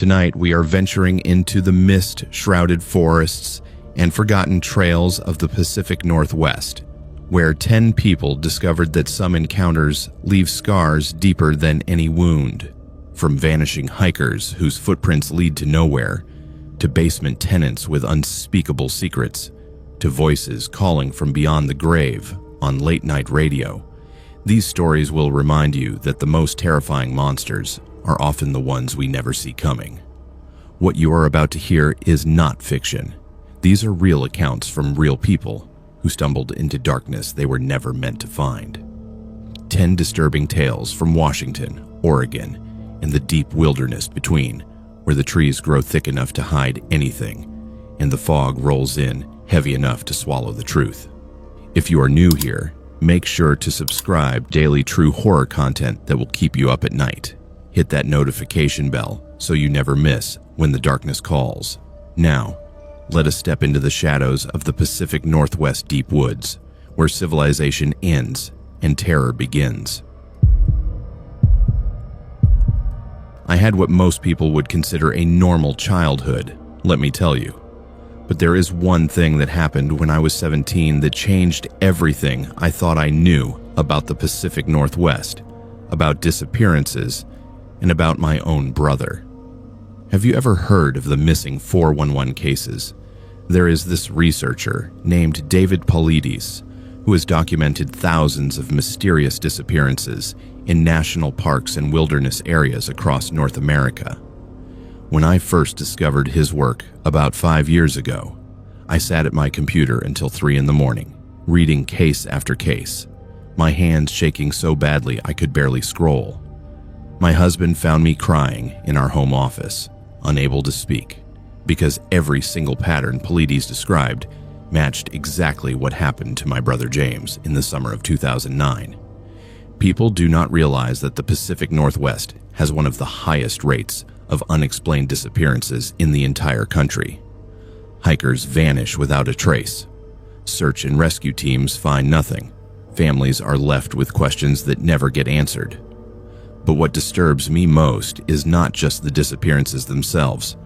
Tonight, we are venturing into the mist-shrouded forests and forgotten trails of the Pacific Northwest, where 10 people discovered that some encounters leave scars deeper than any wound, from vanishing hikers whose footprints lead to nowhere, to basement tenants with unspeakable secrets, to voices calling from beyond the grave on late-night radio. These stories will remind you that the most terrifying monsters are often the ones we never see coming. What you are about to hear is not fiction. These are real accounts from real people who stumbled into darkness they were never meant to find. 10 disturbing tales from Washington, Oregon, and the deep wilderness between, where the trees grow thick enough to hide anything, and the fog rolls in heavy enough to swallow the truth. If you are new here, make sure to subscribe daily true horror content that will keep you up at night. Hit that notification bell so you never miss when the darkness calls. Now, let us step into the shadows of the Pacific Northwest deep woods, where civilization ends and terror begins. I had what most people would consider a normal childhood, let me tell you. But there is one thing that happened when I was 17 that changed everything I thought I knew about the Pacific Northwest, about disappearances, and about my own brother. Have you ever heard of the missing 411 cases? There is this researcher named David Paulides who has documented thousands of mysterious disappearances in national parks and wilderness areas across North America. When I first discovered his work about 5 years ago, I sat at my computer until 3 a.m, reading case after case, my hands shaking so badly I could barely scroll. My husband found me crying in our home office, unable to speak, because every single pattern Paulides described matched exactly what happened to my brother James in the summer of 2009. People do not realize that the Pacific Northwest has one of the highest rates of unexplained disappearances in the entire country. Hikers vanish without a trace. Search and rescue teams find nothing. Families are left with questions that never get answered. But what disturbs me most is not just the disappearances themselves.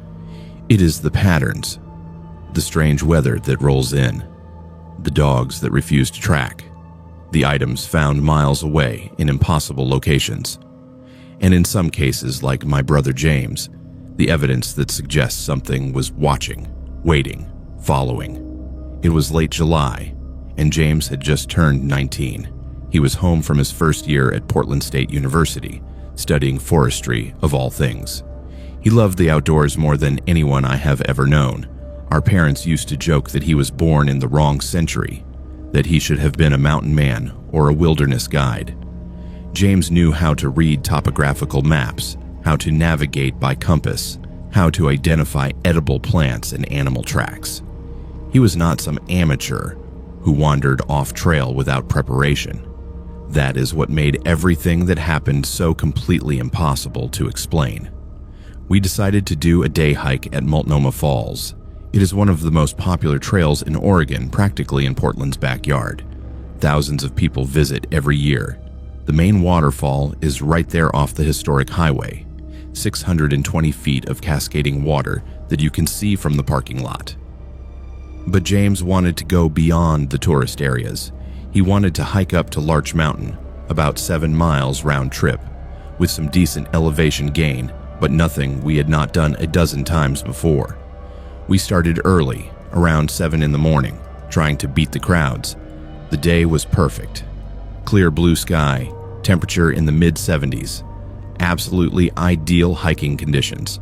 It is the patterns, the strange weather that rolls in, the dogs that refuse to track, the items found miles away in impossible locations, and in some cases, like my brother James, the evidence that suggests something was watching, waiting, following. It was late July, and James had just turned 19. He was home from his first year at Portland State University, studying forestry of all things. He loved the outdoors more than anyone I have ever known. Our parents used to joke that he was born in the wrong century, that he should have been a mountain man or a wilderness guide. James knew how to read topographical maps, how to navigate by compass, how to identify edible plants and animal tracks. He was not some amateur who wandered off trail without preparation. That is what made everything that happened so completely impossible to explain. We decided to do a day hike at Multnomah Falls. It is one of the most popular trails in Oregon, practically in Portland's backyard. Thousands of people visit every year. The main waterfall is right there off the historic highway, 620 feet of cascading water that you can see from the parking lot. But James wanted to go beyond the tourist areas. He wanted to hike up to Larch Mountain, about 7 miles round trip, with some decent elevation gain, but nothing we had not done a dozen times before. We started early, around 7 a.m, trying to beat the crowds. The day was perfect. Clear blue sky, temperature in the mid-70s. Absolutely ideal hiking conditions.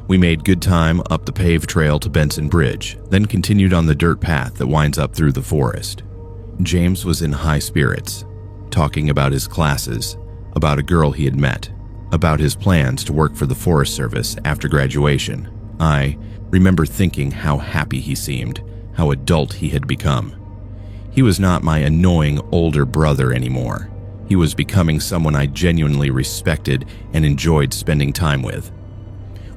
We made good time up the paved trail to Benson Bridge, then continued on the dirt path that winds up through the forest. James was in high spirits, talking about his classes, about a girl he had met, about his plans to work for the Forest Service after graduation. I remember thinking how happy he seemed, how adult he had become. He was not my annoying older brother anymore. He was becoming someone I genuinely respected and enjoyed spending time with.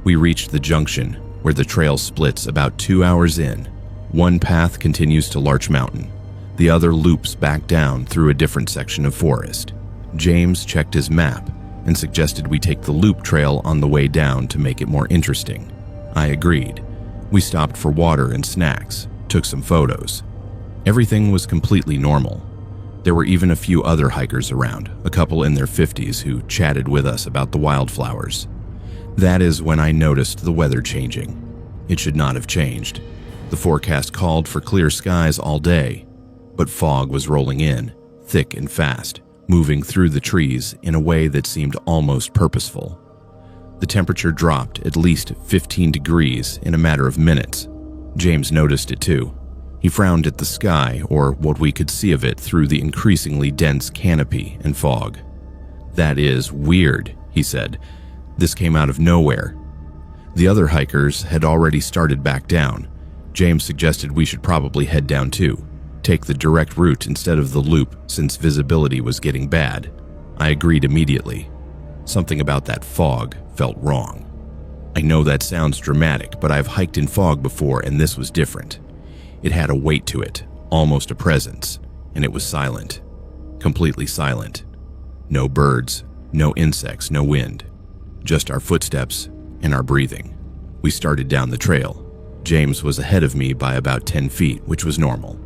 We reached the junction where the trail splits about 2 hours in. One path continues to Larch Mountain. The other loops back down through a different section of forest. James checked his map and suggested we take the loop trail on the way down to make it more interesting. I agreed. We stopped for water and snacks, took some photos. Everything was completely normal. There were even a few other hikers around, a couple in their 50s who chatted with us about the wildflowers. That is when I noticed the weather changing. It should not have changed. The forecast called for clear skies all day, but fog was rolling in, thick and fast, moving through the trees in a way that seemed almost purposeful. The temperature dropped at least 15 degrees in a matter of minutes. James noticed it too. He frowned at the sky, or what we could see of it through the increasingly dense canopy and fog. "That is weird," he said. "This came out of nowhere." The other hikers had already started back down. James suggested we should probably head down too, take the direct route instead of the loop since visibility was getting bad. I agreed immediately. Something about that fog felt wrong. I know that sounds dramatic, but I've hiked in fog before and this was different. It had a weight to it, almost a presence, and it was silent. Completely silent. No birds, no insects, no wind. Just our footsteps and our breathing. We started down the trail. James was ahead of me by about 10 feet, which was normal.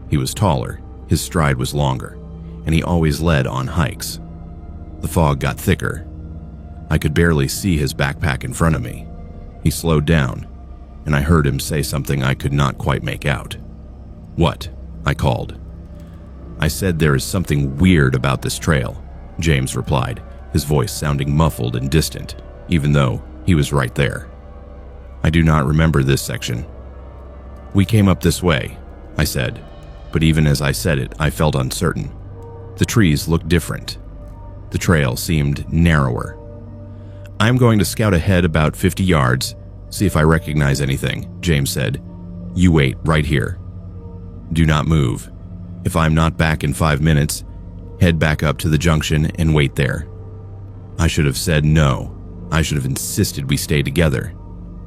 He was taller, his stride was longer, and he always led on hikes. The fog got thicker. I could barely see his backpack in front of me. He slowed down, and I heard him say something I could not quite make out. "What?" I called. "I said there is something weird about this trail," James replied, his voice sounding muffled and distant, even though he was right there. "I do not remember this section." "We came up this way," I said, but even as I said it, I felt uncertain. The trees looked different. The trail seemed narrower. "I'm going to scout ahead about 50 yards, see if I recognize anything," James said. "You wait right here. Do not move. If I'm not back in 5 minutes, head back up to the junction and wait there." I should have said no. I should have insisted we stay together.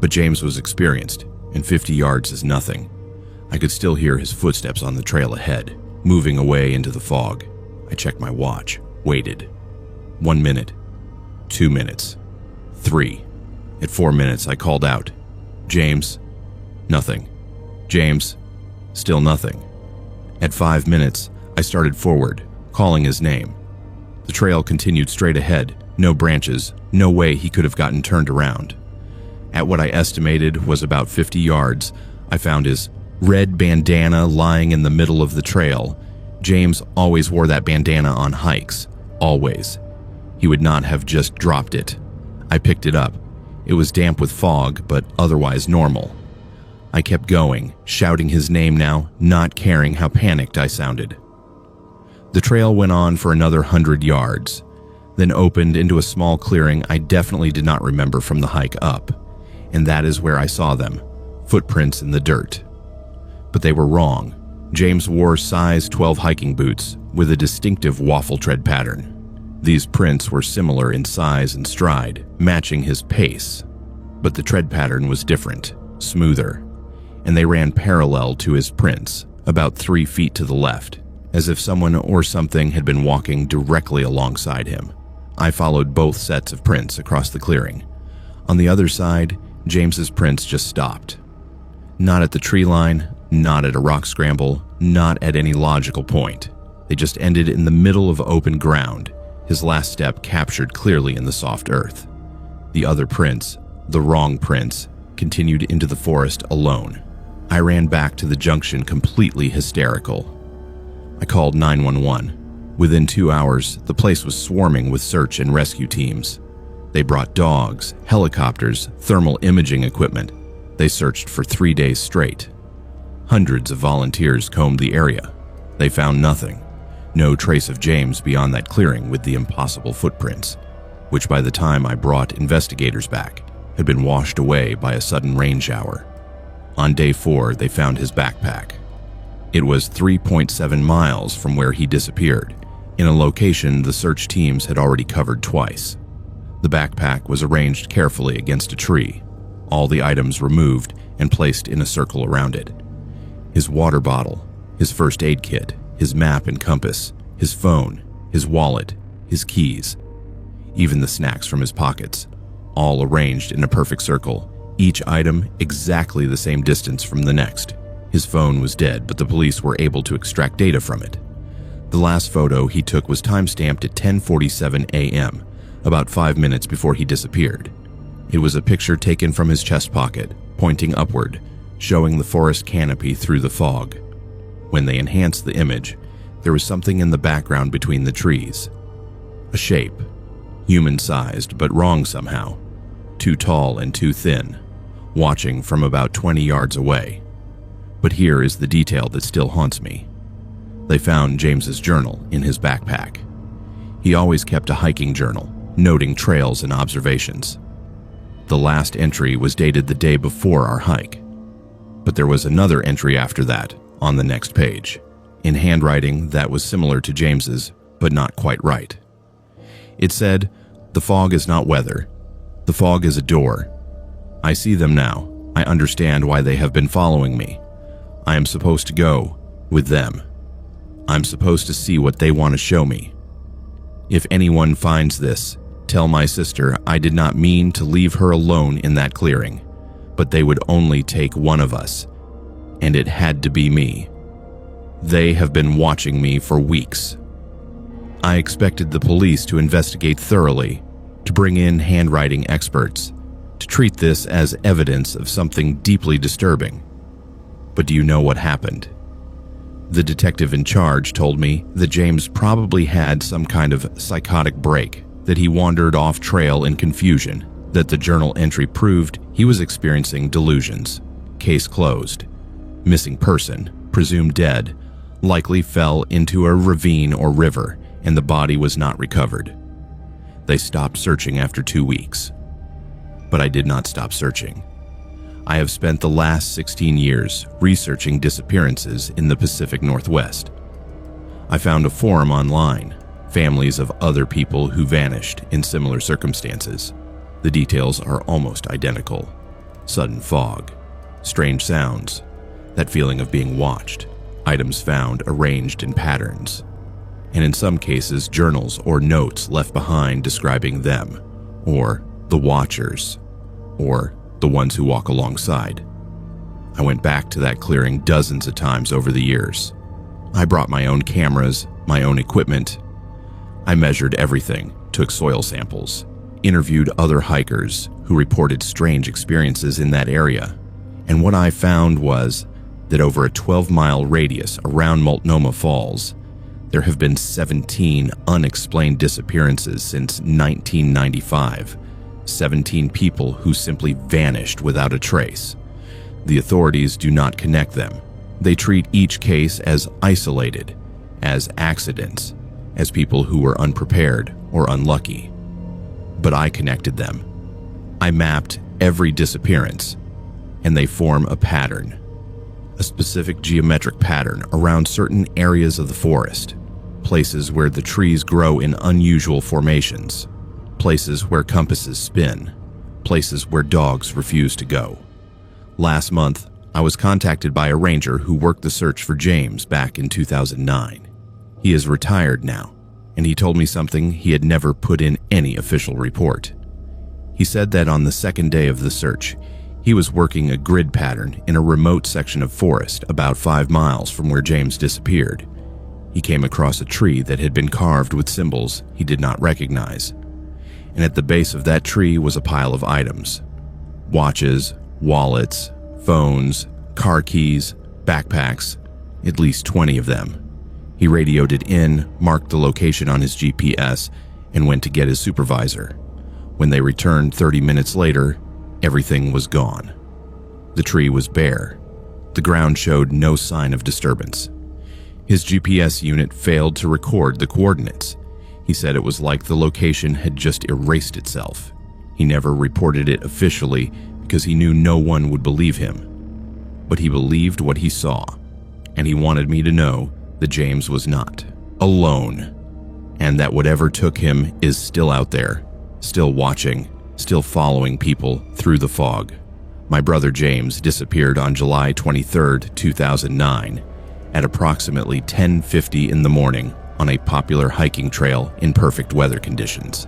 But James was experienced, and 50 yards is nothing. I could still hear his footsteps on the trail ahead, moving away into the fog. I checked my watch, waited. 1 minute, 2 minutes, 3. At 4 minutes, I called out, "James." Nothing. "James." Still nothing. At 5 minutes, I started forward, calling his name. The trail continued straight ahead, no branches, no way he could have gotten turned around. At what I estimated was about 50 yards, I found his red bandana lying in the middle of the trail. James always wore that bandana on hikes, always. He would not have just dropped it. I picked it up. It was damp with fog, but otherwise normal. I kept going, shouting his name now, not caring how panicked I sounded. The trail went on for another 100 yards, then opened into a small clearing I definitely did not remember from the hike up, and that is where I saw them, footprints in the dirt. But they were wrong. James wore size 12 hiking boots with a distinctive waffle tread pattern. These prints were similar in size and stride, matching his pace, but the tread pattern was different, smoother, and they ran parallel to his prints, about 3 feet to the left, as if someone or something had been walking directly alongside him. I followed both sets of prints across the clearing. On the other side, James's prints just stopped. Not at the tree line, not at a rock scramble, not at any logical point. They just ended in the middle of open ground, his last step captured clearly in the soft earth. The other prints, the wrong prints, continued into the forest alone. I ran back to the junction completely hysterical. I called 911. Within 2 hours, the place was swarming with search and rescue teams. They brought dogs, helicopters, thermal imaging equipment. They searched for 3 days straight. Hundreds of volunteers combed the area. They found nothing. No trace of James beyond that clearing with the impossible footprints, which by the time I brought investigators back, had been washed away by a sudden rain shower. On day 4, they found his backpack. It was 3.7 miles from where he disappeared, in a location the search teams had already covered twice. The backpack was arranged carefully against a tree, all the items removed and placed in a circle around it. His water bottle, his first aid kit, his map and compass, his phone, his wallet, his keys. even the snacks from his pockets, all arranged in a perfect circle, each item exactly the same distance from the next. His phone was dead, but the police were able to extract data from it. The last photo he took was time-stamped at 10:47 a.m., about 5 minutes before he disappeared. It was a picture taken from his chest pocket, pointing upward, showing the forest canopy through the fog. When they enhanced the image, there was something in the background between the trees. A shape, human-sized but wrong somehow, too tall and too thin, watching from about 20 yards away. But here is the detail that still haunts me. They found James's journal in his backpack. He always kept a hiking journal, noting trails and observations. The last entry was dated the day before our hike. But there was another entry after that, on the next page, in handwriting that was similar to James's, but not quite right. It said, "The fog is not weather. The fog is a door. I see them now. I understand why they have been following me. I am supposed to go with them. I'm supposed to see what they want to show me. If anyone finds this, tell my sister I did not mean to leave her alone in that clearing, but they would only take one of us, and it had to be me. They have been watching me for weeks." I expected the police to investigate thoroughly, to bring in handwriting experts, to treat this as evidence of something deeply disturbing. But do you know what happened? The detective in charge told me that James probably had some kind of psychotic break, that he wandered off trail in confusion, that the journal entry proved he was experiencing delusions. Case closed. Missing person, presumed dead, likely fell into a ravine or river, and the body was not recovered. They stopped searching after 2 weeks. But I did not stop searching. I have spent the last 16 years researching disappearances in the Pacific Northwest. I found a forum online, families of other people who vanished in similar circumstances. The details are almost identical. Sudden fog, strange sounds, that feeling of being watched, items found arranged in patterns, and in some cases journals or notes left behind describing them, or the watchers, or the ones who walk alongside. I went back to that clearing dozens of times over the years. I brought my own cameras, my own equipment. I measured everything, took soil samples, interviewed other hikers who reported strange experiences in that area. And what I found was that over a 12-mile radius around Multnomah Falls, there have been 17 unexplained disappearances since 1995. 17 people who simply vanished without a trace. The authorities do not connect them. They treat each case as isolated, as accidents, as people who were unprepared or unlucky. But I connected them. I mapped every disappearance, and they form a pattern, a specific geometric pattern around certain areas of the forest, places where the trees grow in unusual formations, places where compasses spin, places where dogs refuse to go. Last month, I was contacted by a ranger who worked the search for James back in 2009. He is retired now, and he told me something he had never put in any official report. He said that on the second day of the search, he was working a grid pattern in a remote section of forest about 5 miles from where James disappeared. He came across a tree that had been carved with symbols he did not recognize. And at the base of that tree was a pile of items. Watches, wallets, phones, car keys, backpacks, at least 20 of them. He radioed it in, marked the location on his GPS, and went to get his supervisor. When they returned 30 minutes later, everything was gone. The tree was bare. The ground showed no sign of disturbance. His GPS unit failed to record the coordinates. He said it was like the location had just erased itself. He never reported it officially because he knew no one would believe him. But he believed what he saw, and he wanted me to know that James was not alone, and that whatever took him is still out there, still watching, still following people through the fog. My brother James disappeared on July 23, 2009, at approximately 10:50 in the morning on a popular hiking trail in perfect weather conditions.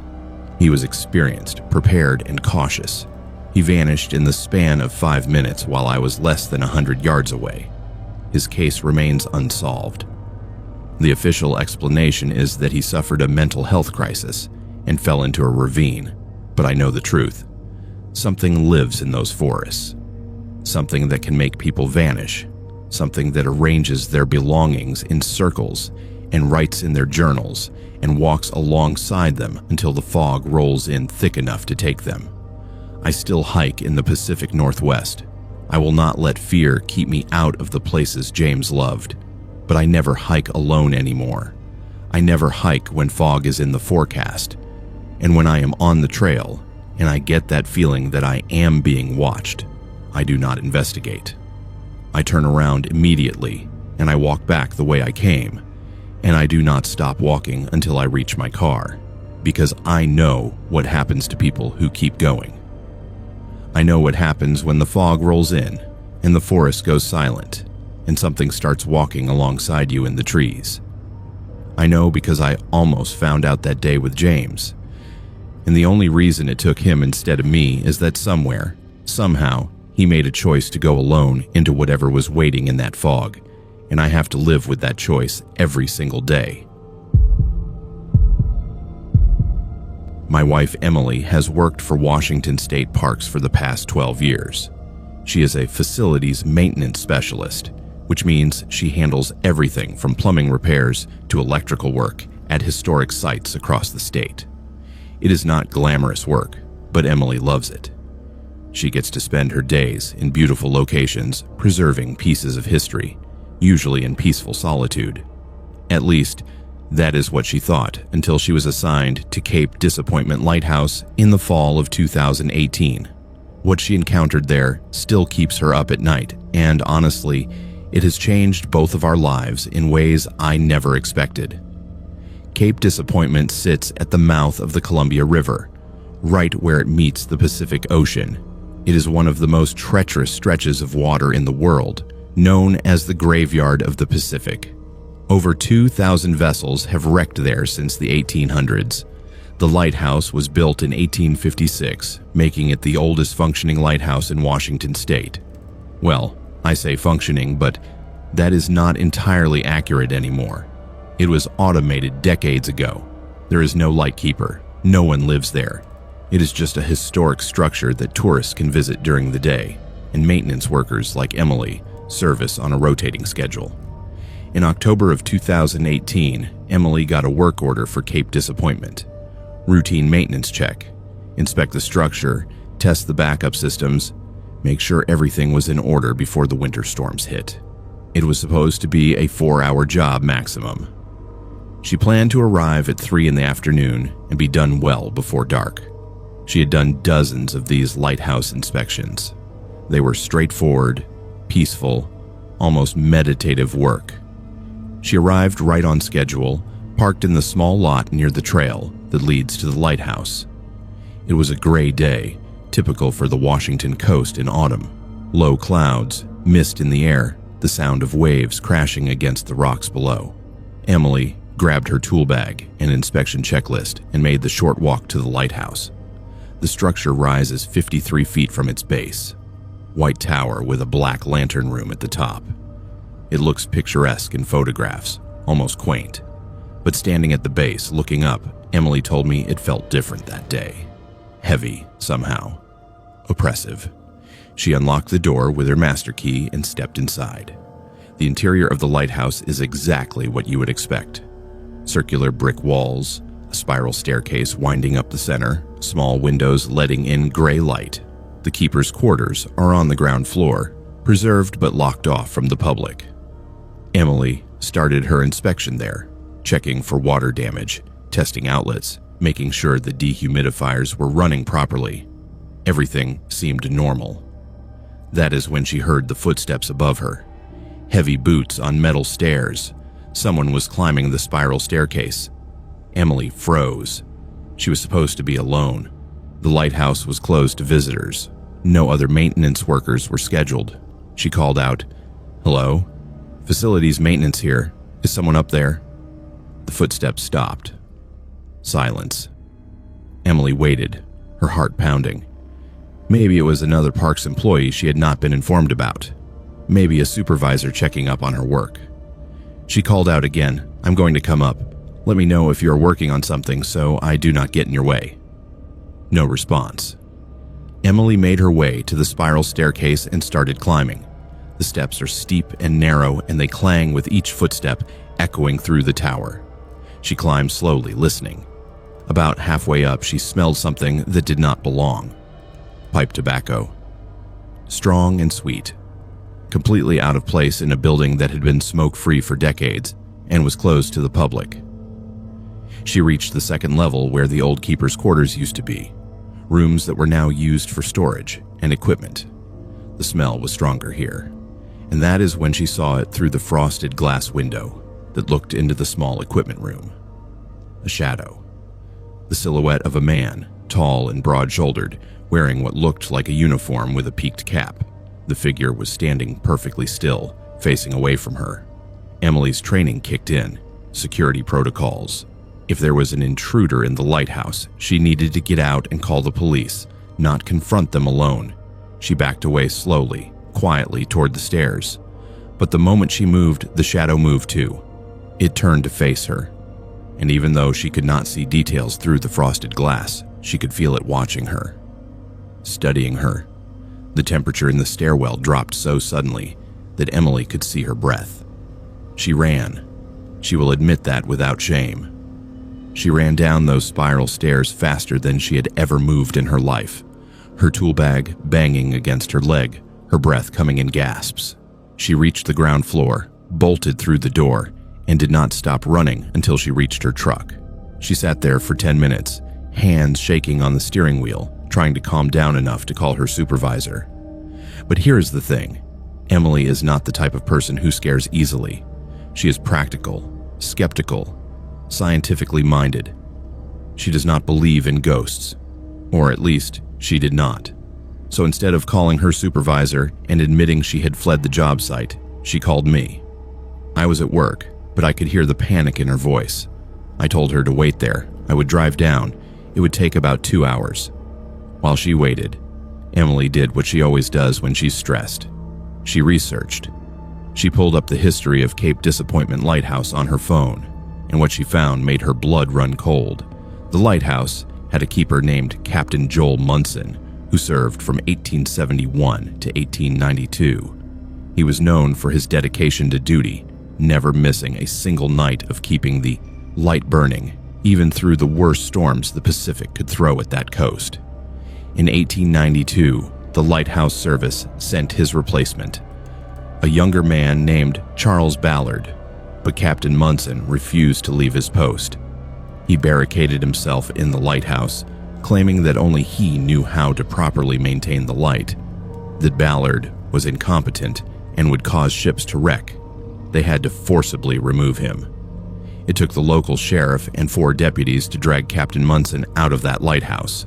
He was experienced, prepared, and cautious. He vanished in the span of 5 minutes while I was less than 100 yards away. His case remains unsolved. The official explanation is that he suffered a mental health crisis and fell into a ravine, but I know the truth. Something lives in those forests. Something that can make people vanish. Something that arranges their belongings in circles and writes in their journals and walks alongside them until the fog rolls in thick enough to take them. I still hike in the Pacific Northwest. I will not let fear keep me out of the places James loved, but I never hike alone anymore. I never hike when fog is in the forecast, and when I am on the trail and I get that feeling that I am being watched, I do not investigate. I turn around immediately and I walk back the way I came, and I do not stop walking until I reach my car, because I know what happens to people who keep going. I know what happens when the fog rolls in and the forest goes silent and something starts walking alongside you in the trees. I know because I almost found out that day with James, and the only reason it took him instead of me is that somewhere, somehow, he made a choice to go alone into whatever was waiting in that fog, and I have to live with that choice every single day. My wife Emily has worked for Washington State Parks for the past 12 years. She is a facilities maintenance specialist, which means she handles everything from plumbing repairs to electrical work at historic sites across the state. It is not glamorous work, but Emily loves it. She gets to spend her days in beautiful locations preserving pieces of history, usually in peaceful solitude. At least, that is what she thought until she was assigned to Cape Disappointment Lighthouse in the fall of 2018. What she encountered there still keeps her up at night, and honestly, it has changed both of our lives in ways I never expected. Cape Disappointment sits at the mouth of the Columbia River, right where it meets the Pacific Ocean. It is one of the most treacherous stretches of water in the world, known as the Graveyard of the Pacific. Over 2,000 vessels have wrecked there since the 1800s. The lighthouse was built in 1856, making it the oldest functioning lighthouse in Washington state. Well, I say functioning, but that is not entirely accurate anymore. It was automated decades ago. There is no lightkeeper. No one lives there. It is just a historic structure that tourists can visit during the day, and maintenance workers like Emily service on a rotating schedule. In October of 2018, Emily got a work order for Cape Disappointment. Routine maintenance check. Inspect the structure, test the backup systems, make sure everything was in order before the winter storms hit. It was supposed to be a 4-hour job maximum. She planned to arrive at 3 in the afternoon and be done well before dark. She had done dozens of these lighthouse inspections. They were straightforward, peaceful, almost meditative work. She arrived right on schedule, parked in the small lot near the trail that leads to the lighthouse. It was a gray day, typical for the Washington coast in autumn. Low clouds, mist in the air, the sound of waves crashing against the rocks below. Emily grabbed her tool bag and inspection checklist and made the short walk to the lighthouse. The structure rises 53 feet from its base. White tower with a black lantern room at the top. It looks picturesque in photographs, almost quaint. But standing at the base, looking up, Emily told me it felt different that day. Heavy, somehow. Oppressive. She unlocked the door with her master key and stepped inside. The interior of the lighthouse is exactly what you would expect. Circular brick walls, a spiral staircase winding up the center, small windows letting in gray light. The keeper's quarters are on the ground floor, preserved but locked off from the public. Emily started her inspection there, checking for water damage, testing outlets, making sure the dehumidifiers were running properly. Everything seemed normal. That is when she heard the footsteps above her. Heavy boots on metal stairs. Someone was climbing the spiral staircase. Emily froze. She was supposed to be alone. The lighthouse was closed to visitors. No other maintenance workers were scheduled. She called out, "Hello? Facilities maintenance here. Is someone up there?" The footsteps stopped. Silence. Emily waited, her heart pounding. Maybe it was another parks employee she had not been informed about. Maybe a supervisor checking up on her work. She called out again, "I'm going to come up. Let me know if you are working on something so I do not get in your way." No response. Emily made her way to the spiral staircase and started climbing. The steps are steep and narrow, and they clang with each footstep echoing through the tower. She climbed slowly, listening. About halfway up, she smelled something that did not belong. Pipe tobacco. Strong and sweet. Completely out of place in a building that had been smoke-free for decades and was closed to the public. She reached the second level where the old keeper's quarters used to be, rooms that were now used for storage and equipment. The smell was stronger here, and that is when she saw it through the frosted glass window that looked into the small equipment room. A shadow. The silhouette of a man, tall and broad-shouldered, wearing what looked like a uniform with a peaked cap. The figure was standing perfectly still, facing away from her. Emily's training kicked in, security protocols. If there was an intruder in the lighthouse, she needed to get out and call the police, not confront them alone. She backed away slowly, quietly toward the stairs. But the moment she moved, the shadow moved too. It turned to face her. And even though she could not see details through the frosted glass, she could feel it watching her, studying her. The temperature in the stairwell dropped so suddenly that Emily could see her breath. She ran. She will admit that without shame. She ran down those spiral stairs faster than she had ever moved in her life, her tool bag banging against her leg, her breath coming in gasps. She reached the ground floor, bolted through the door, and did not stop running until she reached her truck. She sat there for 10 minutes, hands shaking on the steering wheel, trying to calm down enough to call her supervisor. But here is the thing. Emily is not the type of person who scares easily. She is practical, skeptical, scientifically minded. She does not believe in ghosts, or at least she did not. So instead of calling her supervisor and admitting she had fled the job site, she called me. I was at work, but I could hear the panic in her voice. I told her to wait there. I would drive down. It would take about 2 hours. While she waited, Emily did what she always does when she's stressed. She researched. She pulled up the history of Cape Disappointment Lighthouse on her phone, and what she found made her blood run cold. The lighthouse had a keeper named Captain Joel Munson, who served from 1871 to 1892. He was known for his dedication to duty, never missing a single night of keeping the light burning, even through the worst storms the Pacific could throw at that coast. In 1892, the lighthouse service sent his replacement, a younger man named Charles Ballard, but Captain Munson refused to leave his post. He barricaded himself in the lighthouse, claiming that only he knew how to properly maintain the light, that Ballard was incompetent and would cause ships to wreck. They had to forcibly remove him. It took the local sheriff and 4 deputies to drag Captain Munson out of that lighthouse.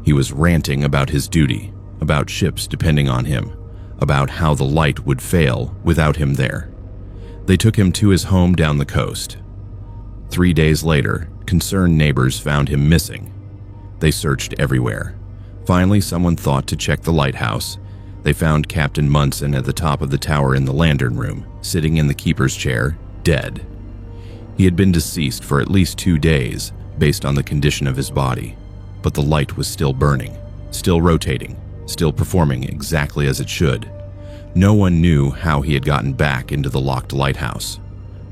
He was ranting about his duty, about ships depending on him, about how the light would fail without him there. They took him to his home down the coast. 3 days later, concerned neighbors found him missing. They searched everywhere. Finally, someone thought to check the lighthouse. They found Captain Munson at the top of the tower in the lantern room, sitting in the keeper's chair, dead. He had been deceased for at least 2 days, based on the condition of his body. But the light was still burning, still rotating, still performing exactly as it should. No one knew how he had gotten back into the locked lighthouse.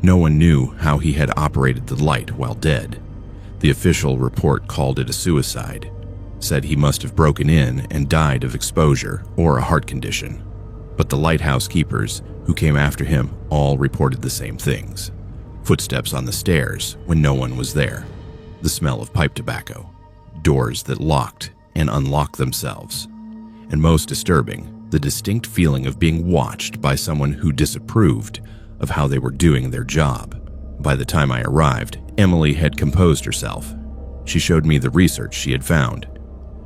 No one knew how he had operated the light while dead. The official report called it a suicide, said he must have broken in and died of exposure or a heart condition. But the lighthouse keepers who came after him all reported the same things. Footsteps on the stairs when no one was there. The smell of pipe tobacco. Doors that locked and unlocked themselves. And most disturbing, the distinct feeling of being watched by someone who disapproved of how they were doing their job. By the time I arrived, Emily had composed herself. She showed me the research she had found.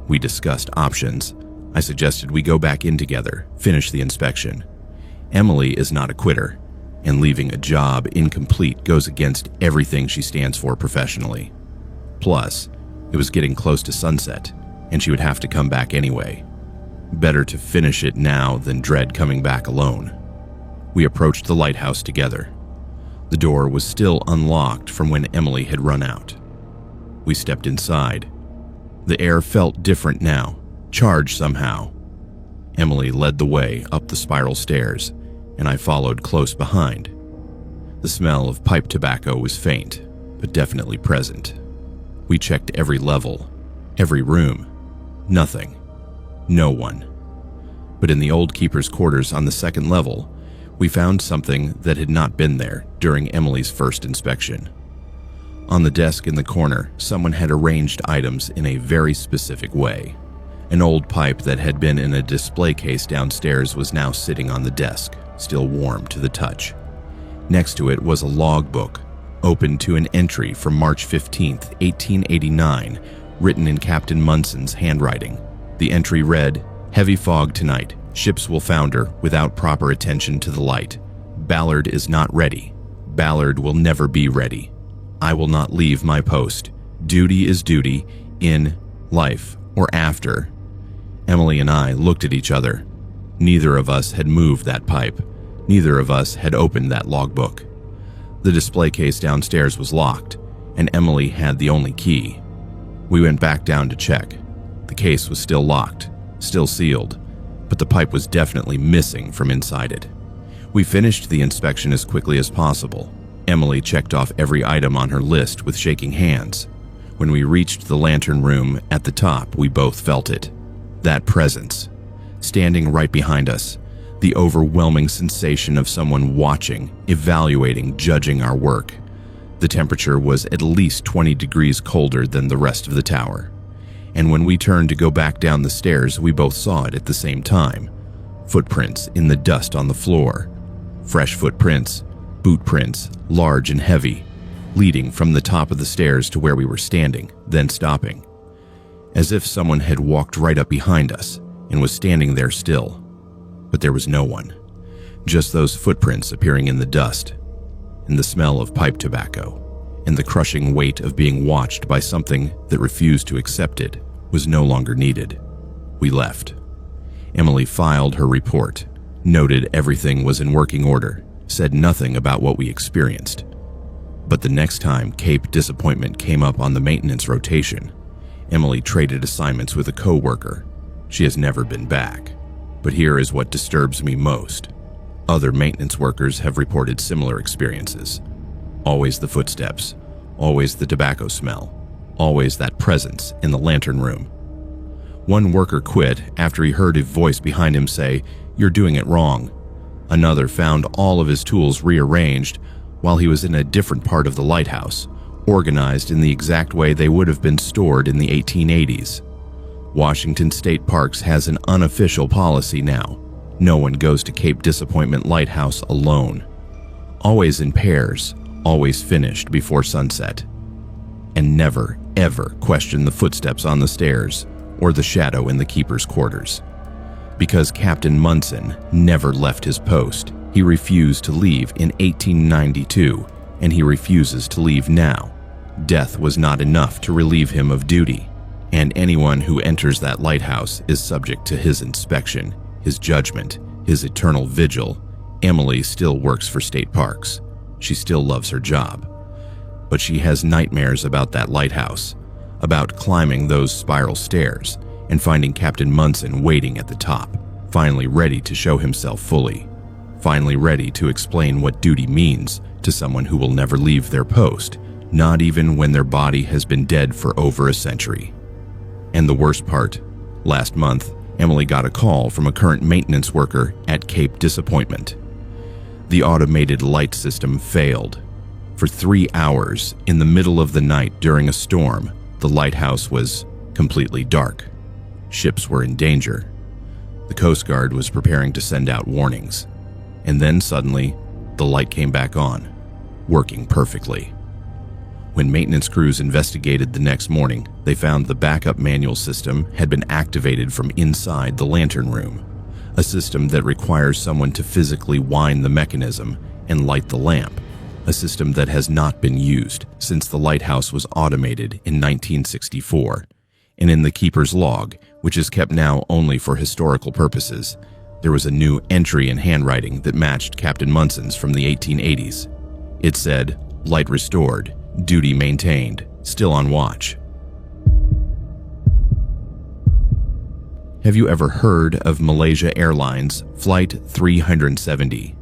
We discussed options. I suggested we go back in together, finish the inspection. Emily is not a quitter, and leaving a job incomplete goes against everything she stands for professionally. Plus, It was getting close to sunset, and she would have to come back anyway. Better to finish it now than dread coming back alone. We approached the lighthouse together. The door was still unlocked from when Emily had run out. We stepped inside. The air felt different now, charged somehow. Emily led the way up the spiral stairs, and I followed close behind. The smell of pipe tobacco was faint, but definitely present. We checked every level, every room. Nothing. No one. But in the old keeper's quarters on the second level, we found something that had not been there during Emily's first inspection. On the desk in the corner, someone had arranged items in a very specific way. An old pipe that had been in a display case downstairs was now sitting on the desk, still warm to the touch. Next to it was a logbook, open to an entry from March 15, 1889, written in Captain Munson's handwriting. The entry read, "Heavy fog tonight. Ships will founder without proper attention to the light. Ballard is not ready. Ballard will never be ready. I will not leave my post. Duty is duty, in life or after." Emily and I looked at each other. Neither of us had moved that pipe. Neither of us had opened that logbook. The display case downstairs was locked, and Emily had the only key. We went back down to check. The case was still locked, still sealed, but the pipe was definitely missing from inside it. We finished the inspection as quickly as possible. Emily checked off every item on her list with shaking hands. When we reached the lantern room at the top, we both felt it. That presence, standing right behind us, the overwhelming sensation of someone watching, evaluating, judging our work. The temperature was at least 20 degrees colder than the rest of the tower. And when we turned to go back down the stairs, we both saw it at the same time. Footprints in the dust on the floor. Fresh footprints, boot prints, large and heavy, leading from the top of the stairs to where we were standing, then stopping. As if someone had walked right up behind us and was standing there still. But there was no one. Just those footprints appearing in the dust, and the smell of pipe tobacco, and the crushing weight of being watched by something that refused to accept it was no longer needed. We left. Emily filed her report, noted everything was in working order, said nothing about what we experienced. But the next time Cape Disappointment came up on the maintenance rotation, Emily traded assignments with a co-worker. She has never been back. But here is what disturbs me most. Other maintenance workers have reported similar experiences. Always the footsteps, always the tobacco smell, always that presence in the lantern room. One worker quit after he heard a voice behind him say, "You're doing it wrong." Another found all of his tools rearranged while he was in a different part of the lighthouse, organized in the exact way they would have been stored in the 1880s. Washington State Parks has an unofficial policy now. No one goes to Cape Disappointment Lighthouse alone. Always in pairs, always finished before sunset. And never, ever question the footsteps on the stairs or the shadow in the keeper's quarters. Because Captain Munson never left his post. He refused to leave in 1892, and he refuses to leave now. Death was not enough to relieve him of duty. And anyone who enters that lighthouse is subject to his inspection, his judgment, his eternal vigil. Emily still works for state parks. She still loves her job. But she has nightmares about that lighthouse, about climbing those spiral stairs and finding Captain Munson waiting at the top, finally ready to show himself fully, finally ready to explain what duty means to someone who will never leave their post, not even when their body has been dead for over a century. And the worst part, last month, Emily got a call from a current maintenance worker at Cape Disappointment. The automated light system failed. For 3 hours, in the middle of the night during a storm, the lighthouse was completely dark. Ships were in danger. The Coast Guard was preparing to send out warnings. And then suddenly, the light came back on, working perfectly. When maintenance crews investigated the next morning, they found the backup manual system had been activated from inside the lantern room, a system that requires someone to physically wind the mechanism and light the lamp, a system that has not been used since the lighthouse was automated in 1964. And in the keeper's log, which is kept now only for historical purposes, there was a new entry in handwriting that matched Captain Munson's from the 1880s. It said, "Light restored, duty maintained, still on watch." Have you ever heard of Malaysia Airlines Flight 370?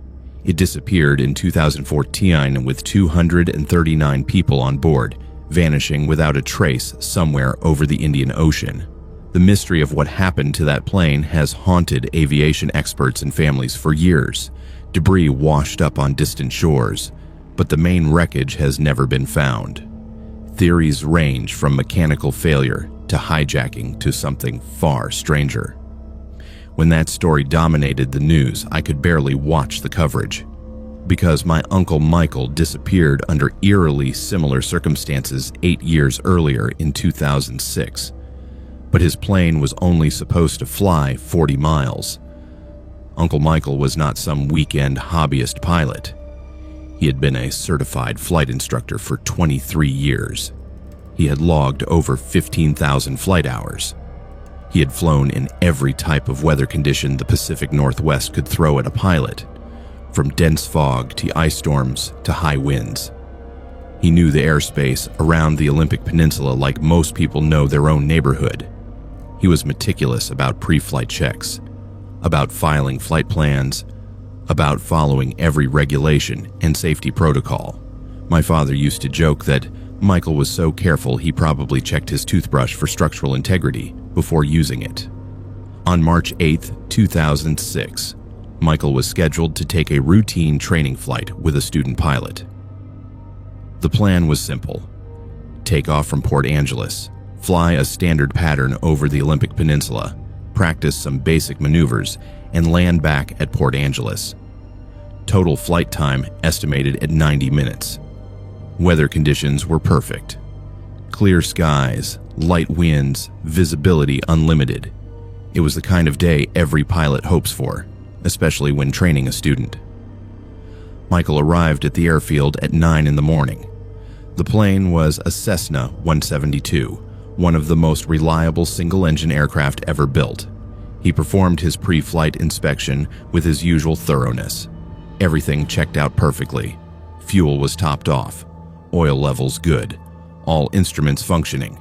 It disappeared in 2014 with 239 people on board, vanishing without a trace somewhere over the Indian Ocean. The mystery of what happened to that plane has haunted aviation experts and families for years. Debris washed up on distant shores, but the main wreckage has never been found. Theories range from mechanical failure to hijacking to something far stranger. When that story dominated the news, I could barely watch the coverage, because my Uncle Michael disappeared under eerily similar circumstances 8 years earlier in 2006. But his plane was only supposed to fly 40 miles. Uncle Michael was not some weekend hobbyist pilot. He had been a certified flight instructor for 23 years. He had logged over 15,000 flight hours. He had flown in every type of weather condition the Pacific Northwest could throw at a pilot, from dense fog to ice storms to high winds. He knew the airspace around the Olympic Peninsula like most people know their own neighborhood. He was meticulous about pre-flight checks, about filing flight plans, about following every regulation and safety protocol. My father used to joke that Michael was so careful he probably checked his toothbrush for structural integrity before using it. On March 8, 2006, Michael was scheduled to take a routine training flight with a student pilot. The plan was simple: take off from Port Angeles, fly a standard pattern over the Olympic Peninsula, practice some basic maneuvers, and land back at Port Angeles. Total flight time estimated at 90 minutes. Weather conditions were perfect. Clear skies, light winds, visibility unlimited. It was the kind of day every pilot hopes for, especially when training a student. Michael arrived at the airfield at 9 in the morning. The plane was a Cessna 172, one of the most reliable single-engine aircraft ever built. He performed his pre-flight inspection with his usual thoroughness. Everything checked out perfectly. Fuel was topped off. Oil levels good. All instruments functioning.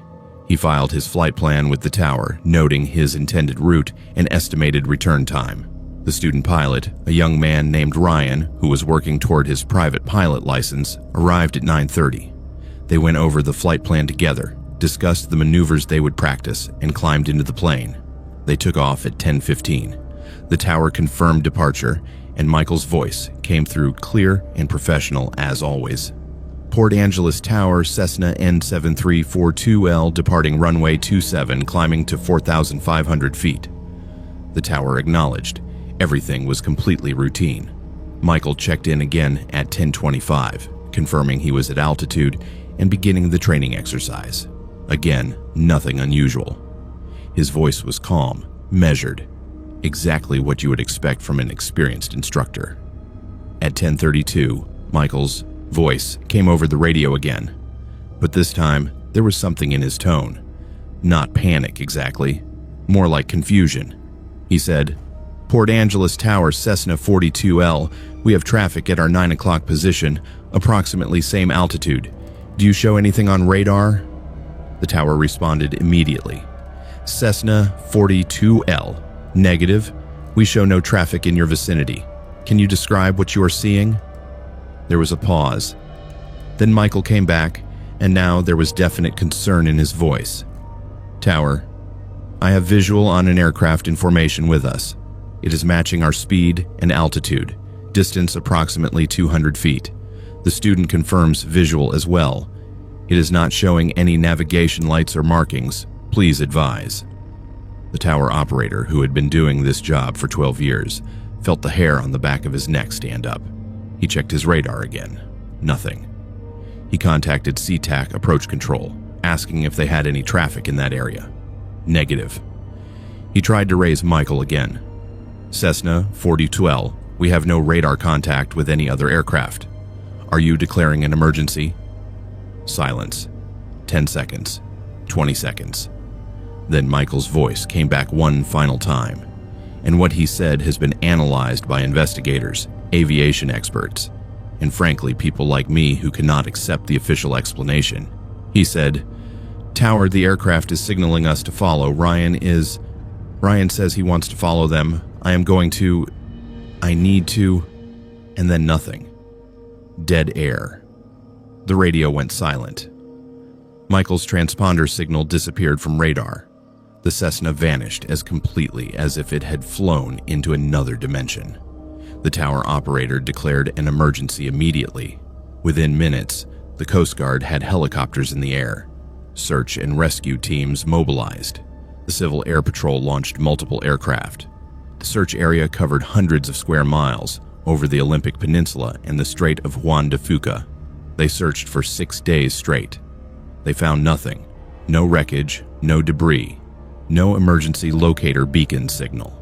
He filed his flight plan with the tower, noting his intended route and estimated return time. The student pilot, a young man named Ryan, who was working toward his private pilot license, arrived at 9:30. They went over the flight plan together, discussed the maneuvers they would practice, and climbed into the plane. They took off at 10:15. The tower confirmed departure, and Michael's voice came through clear and professional as always. Port Angeles Tower, Cessna N7342L, departing runway 27, climbing to 4,500 feet. The tower acknowledged. Everything was completely routine. Michael checked in again at 10:25, confirming he was at altitude and beginning the training exercise. Again, nothing unusual. His voice was calm, measured, exactly what you would expect from an experienced instructor. At 10:32, Michael's voice came over the radio again, but this time there was something in his tone. Not panic exactly, more like confusion. He said, "Port Angeles Tower, Cessna 42L, we have traffic at our 9 o'clock position, approximately same altitude. Do you show anything on radar?" The tower responded immediately. "Cessna 42L, negative. We show no traffic in your vicinity. Can you describe what you are seeing?" There was a pause. Then Michael came back, and now there was definite concern in his voice. "Tower, I have visual on an aircraft in formation with us. It is matching our speed and altitude, distance approximately 200 feet. The student confirms visual as well. It is not showing any navigation lights or markings. Please advise." The tower operator, who had been doing this job for 12 years, felt the hair on the back of his neck stand up. He checked his radar again. Nothing. He contacted SeaTac Approach Control, asking if they had any traffic in that area. Negative. He tried to raise Michael again. "Cessna 42L, we have no radar contact with any other aircraft. Are you declaring an emergency? Silence. 10 seconds. 20 seconds. Then Michael's voice came back one final time, and what he said has been analyzed by investigators, aviation experts, and frankly people like me who cannot accept the official explanation. He said, "Tower, the aircraft is signaling us to follow. Ryan says he wants to follow them. I need to," and then nothing. Dead air. The radio went silent. Michael's transponder signal disappeared from radar. The Cessna vanished as completely as if it had flown into another dimension. The tower operator declared an emergency immediately. Within minutes, the Coast Guard had helicopters in the air. Search and rescue teams mobilized. The Civil Air Patrol launched multiple aircraft. The search area covered hundreds of square miles over the Olympic Peninsula and the Strait of Juan de Fuca. They searched for 6 days straight. They found nothing. No wreckage, no debris, no emergency locator beacon signal.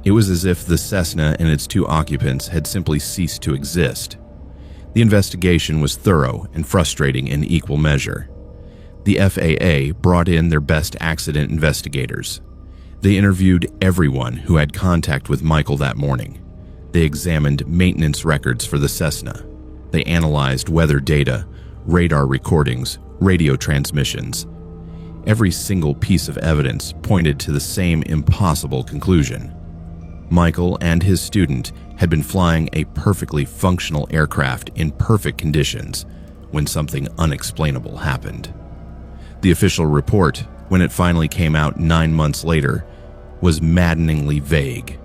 It was as if the Cessna and its 2 occupants had simply ceased to exist. The investigation was thorough and frustrating in equal measure. The FAA brought in their best accident investigators. They interviewed everyone who had contact with Michael that morning. They examined maintenance records for the Cessna. They analyzed weather data, radar recordings, radio transmissions. Every single piece of evidence pointed to the same impossible conclusion. Michael and his student had been flying a perfectly functional aircraft in perfect conditions when something unexplainable happened. The official report, when it finally came out 9 months later, was maddeningly vague.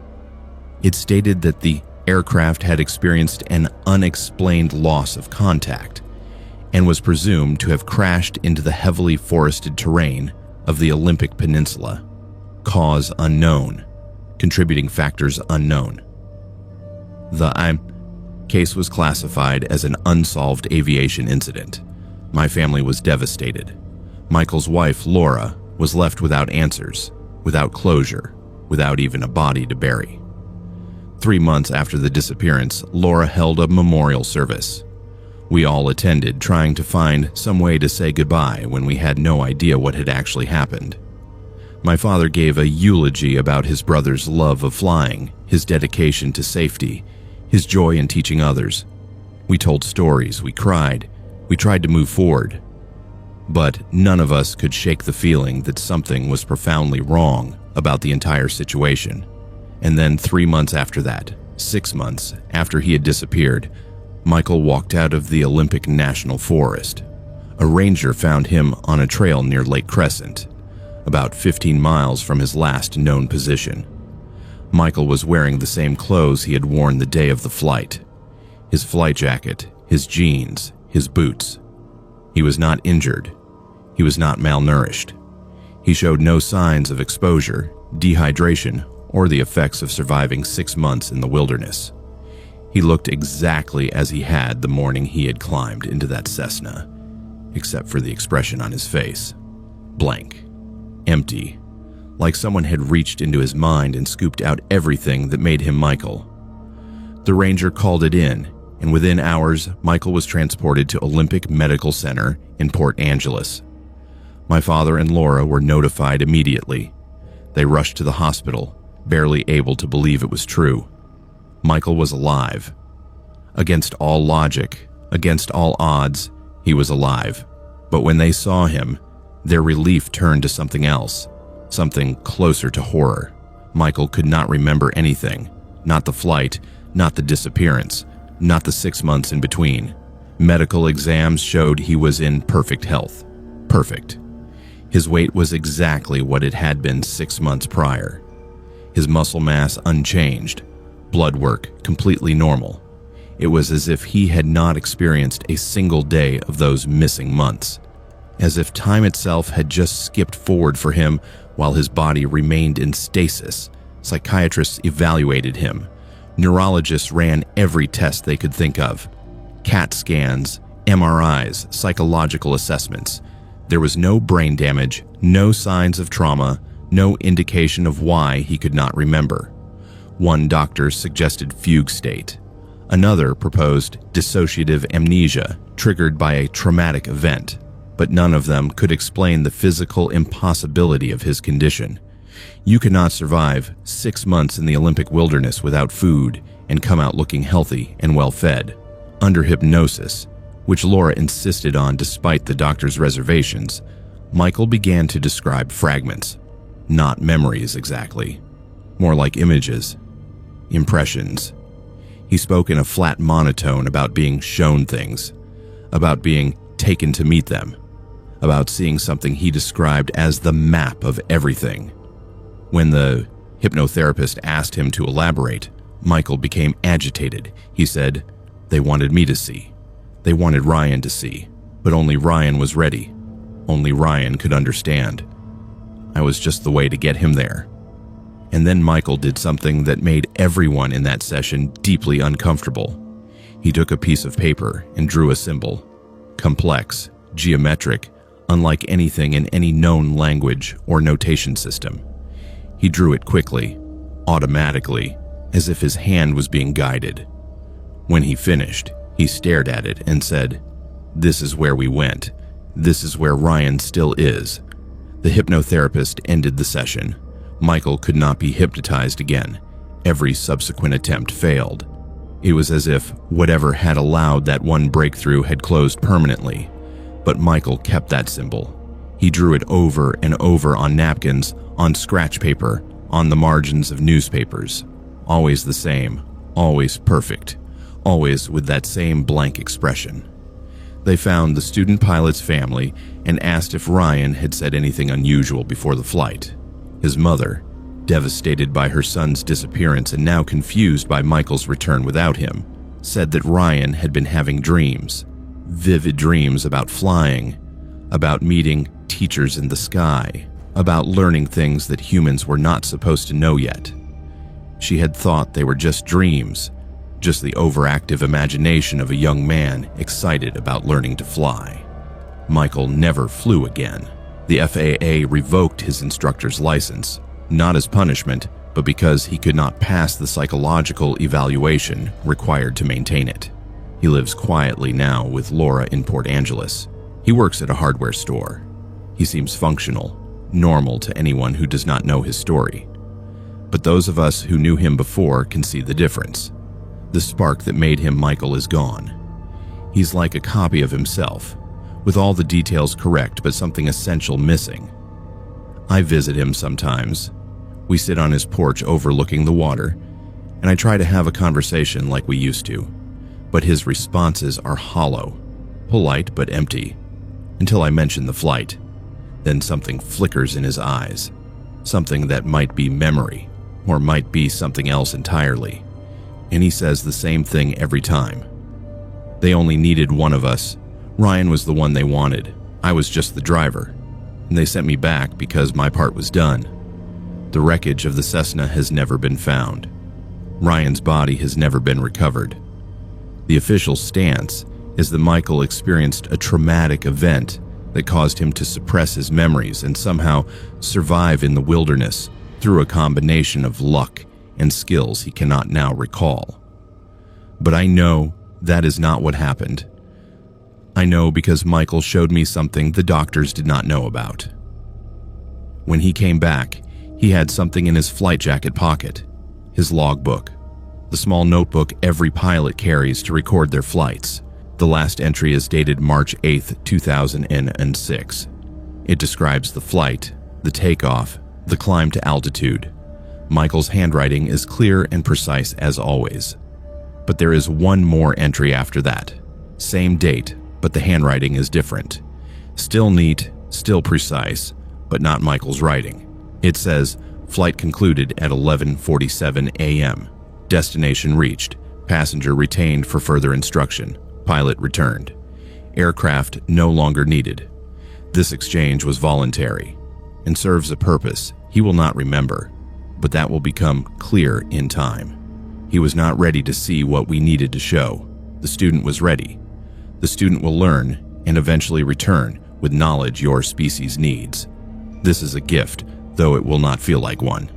It stated that the aircraft had experienced an unexplained loss of contact and was presumed to have crashed into the heavily forested terrain of the Olympic Peninsula. Cause unknown. Contributing factors unknown. The case was classified as an unsolved aviation incident. My family was devastated. Michael's wife, Laura, was left without answers, without closure, without even a body to bury. 3 months after the disappearance, Laura held a memorial service. We all attended, trying to find some way to say goodbye when we had no idea what had actually happened. My father gave a eulogy about his brother's love of flying, his dedication to safety, his joy in teaching others. We told stories, we cried, we tried to move forward. But none of us could shake the feeling that something was profoundly wrong about the entire situation. And then 3 months after that, 6 months after he had disappeared, Michael walked out of the Olympic National Forest. A ranger found him on a trail near Lake Crescent, about 15 miles from his last known position. Michael was wearing the same clothes he had worn the day of the flight. His flight jacket, his jeans, his boots. He was not injured. He was not malnourished. He showed no signs of exposure, dehydration, or the effects of surviving 6 months in the wilderness. He looked exactly as he had the morning he had climbed into that Cessna, except for the expression on his face. Blank. Empty. Like someone had reached into his mind and scooped out everything that made him Michael. The ranger called it in, and within hours, Michael was transported to Olympic Medical Center in Port Angeles. My father and Laura were notified immediately. They rushed to the hospital, barely able to believe it was true. Michael was alive. Against all logic, against all odds, he was alive. But when they saw him, their relief turned to something else, something closer to horror. Michael could not remember anything, not the flight, not the disappearance, not the 6 months in between. Medical exams showed he was in perfect health. Perfect. His weight was exactly what it had been 6 months prior. His muscle mass unchanged. Blood work completely normal. It was as if he had not experienced a single day of those missing months. As if time itself had just skipped forward for him while his body remained in stasis. Psychiatrists evaluated him. Neurologists ran every test they could think of. CAT scans, MRIs, psychological assessments. There was no brain damage, no signs of trauma, no indication of why he could not remember. One doctor suggested fugue state. Another proposed dissociative amnesia triggered by a traumatic event, but none of them could explain the physical impossibility of his condition. You could not survive 6 months in the Olympic wilderness without food and come out looking healthy and well-fed. Under hypnosis, which Laura insisted on despite the doctor's reservations, Michael began to describe fragments, not memories exactly, more like images, impressions. He spoke in a flat monotone about being shown things, about being taken to meet them, about seeing something he described as the map of everything. When the hypnotherapist asked him to elaborate, Michael became agitated. He said, "They wanted me to see. They wanted Ryan to see, but only Ryan was ready. Only Ryan could understand. I was just the way to get him there." And then Michael did something that made everyone in that session deeply uncomfortable. He took a piece of paper and drew a symbol. Complex, geometric, unlike anything in any known language or notation system. He drew it quickly, automatically, as if his hand was being guided. When he finished, he stared at it and said, "This is where we went. This is where Ryan still is." The hypnotherapist ended the session. Michael could not be hypnotized again. Every subsequent attempt failed. It was as if whatever had allowed that one breakthrough had closed permanently. But Michael kept that symbol. He drew it over and over on napkins, on scratch paper, on the margins of newspapers. Always the same, always perfect, always with that same blank expression. They found the student pilot's family and asked if Ryan had said anything unusual before the flight. His mother, devastated by her son's disappearance and now confused by Michael's return without him, said that Ryan had been having dreams, vivid dreams about flying, about meeting teachers in the sky, about learning things that humans were not supposed to know yet. She had thought they were just dreams, just the overactive imagination of a young man excited about learning to fly. Michael never flew again. The FAA revoked his instructor's license, not as punishment, but because he could not pass the psychological evaluation required to maintain it. He lives quietly now with Laura in Port Angeles. He works at a hardware store. He seems functional, normal to anyone who does not know his story. But those of us who knew him before can see the difference. The spark that made him Michael is gone. He's like a copy of himself, with all the details correct but something essential missing. I visit him sometimes. We sit on his porch overlooking the water, and I try to have a conversation like we used to, but his responses are hollow, polite but empty, until I mention the flight. Then something flickers in his eyes, something that might be memory, or might be something else entirely, and he says the same thing every time. They only needed one of us. Ryan was the one they wanted. I was just the driver, and they sent me back because my part was done. The wreckage of the Cessna has never been found. Ryan's body has never been recovered. The official stance is that Michael experienced a traumatic event that caused him to suppress his memories and somehow survive in the wilderness through a combination of luck and skills he cannot now recall. But I know that is not what happened. I know because Michael showed me something the doctors did not know about. When he came back, he had something in his flight jacket pocket, his logbook, the small notebook every pilot carries to record their flights. The last entry is dated March 8, 2006. It describes the flight, the takeoff, the climb to altitude. Michael's handwriting is clear and precise as always. But there is one more entry after that. Same date, but the handwriting is different. Still neat, still precise, but not Michael's writing. It says, flight concluded at 11:47 a.m. Destination reached. Passenger retained for further instruction. Pilot returned. Aircraft no longer needed. This exchange was voluntary and serves a purpose he will not remember, but that will become clear in time. He was not ready to see what we needed to show. The student was ready. The student will learn and eventually return with knowledge your species needs. This is a gift, though it will not feel like one.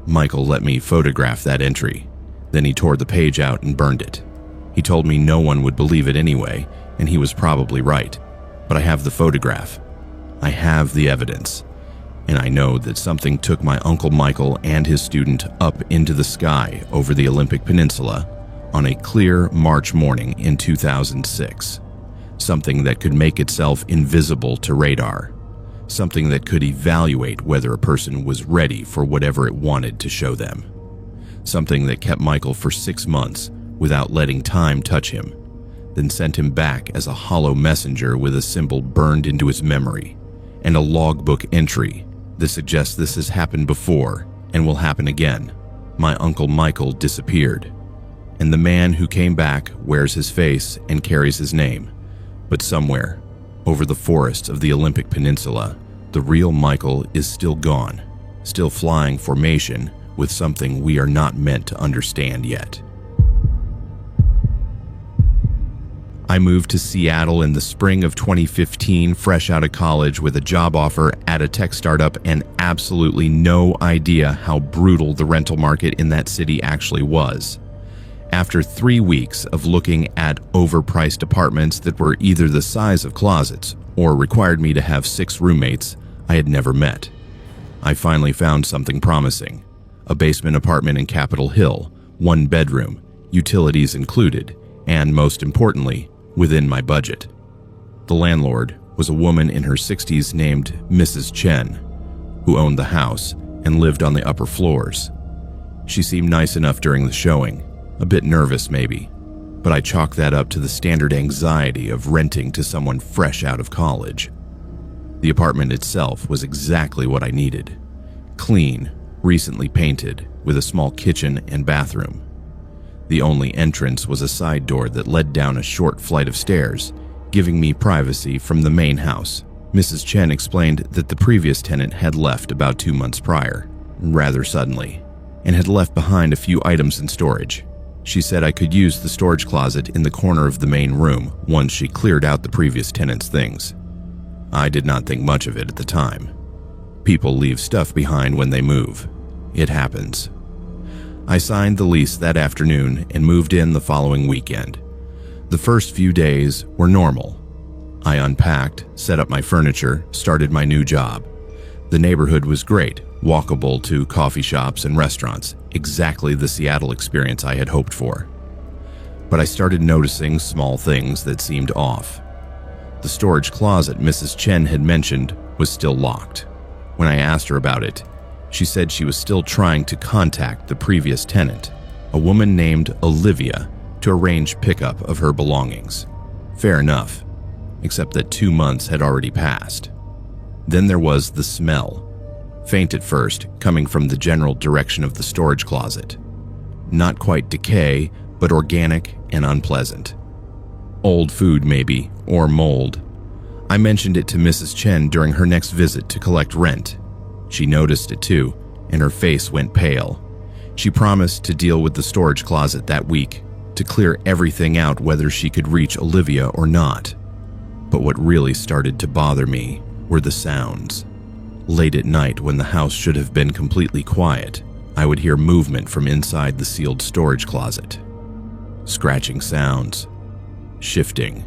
Michael let me photograph that entry. Then he tore the page out and burned it. He told me no one would believe it anyway, and he was probably right. But I have the photograph. I have the evidence. And I know that something took my Uncle Michael and his student up into the sky over the Olympic Peninsula on a clear March morning in 2006. Something that could make itself invisible to radar. Something that could evaluate whether a person was ready for whatever it wanted to show them. Something that kept Michael for 6 months without letting time touch him, then sent him back as a hollow messenger with a symbol burned into his memory, and a logbook entry that suggests this has happened before and will happen again. My Uncle Michael disappeared, and the man who came back wears his face and carries his name. But somewhere, over the forests of the Olympic Peninsula, the real Michael is still gone, still flying formation with something we are not meant to understand yet. I moved to Seattle in the spring of 2015, fresh out of college with a job offer at a tech startup and absolutely no idea how brutal the rental market in that city actually was. After 3 weeks of looking at overpriced apartments that were either the size of closets or required me to have 6 roommates I had never met, I finally found something promising. A basement apartment in Capitol Hill, 1 bedroom, utilities included, and most importantly, within my budget. The landlord was a woman in her 60s named Mrs. Chen, who owned the house and lived on the upper floors. She seemed nice enough during the showing, a bit nervous maybe, but I chalk that up to the standard anxiety of renting to someone fresh out of college. The apartment itself was exactly what I needed. Clean, recently painted, with a small kitchen and bathroom. The only entrance was a side door that led down a short flight of stairs, giving me privacy from the main house. Mrs. Chen explained that the previous tenant had left about 2 months prior, rather suddenly, and had left behind a few items in storage. She said I could use the storage closet in the corner of the main room once she cleared out the previous tenant's things. I did not think much of it at the time. People leave stuff behind when they move. It happens. I signed the lease that afternoon and moved in the following weekend. The first few days were normal. I unpacked, set up my furniture, started my new job. The neighborhood was great, walkable to coffee shops and restaurants, exactly the Seattle experience I had hoped for. But I started noticing small things that seemed off. The storage closet Mrs. Chen had mentioned was still locked. When I asked her about it, she said she was still trying to contact the previous tenant, a woman named Olivia, to arrange pickup of her belongings. Fair enough, except that 2 months had already passed. Then there was the smell. Faint at first, coming from the general direction of the storage closet. Not quite decay, but organic and unpleasant. Old food maybe, or mold. I mentioned it to Mrs. Chen during her next visit to collect rent. She noticed it too, and her face went pale. She promised to deal with the storage closet that week, to clear everything out whether she could reach Olivia or not. But what really started to bother me were the sounds. Late at night, when the house should have been completely quiet, I would hear movement from inside the sealed storage closet. Scratching sounds. Shifting.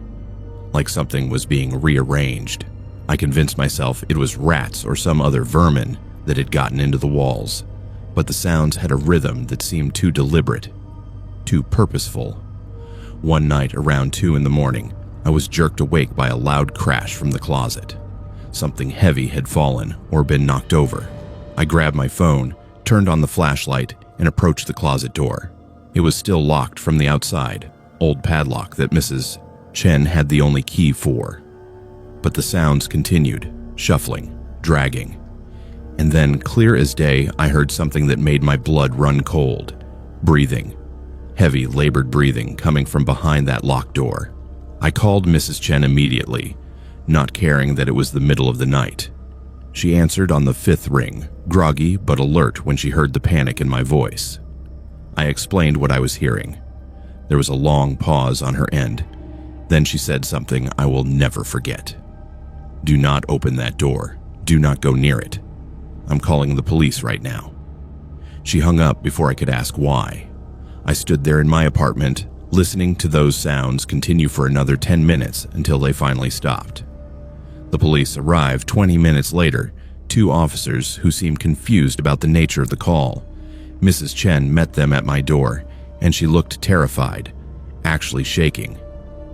Like something was being rearranged. I convinced myself it was rats or some other vermin that had gotten into the walls, but the sounds had a rhythm that seemed too deliberate, too purposeful. One night around 2 in the morning, I was jerked awake by a loud crash from the closet. Something heavy had fallen or been knocked over. I grabbed my phone, turned on the flashlight, and approached the closet door. It was still locked from the outside, old padlock that Mrs. Chen had the only key for. But the sounds continued, shuffling, dragging. And then, clear as day, I heard something that made my blood run cold. Breathing. Heavy, labored breathing coming from behind that locked door. I called Mrs. Chen immediately, not caring that it was the middle of the night. She answered on the 5th ring, groggy but alert when she heard the panic in my voice. I explained what I was hearing. There was a long pause on her end. Then she said something I will never forget. "Do not open that door. Do not go near it. I'm calling the police right now." She hung up before I could ask why. I stood there in my apartment, listening to those sounds continue for another 10 minutes until they finally stopped. The police arrived 20 minutes later, 2 officers who seemed confused about the nature of the call. Mrs. Chen met them at my door, and she looked terrified, actually shaking.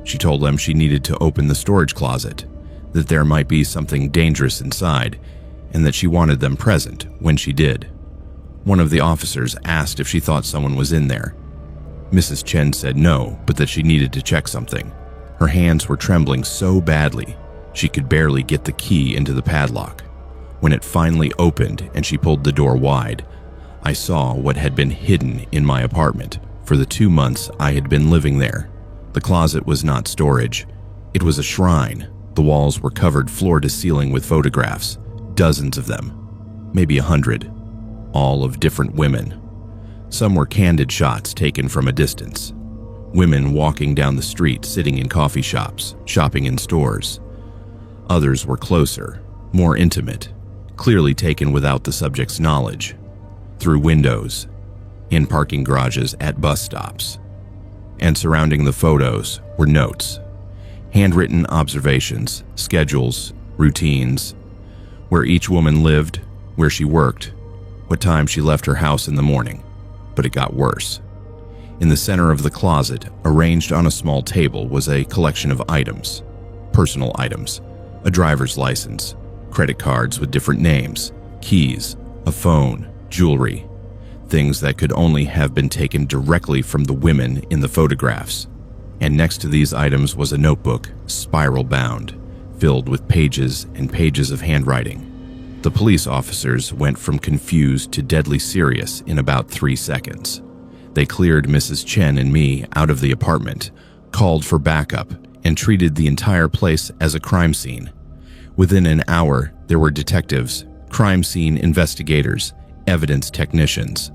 She told them she needed to open the storage closet, that there might be something dangerous inside, and that she wanted them present when she did. One of the officers asked if she thought someone was in there. Mrs. Chen said no, but that she needed to check something. Her hands were trembling so badly, she could barely get the key into the padlock. When it finally opened and she pulled the door wide, I saw what had been hidden in my apartment for the 2 months I had been living there. The closet was not storage. It was a shrine. The walls were covered floor to ceiling with photographs, dozens of them, maybe 100, all of different women. Some were candid shots taken from a distance. Women walking down the street, sitting in coffee shops, shopping in stores. Others were closer, more intimate, clearly taken without the subject's knowledge. Through windows, in parking garages at bus stops. And surrounding the photos were notes, handwritten observations, schedules, routines, where each woman lived, where she worked, what time she left her house in the morning. But it got worse. In the center of the closet, arranged on a small table, was a collection of items, personal items, a driver's license, credit cards with different names, keys, a phone, jewelry, things that could only have been taken directly from the women in the photographs. And next to these items was a notebook, spiral bound, filled with pages and pages of handwriting. The police officers went from confused to deadly serious in about 3 seconds. They cleared Mrs. Chen and me out of the apartment, called for backup, and treated the entire place as a crime scene. Within an hour, there were detectives, crime scene investigators, evidence technicians.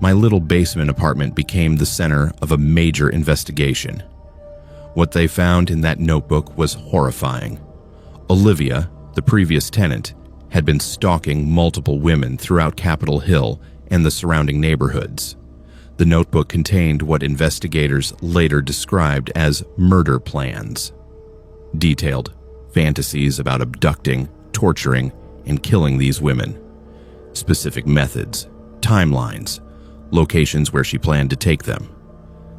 My little basement apartment became the center of a major investigation. What they found in that notebook was horrifying. Olivia, the previous tenant, had been stalking multiple women throughout Capitol Hill and the surrounding neighborhoods. The notebook contained what investigators later described as murder plans. Detailed fantasies about abducting, torturing, and killing these women. Specific methods, timelines, locations where she planned to take them.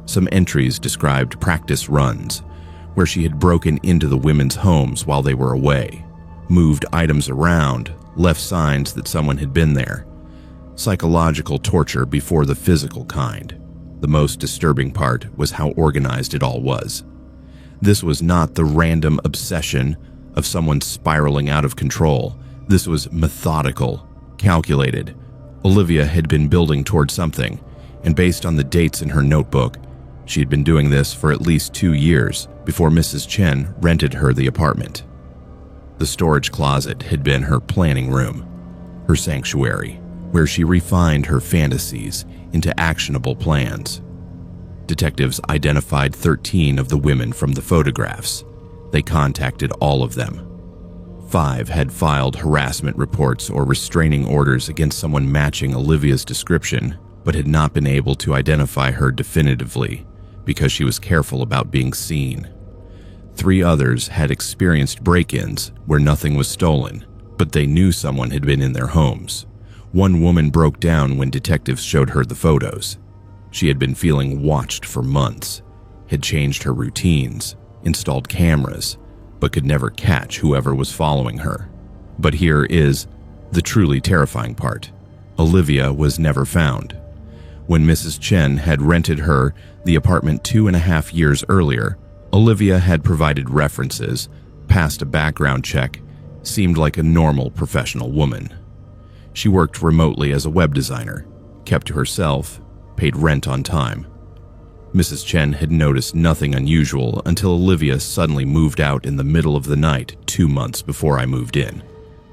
Some entries described practice runs, where she had broken into the women's homes while they were away, moved items around, left signs that someone had been there. Psychological torture before the physical kind. The most disturbing part was how organized it all was. This was not the random obsession of someone spiraling out of control. This was methodical, calculated. Olivia had been building toward something, and based on the dates in her notebook, she had been doing this for at least 2 years before Mrs. Chen rented her the apartment. The storage closet had been her planning room, her sanctuary, where she refined her fantasies into actionable plans. Detectives identified 13 of the women from the photographs. They contacted all of them. 5 had filed harassment reports or restraining orders against someone matching Olivia's description, but had not been able to identify her definitively because she was careful about being seen. 3 others had experienced break-ins where nothing was stolen, but they knew someone had been in their homes. One woman broke down when detectives showed her the photos. She had been feeling watched for months, had changed her routines, installed cameras, but could never catch whoever was following her. But here is the truly terrifying part. Olivia was never found. When Mrs. Chen had rented her the apartment 2.5 years earlier, Olivia had provided references, passed a background check, seemed like a normal professional woman. She worked remotely as a web designer, kept to herself, paid rent on time. Mrs. Chen had noticed nothing unusual until Olivia suddenly moved out in the middle of the night 2 months before I moved in,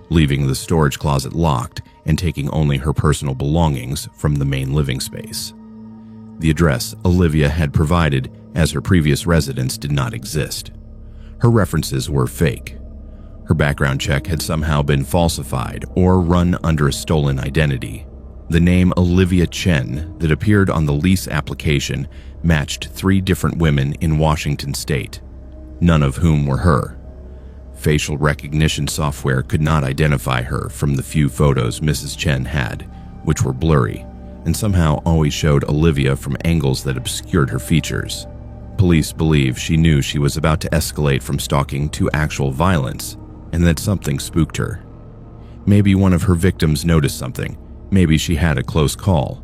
leaving the storage closet locked and taking only her personal belongings from the main living space. The address Olivia had provided as her previous residence did not exist. Her references were fake. Her background check had somehow been falsified or run under a stolen identity. The name Olivia Chen that appeared on the lease application matched 3 different women in Washington state, none of whom were her. Facial recognition software could not identify her from the few photos Mrs. Chen had, which were blurry, and somehow always showed Olivia from angles that obscured her features. Police believe she knew she was about to escalate from stalking to actual violence, and that something spooked her. Maybe one of her victims noticed something. Maybe she had a close call.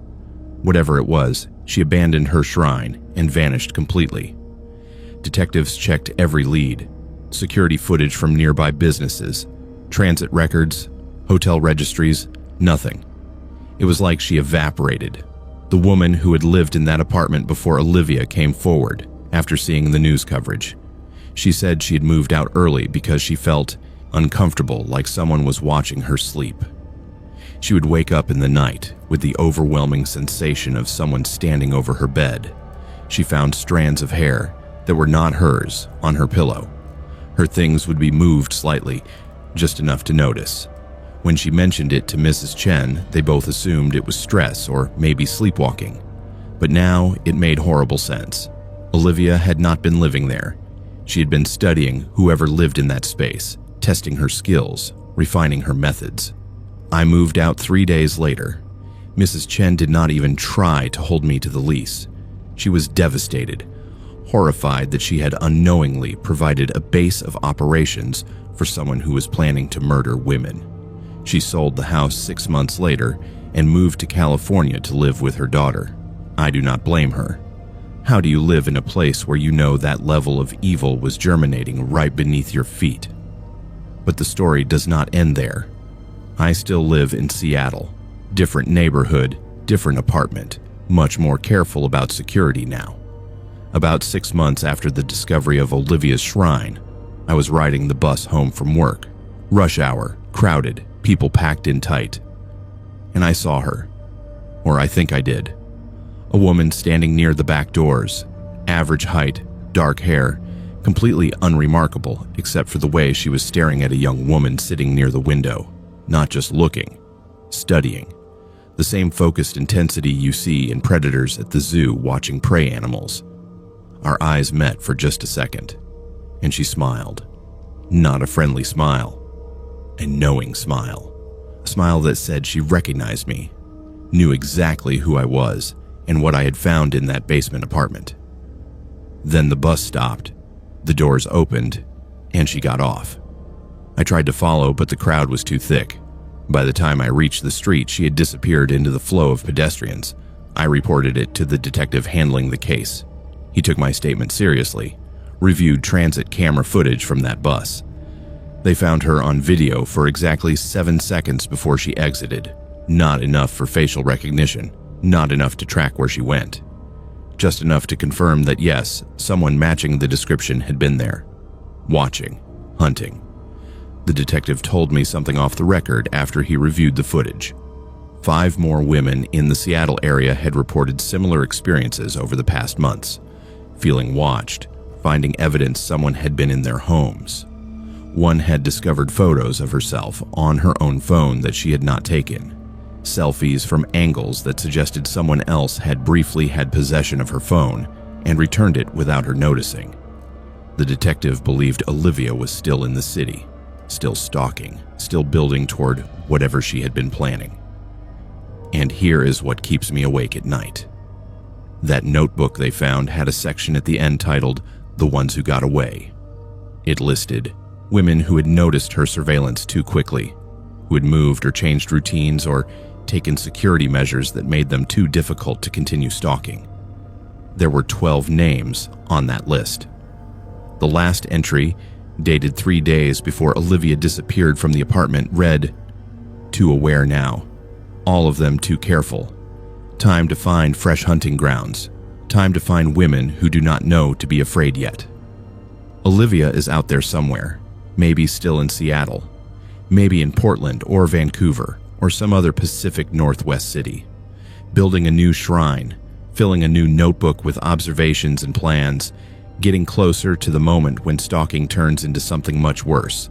Whatever it was, she abandoned her shrine and vanished completely. Detectives checked every lead: security footage from nearby businesses, transit records, hotel registries, nothing. It was like she evaporated. The woman who had lived in that apartment before Olivia came forward after seeing the news coverage. She said she had moved out early because she felt uncomfortable, like someone was watching her sleep. She would wake up in the night with the overwhelming sensation of someone standing over her bed. She found strands of hair that were not hers on her pillow. Her things would be moved slightly, just enough to notice. When she mentioned it to Mrs. Chen, they both assumed it was stress or maybe sleepwalking. But now it made horrible sense. Olivia had not been living there. She had been studying whoever lived in that space, testing her skills, refining her methods. I moved out 3 days later. Mrs. Chen did not even try to hold me to the lease. She was devastated, horrified that she had unknowingly provided a base of operations for someone who was planning to murder women. She sold the house 6 months later and moved to California to live with her daughter. I do not blame her. How do you live in a place where you know that level of evil was germinating right beneath your feet? But the story does not end there. I still live in Seattle. Different neighborhood, different apartment, much more careful about security now. About 6 months after the discovery of Olivia's shrine, I was riding the bus home from work. Rush hour, crowded, people packed in tight. And I saw her. Or I think I did. A woman standing near the back doors, average height, dark hair, completely unremarkable except for the way she was staring at a young woman sitting near the window, not just looking, studying. The same focused intensity you see in predators at the zoo watching prey animals. Our eyes met for just a second, and she smiled. Not a friendly smile, a knowing smile. A smile that said she recognized me, knew exactly who I was, and what I had found in that basement apartment. Then the bus stopped, the doors opened, and she got off. I tried to follow, but the crowd was too thick. By the time I reached the street, she had disappeared into the flow of pedestrians. I reported it to the detective handling the case. He took my statement seriously, reviewed transit camera footage from that bus. They found her on video for exactly 7 seconds before she exited. Not enough for facial recognition. Not enough to track where she went. Just enough to confirm that yes, someone matching the description had been there. Watching, hunting. The detective told me something off the record after he reviewed the footage. 5 more women in the Seattle area had reported similar experiences over the past months. Feeling watched, finding evidence someone had been in their homes. One had discovered photos of herself on her own phone that she had not taken. Selfies from angles that suggested someone else had briefly had possession of her phone and returned it without her noticing. The detective believed Olivia was still in the city, still stalking, still building toward whatever she had been planning. And here is what keeps me awake at night. That notebook they found had a section at the end titled, "The Ones Who Got Away." It listed women who had noticed her surveillance too quickly, who had moved or changed routines or taken security measures that made them too difficult to continue stalking. There were 12 names on that list. The last entry, dated 3 days before Olivia disappeared from the apartment, read, "Too aware now. All of them too careful. Time to find fresh hunting grounds. Time to find women who do not know to be afraid yet." Olivia is out there somewhere, maybe still in Seattle, maybe in Portland or Vancouver or some other Pacific Northwest city, building a new shrine, filling a new notebook with observations and plans, getting closer to the moment when stalking turns into something much worse.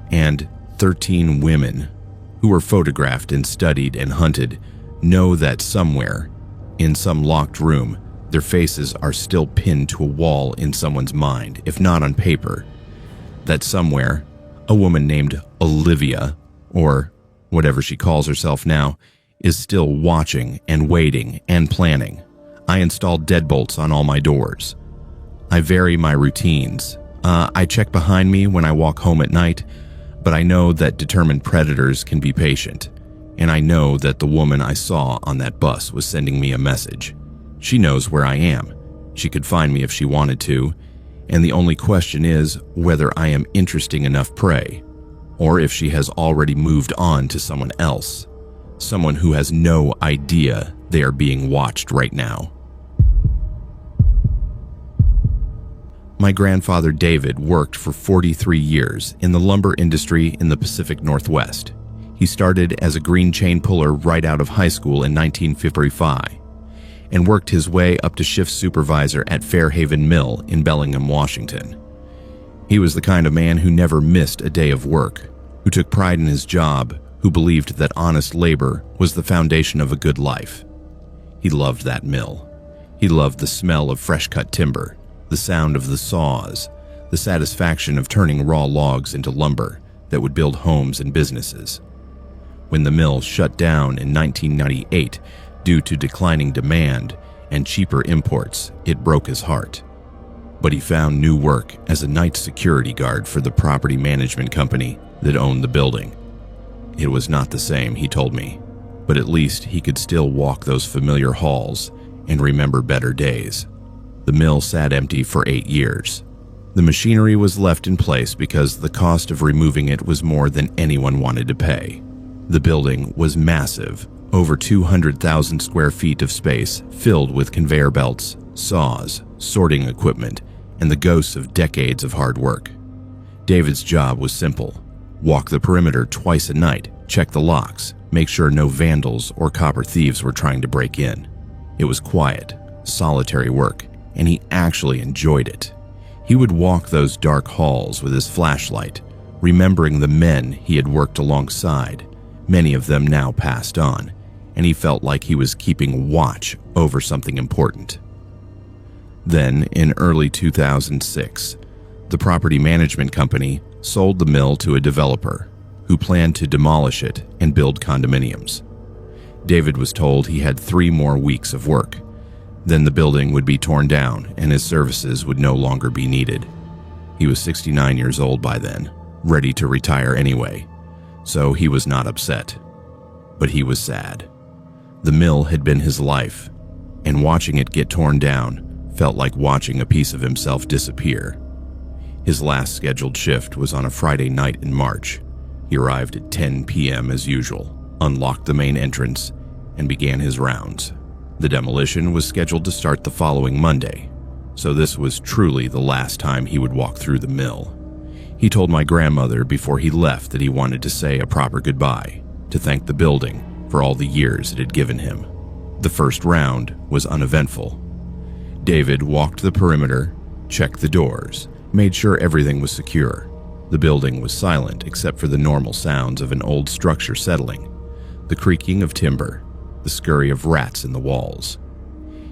And 13 women who were photographed and studied and hunted know that somewhere, in some locked room, their faces are still pinned to a wall in someone's mind, if not on paper. That somewhere, a woman named Olivia, or whatever she calls herself now, is still watching and waiting and planning. I install deadbolts on all my doors. I vary my routines. I check behind me when I walk home at night, but I know that determined predators can be patient, and I know that the woman I saw on that bus was sending me a message. She knows where I am. She could find me if she wanted to, and the only question is whether I am interesting enough prey, or if she has already moved on to someone else, someone who has no idea they are being watched right now. My grandfather David worked for 43 years in the lumber industry in the Pacific Northwest. He started as a green chain puller right out of high school in 1955 and worked his way up to shift supervisor at Fairhaven Mill in Bellingham, Washington. He was the kind of man who never missed a day of work, who took pride in his job, who believed that honest labor was the foundation of a good life. He loved that mill. He loved the smell of fresh-cut timber, the sound of the saws, the satisfaction of turning raw logs into lumber that would build homes and businesses. When the mill shut down in 1998 due to declining demand and cheaper imports, it broke his heart. But he found new work as a night security guard for the property management company that owned the building. It was not the same, he told me, but at least he could still walk those familiar halls and remember better days. The mill sat empty for 8 years. The machinery was left in place because the cost of removing it was more than anyone wanted to pay. The building was massive, over 200,000 square feet of space filled with conveyor belts, saws, sorting equipment, and the ghosts of decades of hard work. David's job was simple: walk the perimeter twice a night, check the locks, make sure no vandals or copper thieves were trying to break in. It was quiet, solitary work, and he actually enjoyed it. He would walk those dark halls with his flashlight, remembering the men he had worked alongside, many of them now passed on, and he felt like he was keeping watch over something important. Then, in early 2006, the property management company sold the mill to a developer who planned to demolish it and build condominiums. David was told he had 3 more weeks of work. Then the building would be torn down and his services would no longer be needed. He was 69 years old by then, ready to retire anyway, so he was not upset. But he was sad. The mill had been his life, and watching it get torn down felt like watching a piece of himself disappear. His last scheduled shift was on a Friday night in March. He arrived at 10 p.m. as usual, unlocked the main entrance, and began his rounds. The demolition was scheduled to start the following Monday, so this was truly the last time he would walk through the mill. He told my grandmother before he left that he wanted to say a proper goodbye, to thank the building for all the years it had given him. The first round was uneventful. David walked the perimeter, checked the doors, made sure everything was secure. The building was silent except for the normal sounds of an old structure settling, the creaking of timber, the scurry of rats in the walls.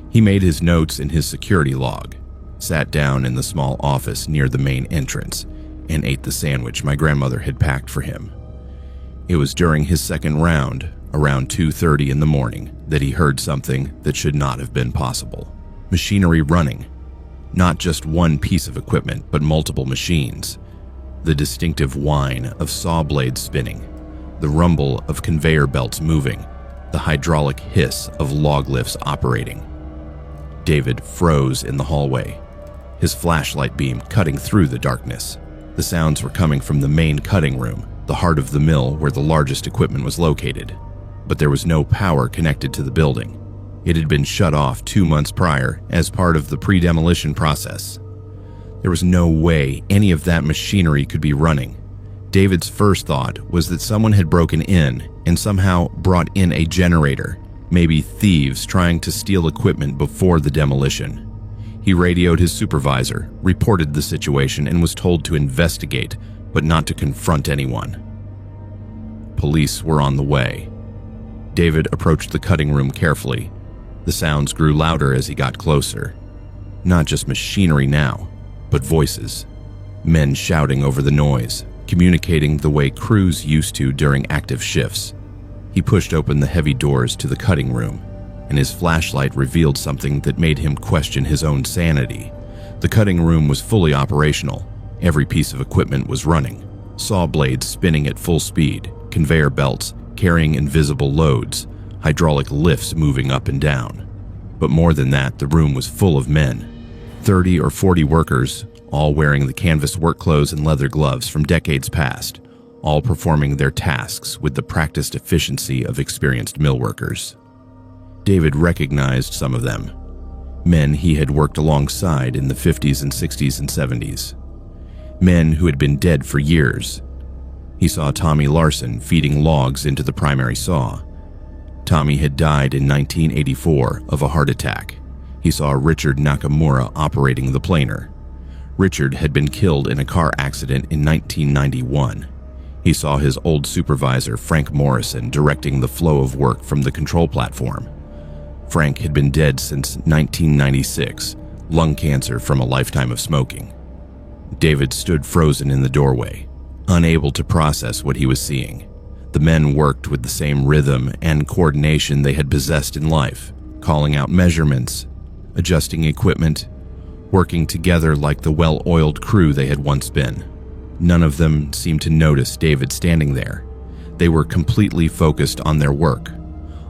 He made his notes in his security log, sat down in the small office near the main entrance, and ate the sandwich my grandmother had packed for him. It was during his second round, around 2:30 in the morning, that he heard something that should not have been possible. Machinery running. Not just one piece of equipment, but multiple machines. The distinctive whine of saw blades spinning, the rumble of conveyor belts moving, the hydraulic hiss of log lifts operating. David froze in the hallway, his flashlight beam cutting through the darkness. The sounds were coming from the main cutting room, the heart of the mill where the largest equipment was located. But there was no power connected to the building. It had been shut off 2 months prior as part of the pre-demolition process. There was no way any of that machinery could be running. David's first thought was that someone had broken in and somehow brought in a generator, maybe thieves trying to steal equipment before the demolition. He radioed his supervisor, reported the situation, and was told to investigate, but not to confront anyone. Police were on the way. David approached the cutting room carefully. The sounds grew louder as he got closer. Not just machinery now, but voices. Men shouting over the noise, communicating the way crews used to during active shifts. He pushed open the heavy doors to the cutting room, and his flashlight revealed something that made him question his own sanity. The cutting room was fully operational. Every piece of equipment was running. Saw blades spinning at full speed, conveyor belts carrying invisible loads, hydraulic lifts moving up and down. But more than that, the room was full of men. 30 or 40 workers, all wearing the canvas work clothes and leather gloves from decades past, all performing their tasks with the practiced efficiency of experienced mill workers. David recognized some of them. Men he had worked alongside in the 50s and 60s and 70s. Men who had been dead for years. He saw Tommy Larson feeding logs into the primary saw. Tommy had died in 1984 of a heart attack. He saw Richard Nakamura operating the planer. Richard had been killed in a car accident in 1991. He saw his old supervisor, Frank Morrison, directing the flow of work from the control platform. Frank had been dead since 1996, lung cancer from a lifetime of smoking. David stood frozen in the doorway, unable to process what he was seeing. The men worked with the same rhythm and coordination they had possessed in life, calling out measurements, adjusting equipment, working together like the well-oiled crew they had once been. None of them seemed to notice David standing there. They were completely focused on their work,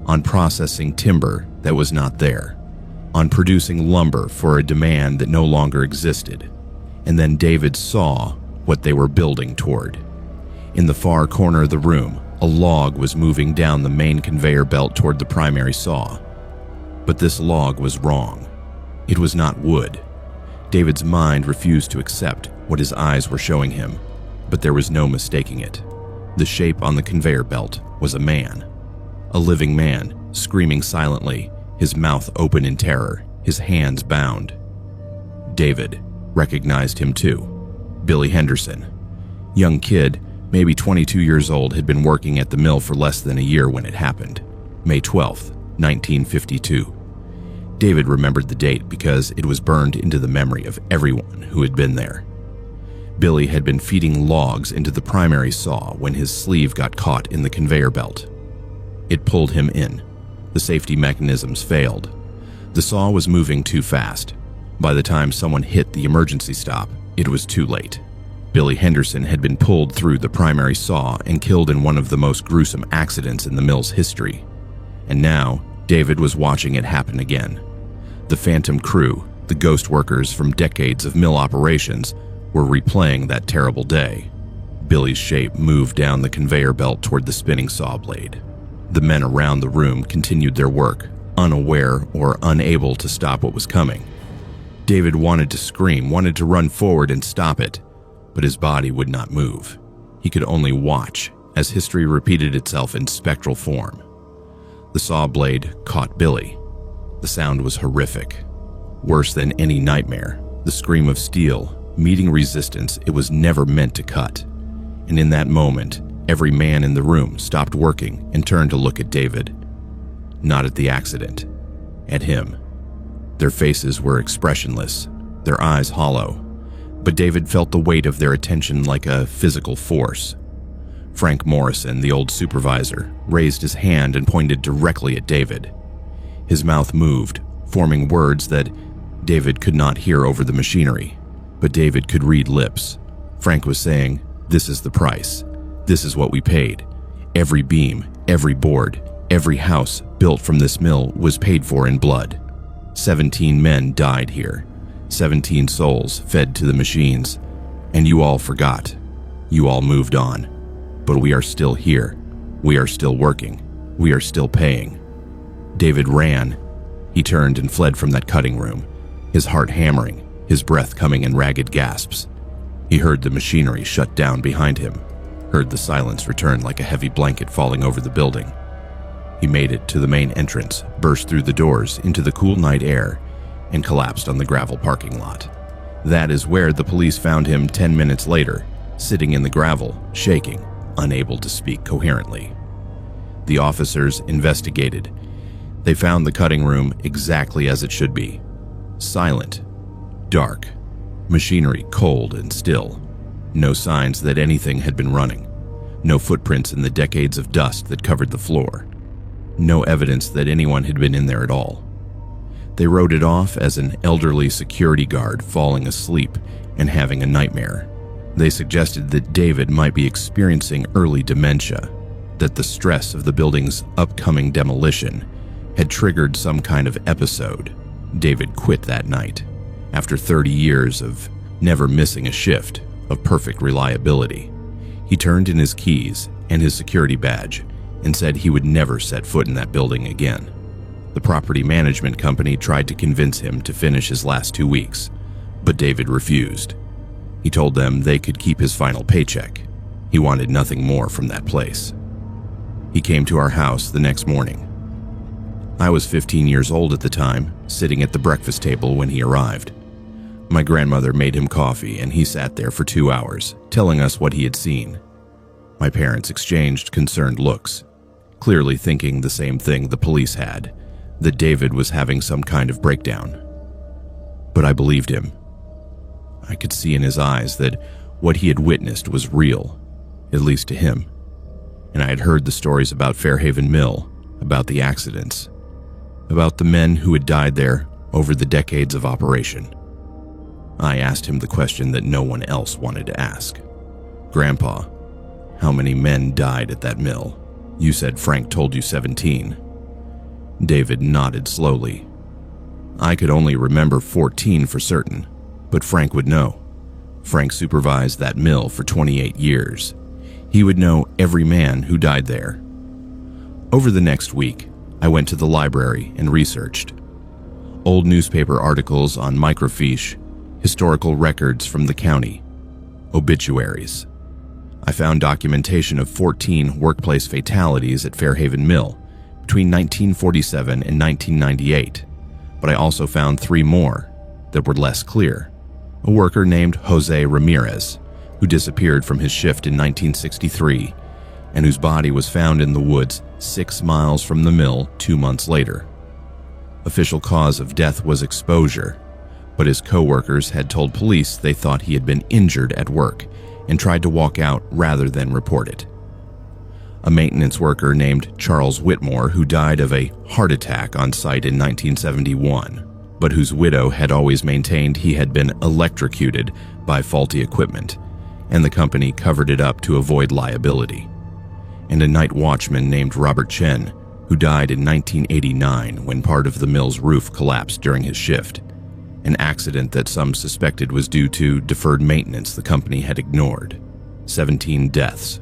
on processing timber that was not there, on producing lumber for a demand that no longer existed. And then David saw what they were building toward. In the far corner of the room, a log was moving down the main conveyor belt toward the primary saw. But this log was wrong. It was not wood. David's mind refused to accept what his eyes were showing him, but there was no mistaking it. The shape on the conveyor belt was a man. A living man, screaming silently, his mouth open in terror, his hands bound. David recognized him too. Billy Henderson. Young kid, maybe 22 years old, had been working at the mill for less than a year when it happened. May 12th, 1952. David remembered the date because it was burned into the memory of everyone who had been there. Billy had been feeding logs into the primary saw when his sleeve got caught in the conveyor belt. It pulled him in. The safety mechanisms failed. The saw was moving too fast. By the time someone hit the emergency stop, it was too late. Billy Henderson had been pulled through the primary saw and killed in one of the most gruesome accidents in the mill's history. And now, David was watching it happen again. The phantom crew, the ghost workers from decades of mill operations, were replaying that terrible day. Billy's shape moved down the conveyor belt toward the spinning saw blade. The men around the room continued their work, unaware or unable to stop what was coming. David wanted to scream, wanted to run forward and stop it, but his body would not move. He could only watch as history repeated itself in spectral form. The saw blade caught Billy. The sound was horrific. Worse than any nightmare, the scream of steel, meeting resistance it was never meant to cut. And in that moment, every man in the room stopped working and turned to look at David. Not at the accident, at him. Their faces were expressionless, their eyes hollow, but David felt the weight of their attention like a physical force. Frank Morrison, the old supervisor, raised his hand and pointed directly at David. His mouth moved, forming words that David could not hear over the machinery, but David could read lips. Frank was saying, "This is the price. This is what we paid. Every beam, every board, every house built from this mill was paid for in blood. 17 men died here. 17 souls fed to the machines. And you all forgot. You all moved on. But we are still here. We are still working. We are still paying." David ran. He turned and fled from that cutting room, his heart hammering, his breath coming in ragged gasps. He heard the machinery shut down behind him, heard the silence return like a heavy blanket falling over the building. He made it to the main entrance, burst through the doors into the cool night air, and collapsed on the gravel parking lot. That is where the police found him 10 minutes later, sitting in the gravel, shaking, unable to speak coherently. The officers investigated. They found the cutting room exactly as it should be. Silent, dark, machinery cold and still. No signs that anything had been running. No footprints in the decades of dust that covered the floor. No evidence that anyone had been in there at all. They wrote it off as an elderly security guard falling asleep and having a nightmare. They suggested that David might be experiencing early dementia, that the stress of the building's upcoming demolition had triggered some kind of episode. David quit that night, after 30 years of never missing a shift, of perfect reliability. He turned in his keys and his security badge and said he would never set foot in that building again. The property management company tried to convince him to finish his last 2 weeks, but David refused. He told them they could keep his final paycheck. He wanted nothing more from that place. He came to our house the next morning. I was 15 years old at the time, sitting at the breakfast table when he arrived. My grandmother made him coffee and he sat there for 2 hours, telling us what he had seen. My parents exchanged concerned looks, clearly thinking the same thing the police had, that David was having some kind of breakdown. But I believed him. I could see in his eyes that what he had witnessed was real, at least to him. And I had heard the stories about Fairhaven Mill, about the accidents, about the men who had died there over the decades of operation. I asked him the question that no one else wanted to ask. "Grandpa, how many men died at that mill? You said Frank told you 17. David nodded slowly. I could only remember 14 for certain, but Frank would know. Frank supervised that mill for 28 years. He would know every man who died there. Over the next week, I went to the library and researched. Old newspaper articles on microfiche, historical records from the county, obituaries. I found documentation of 14 workplace fatalities at Fairhaven Mill between 1947 and 1998, but I also found 3 more that were less clear. A worker named Jose Ramirez, who disappeared from his shift in 1963 and whose body was found in the woods 6 miles from the mill 2 months later. Official cause of death was exposure, but his co-workers had told police they thought he had been injured at work and tried to walk out rather than report it. A maintenance worker named Charles Whitmore, who died of a heart attack on site in 1971, but whose widow had always maintained he had been electrocuted by faulty equipment, and the company covered it up to avoid liability. And a night watchman named Robert Chen, who died in 1989 when part of the mill's roof collapsed during his shift, an accident that some suspected was due to deferred maintenance the company had ignored. 17 deaths.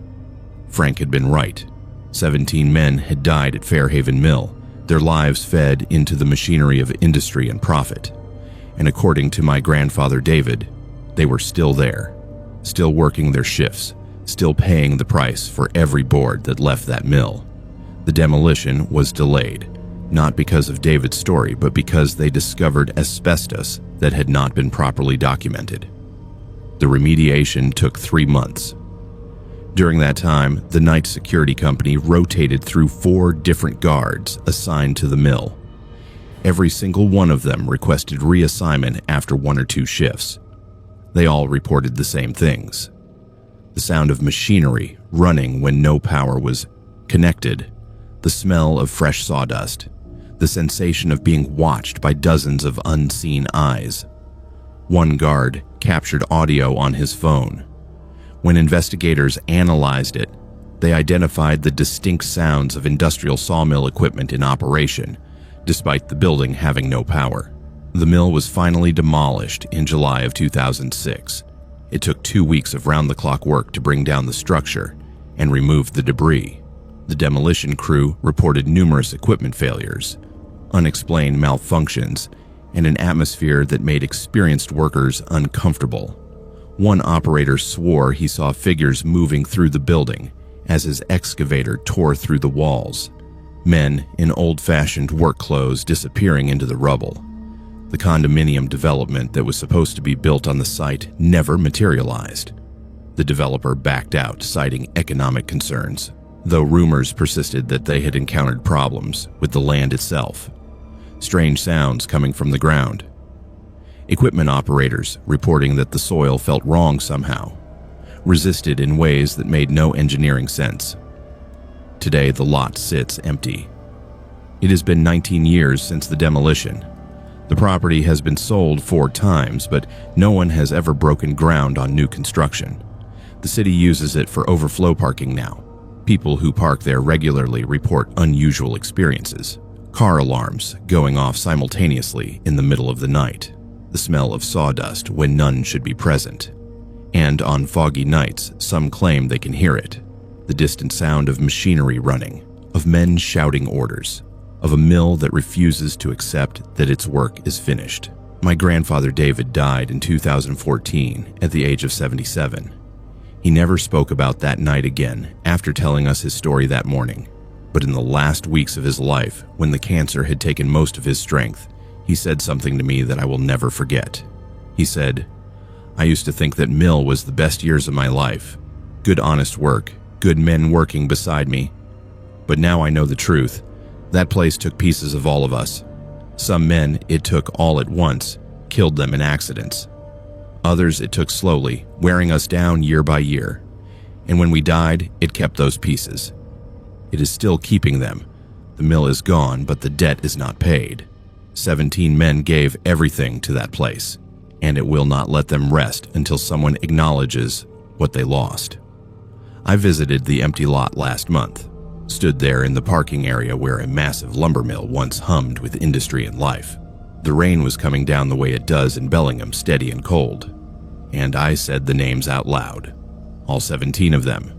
Frank had been right. 17 men had died at Fairhaven Mill, their lives fed into the machinery of industry and profit. And according to my grandfather David, they were still there, still working their shifts, still paying the price for every board that left that mill. The demolition was delayed, not because of David's story, but because they discovered asbestos that had not been properly documented. The remediation took 3 months. During that time, the night security company rotated through 4 different guards assigned to the mill. Every single one of them requested reassignment after 1 or 2 shifts. They all reported the same things. The sound of machinery running when no power was connected, the smell of fresh sawdust, the sensation of being watched by dozens of unseen eyes. One guard captured audio on his phone. When investigators analyzed it, they identified the distinct sounds of industrial sawmill equipment in operation, despite the building having no power. The mill was finally demolished in July of 2006. It took 2 weeks of round-the-clock work to bring down the structure and remove the debris. The demolition crew reported numerous equipment failures, unexplained malfunctions, and an atmosphere that made experienced workers uncomfortable. One operator swore he saw figures moving through the building as his excavator tore through the walls, men in old-fashioned work clothes disappearing into the rubble. The condominium development that was supposed to be built on the site never materialized. The developer backed out, citing economic concerns. though rumors persisted that they had encountered problems with the land itself. Strange sounds coming from the ground. Equipment operators reporting that the soil felt wrong somehow, resisted in ways that made no engineering sense. Today, the lot sits empty. It has been 19 years since the demolition. The property has been sold 4 times, but no one has ever broken ground on new construction. The city uses it for overflow parking now. People who park there regularly report unusual experiences. Car alarms going off simultaneously in the middle of the night. The smell of sawdust when none should be present. And on foggy nights, some claim they can hear it. The distant sound of machinery running, of men shouting orders, of a mill that refuses to accept that its work is finished. My grandfather David died in 2014 at the age of 77. He never spoke about that night again after telling us his story that morning. But in the last weeks of his life, when the cancer had taken most of his strength, he said something to me that I will never forget. He said, "I used to think that mill was the best years of my life. Good honest work, good men working beside me. But now I know the truth. That place took pieces of all of us. Some men it took all at once, killed them in accidents. Others it took slowly, wearing us down year by year. And when we died, it kept those pieces. It is still keeping them. The mill is gone, but the debt is not paid. 17 men gave everything to that place, and it will not let them rest until someone acknowledges what they lost." I visited the empty lot last month, stood there in the parking area where a massive lumber mill once hummed with industry and life. The rain was coming down the way it does in Bellingham, steady and cold. And I said the names out loud. All 17 of them.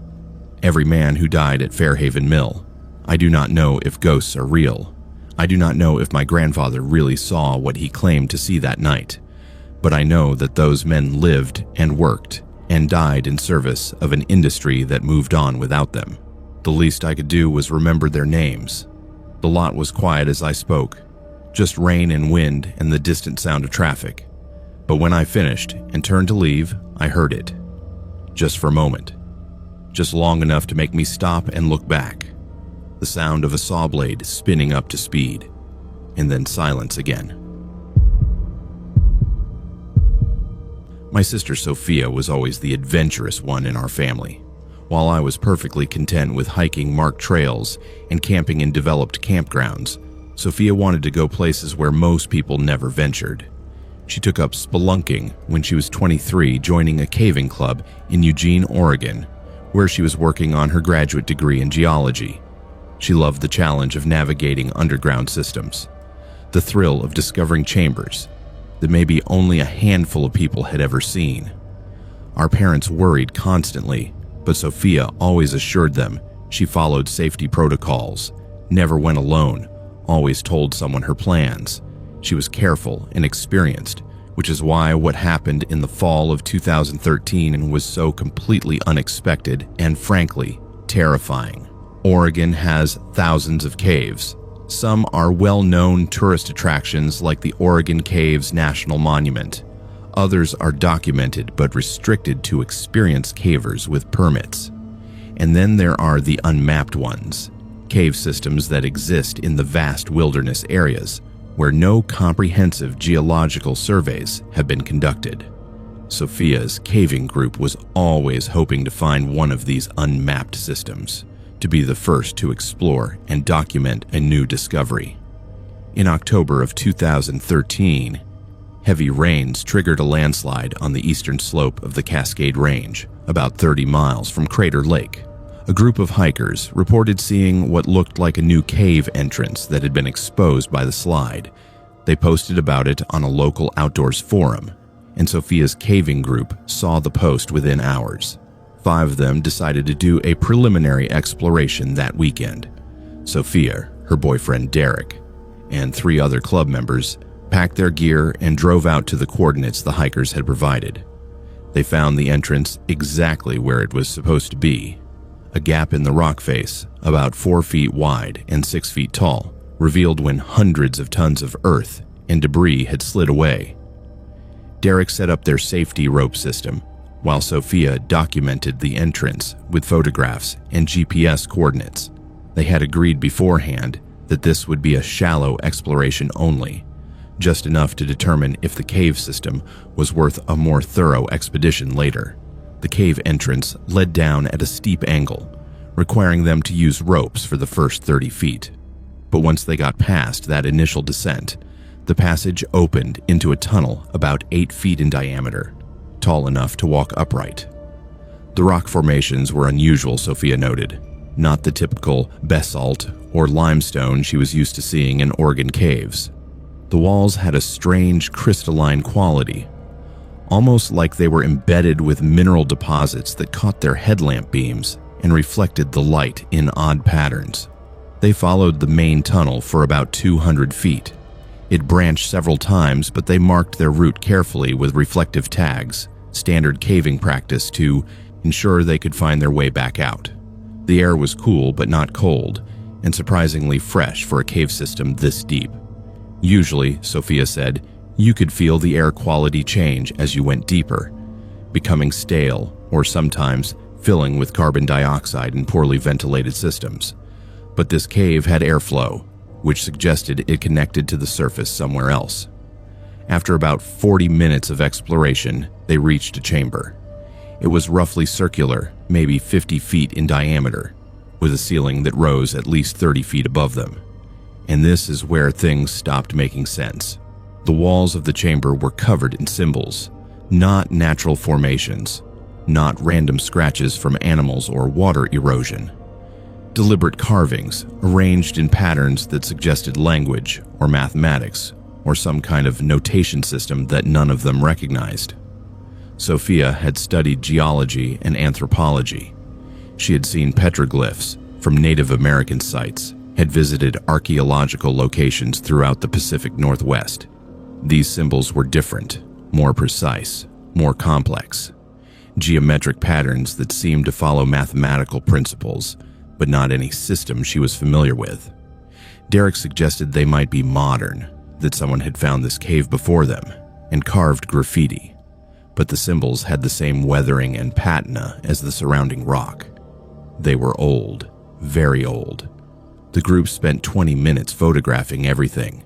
Every man who died at Fairhaven Mill. I do not know if ghosts are real. I do not know if my grandfather really saw what he claimed to see that night. But I know that those men lived and worked and died in service of an industry that moved on without them. The least I could do was remember their names. The lot was quiet as I spoke, just rain and wind and the distant sound of traffic. But when I finished and turned to leave, I heard it. Just for a moment. Just long enough to make me stop and look back. The sound of a saw blade spinning up to speed, and then silence again. My sister Sophia was always the adventurous one in our family. While I was perfectly content with hiking marked trails and camping in developed campgrounds, Sophia wanted to go places where most people never ventured. She took up spelunking when she was 23, joining a caving club in Eugene, Oregon, where she was working on her graduate degree in geology. She loved the challenge of navigating underground systems, the thrill of discovering chambers that maybe only a handful of people had ever seen. Our parents worried constantly, but Sophia always assured them she followed safety protocols, never went alone, always told someone her plans. She was careful and experienced, which is why what happened in the fall of 2013 was so completely unexpected and frankly terrifying. Oregon has thousands of caves. Some are well-known tourist attractions like the Oregon Caves National Monument. Others are documented but restricted to experienced cavers with permits. And then there are the unmapped ones, cave systems that exist in the vast wilderness areas where no comprehensive geological surveys have been conducted. Sophia's caving group was always hoping to find one of these unmapped systems, to be the first to explore and document a new discovery. In October of 2013, heavy rains triggered a landslide on the eastern slope of the Cascade Range, about 30 miles from Crater Lake. A group of hikers reported seeing what looked like a new cave entrance that had been exposed by the slide. They posted about it on a local outdoors forum, and Sophia's caving group saw the post within hours. 5 of them decided to do a preliminary exploration that weekend. Sophia, her boyfriend Derek, and 3 other club members packed their gear and drove out to the coordinates the hikers had provided. They found the entrance exactly where it was supposed to be. A gap in the rock face, about 4 feet wide and 6 feet tall, revealed when hundreds of tons of earth and debris had slid away. Derek set up their safety rope system, while Sophia documented the entrance with photographs and GPS coordinates. They had agreed beforehand that this would be a shallow exploration only, just enough to determine if the cave system was worth a more thorough expedition later. The cave entrance led down at a steep angle, requiring them to use ropes for the first 30 feet. But once they got past that initial descent, the passage opened into a tunnel about 8 feet in diameter, tall enough to walk upright. The rock formations were unusual, Sophia noted, not the typical basalt or limestone she was used to seeing in Oregon caves. The walls had a strange crystalline quality, almost like they were embedded with mineral deposits that caught their headlamp beams and reflected the light in odd patterns. They followed the main tunnel for about 200 feet. It branched several times, but they marked their route carefully with reflective tags, standard caving practice to ensure they could find their way back out. The air was cool but not cold, and surprisingly fresh for a cave system this deep. Usually, Sophia said, you could feel the air quality change as you went deeper, becoming stale or sometimes filling with carbon dioxide in poorly ventilated systems. But this cave had airflow, which suggested it connected to the surface somewhere else. After about 40 minutes of exploration, they reached a chamber. It was roughly circular, maybe 50 feet in diameter, with a ceiling that rose at least 30 feet above them. And this is where things stopped making sense. The walls of the chamber were covered in symbols, not natural formations, not random scratches from animals or water erosion. Deliberate carvings arranged in patterns that suggested language or mathematics or some kind of notation system that none of them recognized. Sophia had studied geology and anthropology. She had seen petroglyphs from Native American sites, had visited archaeological locations throughout the Pacific Northwest. These symbols were different, more precise, more complex. Geometric patterns that seemed to follow mathematical principles, but not any system she was familiar with. Derek suggested they might be modern, that someone had found this cave before them and carved graffiti, but the symbols had the same weathering and patina as the surrounding rock. They were old, very old. The group spent 20 minutes photographing everything.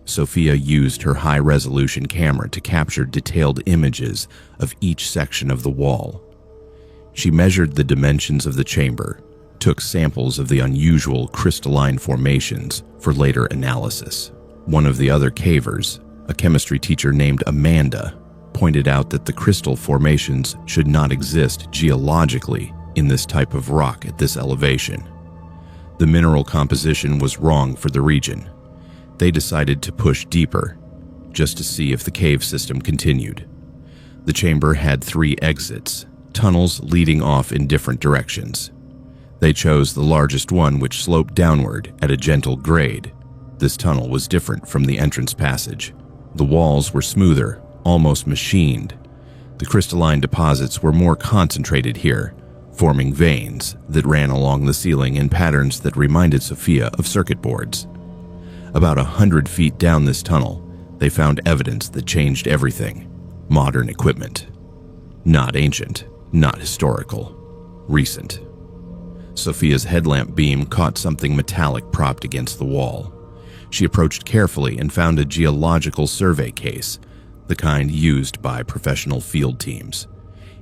Sophia used her high-resolution camera to capture detailed images of each section of the wall. She measured the dimensions of the chamber, took samples of the unusual crystalline formations for later analysis. One of the other cavers, a chemistry teacher named Amanda, pointed out that the crystal formations should not exist geologically in this type of rock at this elevation. The mineral composition was wrong for the region. They decided to push deeper, just to see if the cave system continued. The chamber had 3 exits, tunnels leading off in different directions. They chose the largest one, which sloped downward at a gentle grade. This tunnel was different from the entrance passage. The walls were smoother, almost machined. The crystalline deposits were more concentrated here, forming veins that ran along the ceiling in patterns that reminded Sophia of circuit boards. About 100 feet down this tunnel, they found evidence that changed everything. Modern equipment. Not ancient, not historical. Recent. Sophia's headlamp beam caught something metallic propped against the wall. She approached carefully and found a geological survey case, the kind used by professional field teams.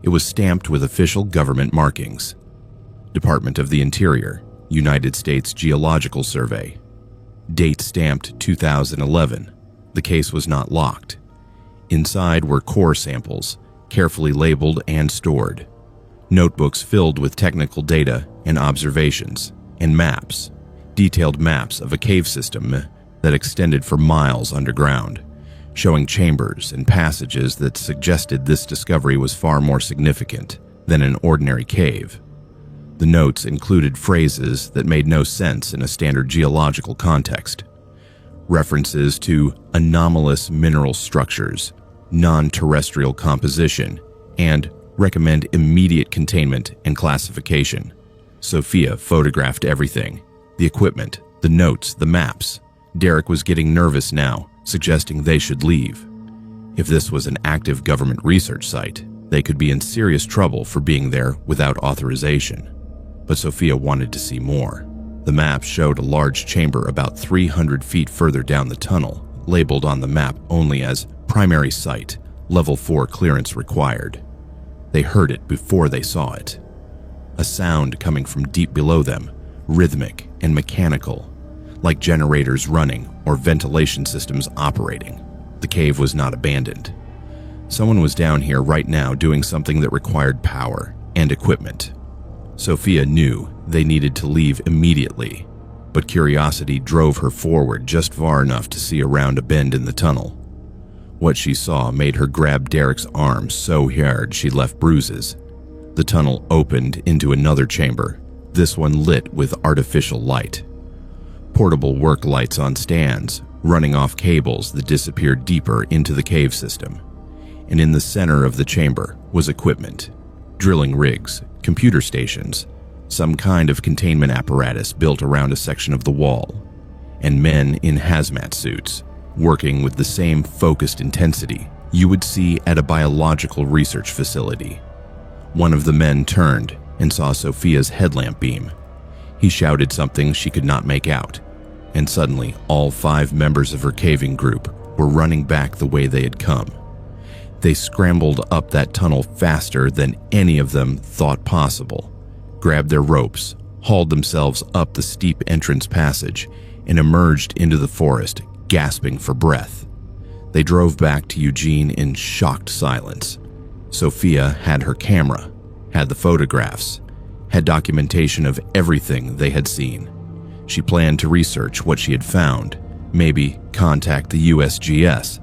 It was stamped with official government markings. Department of the Interior, United States Geological Survey. Date stamped 2011. The case was not locked. Inside were core samples, carefully labeled and stored. Notebooks filled with technical data and observations, and maps, detailed maps of a cave system that extended for miles underground, showing chambers and passages that suggested this discovery was far more significant than an ordinary cave. The notes included phrases that made no sense in a standard geological context. References to anomalous mineral structures, non-terrestrial composition, and recommend immediate containment and classification. Sophia photographed everything: the equipment, the notes, the maps. Derek was getting nervous now, suggesting they should leave. If this was an active government research site, They could be in serious trouble for being there without authorization. But Sophia wanted to see more. The map showed a large chamber about 300 feet further down the tunnel, labeled on the map only as Primary Site, Level 4 clearance required. They heard it before they saw it. A sound coming from deep below them, rhythmic and mechanical, like generators running or ventilation systems operating. The cave was not abandoned. Someone was down here right now doing something that required power and equipment. Sophia knew they needed to leave immediately, but curiosity drove her forward just far enough to see around a bend in the tunnel. What she saw made her grab Derek's arm so hard she left bruises. The tunnel opened into another chamber, this one lit with artificial light. Portable work lights on stands, running off cables that disappeared deeper into the cave system. And in the center of the chamber was equipment, drilling rigs, computer stations, some kind of containment apparatus built around a section of the wall, and men in hazmat suits, working with the same focused intensity you would see at a biological research facility. One of the men turned and saw Sophia's headlamp beam. He shouted something she could not make out, and suddenly all 5 members of her caving group were running back the way they had come. They scrambled up that tunnel faster than any of them thought possible, grabbed their ropes, hauled themselves up the steep entrance passage, and emerged into the forest, gasping for breath. They drove back to Eugene in shocked silence. Sophia had her camera, had the photographs, had documentation of everything they had seen. She planned to research what she had found, maybe contact the USGS,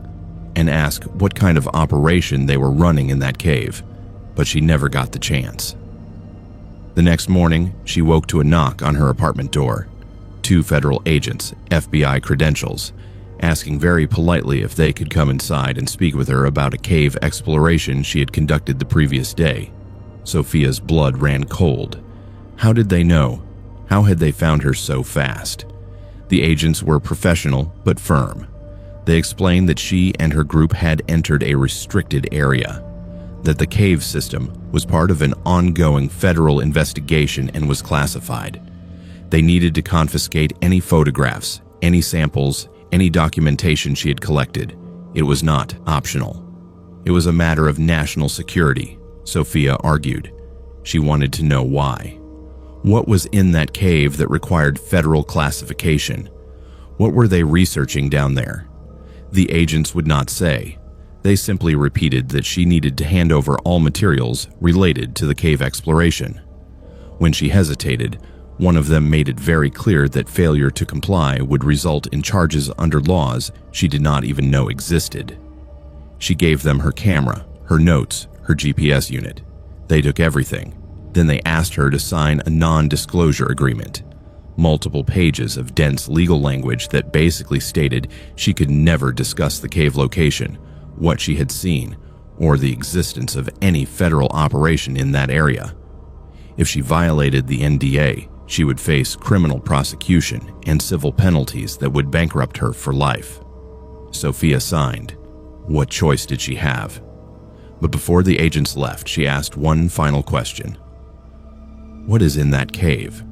and ask what kind of operation they were running in that cave, but she never got the chance. The next morning, she woke to a knock on her apartment door. 2 federal agents, FBI credentials, asking very politely if they could come inside and speak with her about a cave exploration she had conducted the previous day. Sophia's blood ran cold. How did they know? How had they found her so fast? The agents were professional but firm. They explained that she and her group had entered a restricted area, that the cave system was part of an ongoing federal investigation and was classified. They needed to confiscate any photographs, any samples, any documentation she had collected. It was not optional. It was a matter of national security, Sophia argued. She wanted to know why. What was in that cave that required federal classification? What were they researching down there? The agents would not say. They simply repeated that she needed to hand over all materials related to the cave exploration. When she hesitated, one of them made it very clear that failure to comply would result in charges under laws she did not even know existed. She gave them her camera, her notes, her GPS unit. They took everything. Then they asked her to sign a non-disclosure agreement. Multiple pages of dense legal language that basically stated she could never discuss the cave location, what she had seen, or the existence of any federal operation in that area. If she violated the NDA, she would face criminal prosecution and civil penalties that would bankrupt her for life. Sophia signed. What choice did she have? But before the agents left, she asked one final question. What is in that cave?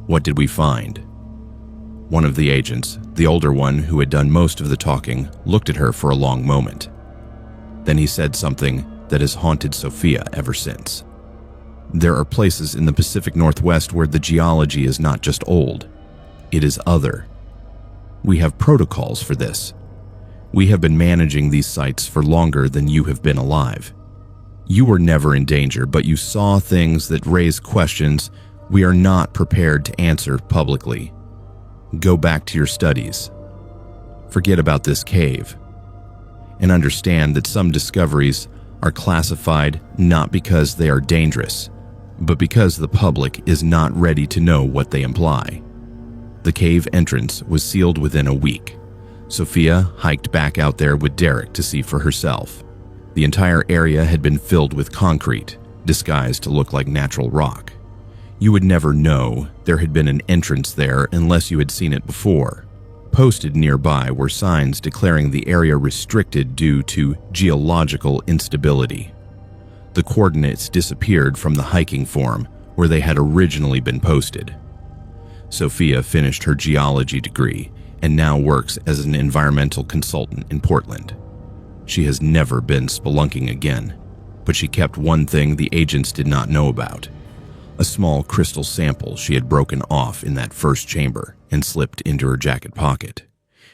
What did we find? One of the agents, the older one who had done most of the talking, looked at her for a long moment. Then he said something that has haunted Sophia ever since. There are places in the Pacific Northwest where the geology is not just old, it is other. We have protocols for this. We have been managing these sites for longer than you have been alive. You were never in danger, but you saw things that raise questions we are not prepared to answer publicly. Go back to your studies. Forget about this cave. And understand that some discoveries are classified not because they are dangerous, but because the public is not ready to know what they imply. The cave entrance was sealed within a week. Sophia hiked back out there with Derek to see for herself. The entire area had been filled with concrete, disguised to look like natural rock. You would never know there had been an entrance there unless you had seen it before. Posted nearby were signs declaring the area restricted due to geological instability. The coordinates disappeared from the hiking forum where they had originally been posted. Sophia finished her geology degree and now works as an environmental consultant in Portland. She has never been spelunking again, but she kept one thing the agents did not know about: a small crystal sample she had broken off in that first chamber and slipped into her jacket pocket.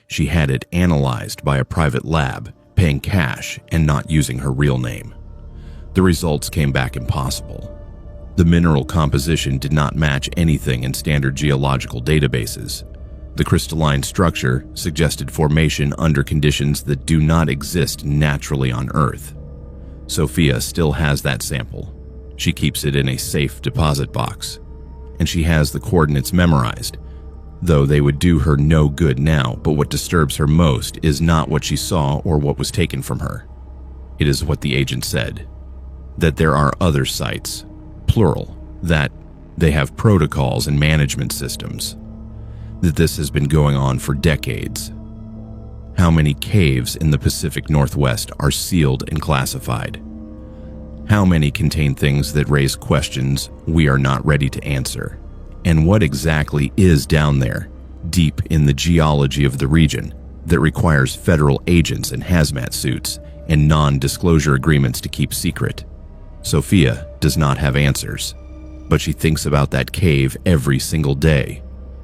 She had it analyzed by a private lab, paying cash and not using her real name. The results came back impossible. The mineral composition did not match anything in standard geological databases. The crystalline structure suggested formation under conditions that do not exist naturally on Earth. Sophia still has that sample. She keeps it in a safe deposit box, and she has the coordinates memorized, though they would do her no good now. But what disturbs her most is not what she saw or what was taken from her. It is what the agent said, that there are other sites, plural, that they have protocols and management systems, that this has been going on for decades. How many caves in the Pacific Northwest are sealed and classified? How many contain things that raise questions we are not ready to answer? And what exactly is down there, deep in the geology of the region, that requires federal agents in hazmat suits and non-disclosure agreements to keep secret? Sophia does not have answers, but she thinks about that cave every single day,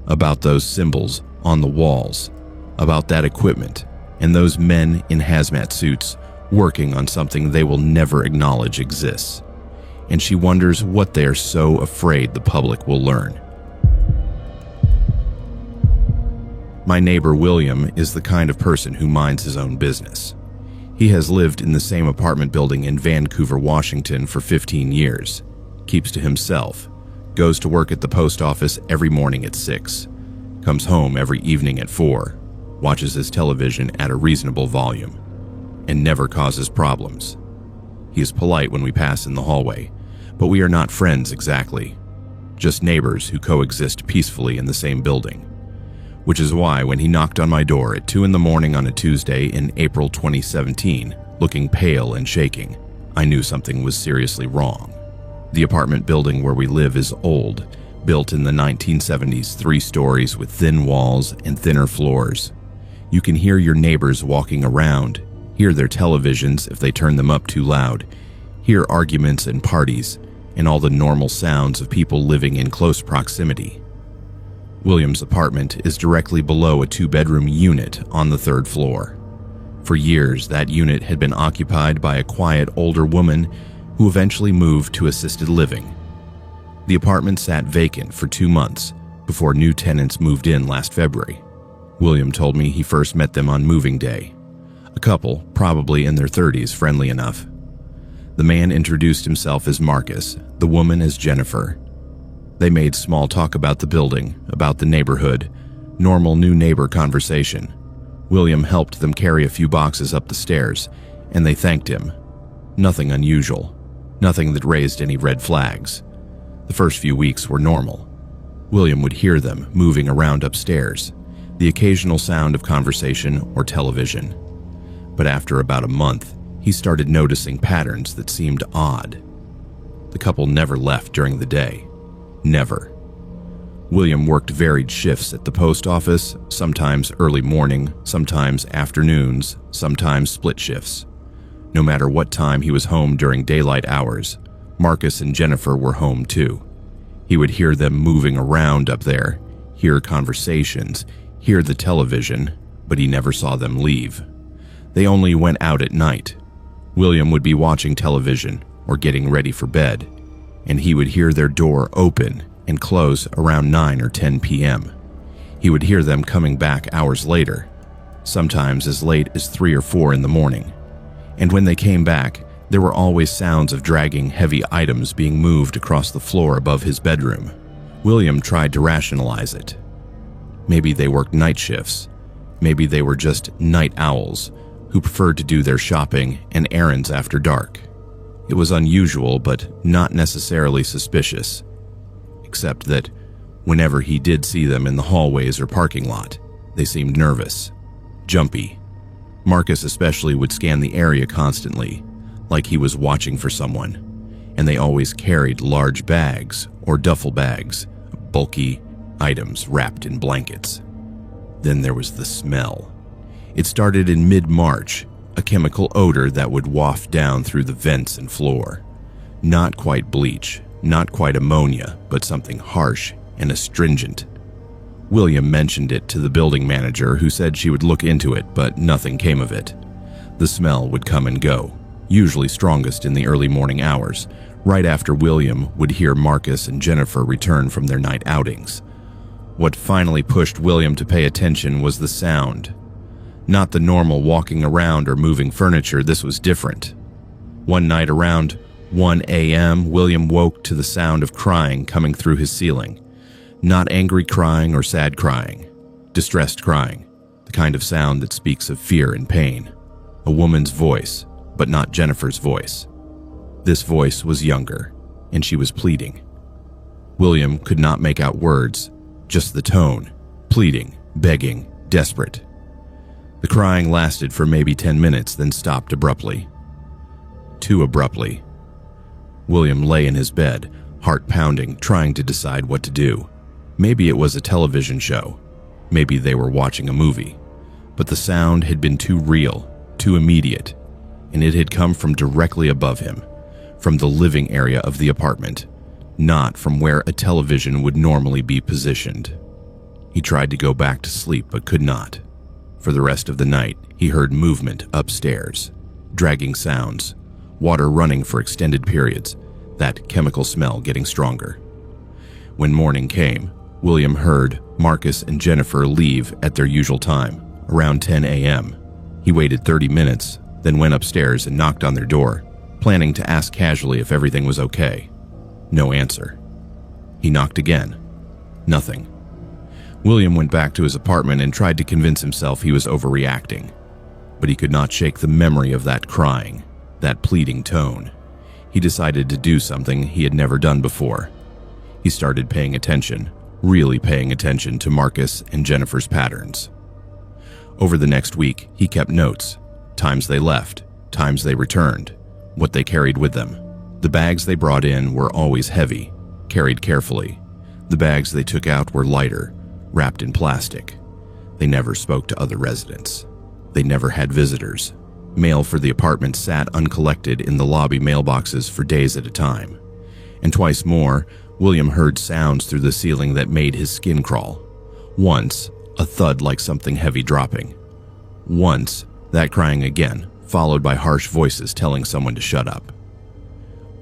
about those symbols on the walls, about that equipment, and those men in hazmat suits working on something they will never acknowledge exists. And she wonders what they are so afraid the public will learn. My neighbor William is the kind of person who minds his own business. He has lived in the same apartment building in Vancouver, Washington for 15 years, keeps to himself, goes to work at the post office every morning at 6, comes home every evening at 4, watches his television at a reasonable volume, and never causes problems. He is polite when we pass in the hallway, but we are not friends exactly, just neighbors who coexist peacefully in the same building. Which is why when he knocked on my door at 2 in the morning on a Tuesday in April 2017, looking pale and shaking, I knew something was seriously wrong. The apartment building where we live is old, built in the 1970s, 3 stories with thin walls and thinner floors. You can hear your neighbors walking around, hear their televisions if they turn them up too loud, hear arguments and parties, and all the normal sounds of people living in close proximity. William's apartment is directly below a 2-bedroom unit on the 3rd floor. For years, that unit had been occupied by a quiet older woman who eventually moved to assisted living. The apartment sat vacant for 2 months before new tenants moved in last February. William told me he first met them on moving day. A couple, probably in their 30s, friendly enough. The man introduced himself as Marcus, the woman as Jennifer. They made small talk about the building, about the neighborhood, normal new neighbor conversation. William helped them carry a few boxes up the stairs, and they thanked him. Nothing unusual, nothing that raised any red flags. The first few weeks were normal. William would hear them moving around upstairs, the occasional sound of conversation or television. But after about a month, he started noticing patterns that seemed odd. The couple never left during the day. Never. William worked varied shifts at the post office, sometimes early morning, sometimes afternoons, sometimes split shifts. No matter what time he was home during daylight hours, Marcus and Jennifer were home too. He would hear them moving around up there, hear conversations, hear the television, but he never saw them leave. They only went out at night. William would be watching television or getting ready for bed, and he would hear their door open and close around 9 or 10 p.m. He would hear them coming back hours later, sometimes as late as 3 or 4 in the morning. And when they came back, there were always sounds of dragging heavy items being moved across the floor above his bedroom. William tried to rationalize it. Maybe they worked night shifts. Maybe they were just night owls who preferred to do their shopping and errands after dark. It was unusual, but not necessarily suspicious, except that whenever he did see them in the hallways or parking lot, they seemed nervous, jumpy. Marcus especially would scan the area constantly, like he was watching for someone. and they always carried large bags or duffel bags, bulky items wrapped in blankets. Then there was the smell. It started in mid-March, a chemical odor that would waft down through the vents and floor. Not quite bleach, not quite ammonia, but something harsh and astringent. William mentioned it to the building manager, who said she would look into it, but nothing came of it. The smell would come and go, usually strongest in the early morning hours, right after William would hear Marcus and Jennifer return from their night outings. What finally pushed William to pay attention was the sound. Not the normal walking around or moving furniture, this was different. One night around 1 a.m., William woke to the sound of crying coming through his ceiling. Not angry crying or sad crying, distressed crying, the kind of sound that speaks of fear and pain. A woman's voice, but not Jennifer's voice. This voice was younger, and she was pleading. William could not make out words, just the tone, pleading, begging, desperate. The crying lasted for maybe 10 minutes, then stopped abruptly. Too abruptly. William lay in his bed, heart pounding, trying to decide what to do. Maybe it was a television show. Maybe they were watching a movie. But the sound had been too real, too immediate, and it had come from directly above him, from the living area of the apartment, not from where a television would normally be positioned. He tried to go back to sleep but could not. For the rest of the night, he heard movement upstairs, dragging sounds, water running for extended periods, that chemical smell getting stronger. When morning came, William heard Marcus and Jennifer leave at their usual time, around 10 a.m. He waited 30 minutes, then went upstairs and knocked on their door, planning to ask casually if everything was okay. No answer. He knocked again. Nothing. William went back to his apartment and tried to convince himself he was overreacting, but he could not shake the memory of that crying, that pleading tone. He decided to do something he had never done before. He started paying attention, really paying attention to Marcus and Jennifer's patterns. Over the next week, he kept notes, times they left, times they returned, what they carried with them. The bags they brought in were always heavy, carried carefully. The bags they took out were lighter, wrapped in plastic. They never spoke to other residents. They never had visitors. Mail for the apartment sat uncollected in the lobby mailboxes for days at a time. And twice more, William heard sounds through the ceiling that made his skin crawl. Once, a thud like something heavy dropping. Once, that crying again, followed by harsh voices telling someone to shut up.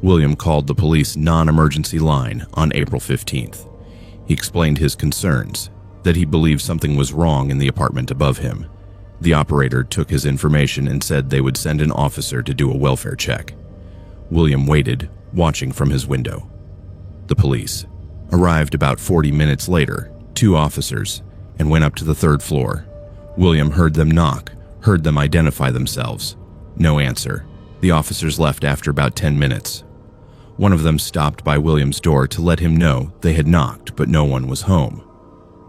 William called the police non-emergency line on April 15th. He explained his concerns, that he believed something was wrong in the apartment above him. The operator took his information and said they would send an officer to do a welfare check. William waited, watching from his window. The police arrived about 40 minutes later, 2 officers, and went up to the 3rd floor. William heard them knock, heard them identify themselves. No answer. The officers left after about 10 minutes. One of them stopped by William's door to let him know they had knocked, but no one was home.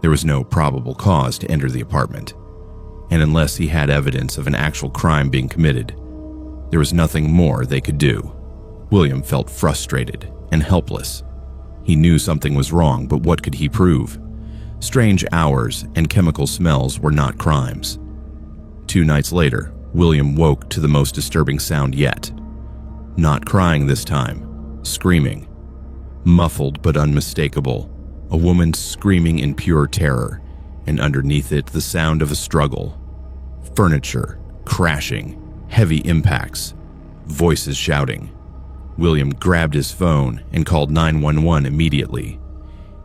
There was no probable cause to enter the apartment, and unless he had evidence of an actual crime being committed, there was nothing more they could do. William felt frustrated and helpless. He knew something was wrong, but what could he prove? Strange hours and chemical smells were not crimes. 2 nights later, William woke to the most disturbing sound yet. Not crying this time, screaming. Muffled but unmistakable, a woman screaming in pure terror, and underneath it the sound of a struggle. Furniture crashing, heavy impacts, voices shouting. William grabbed his phone and called 911 immediately.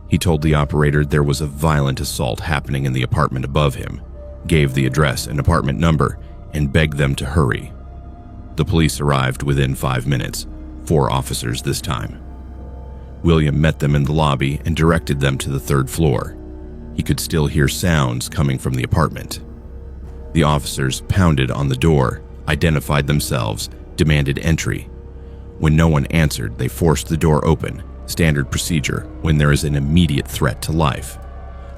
He told the operator there was a violent assault happening in the apartment above him, gave the address and apartment number, and begged them to hurry. The police arrived within 5 minutes, 4 officers this time. William met them in the lobby and directed them to the 3rd floor. He could still hear sounds coming from the apartment. The officers pounded on the door, identified themselves, demanded entry. When no one answered, they forced the door open, standard procedure when there is an immediate threat to life.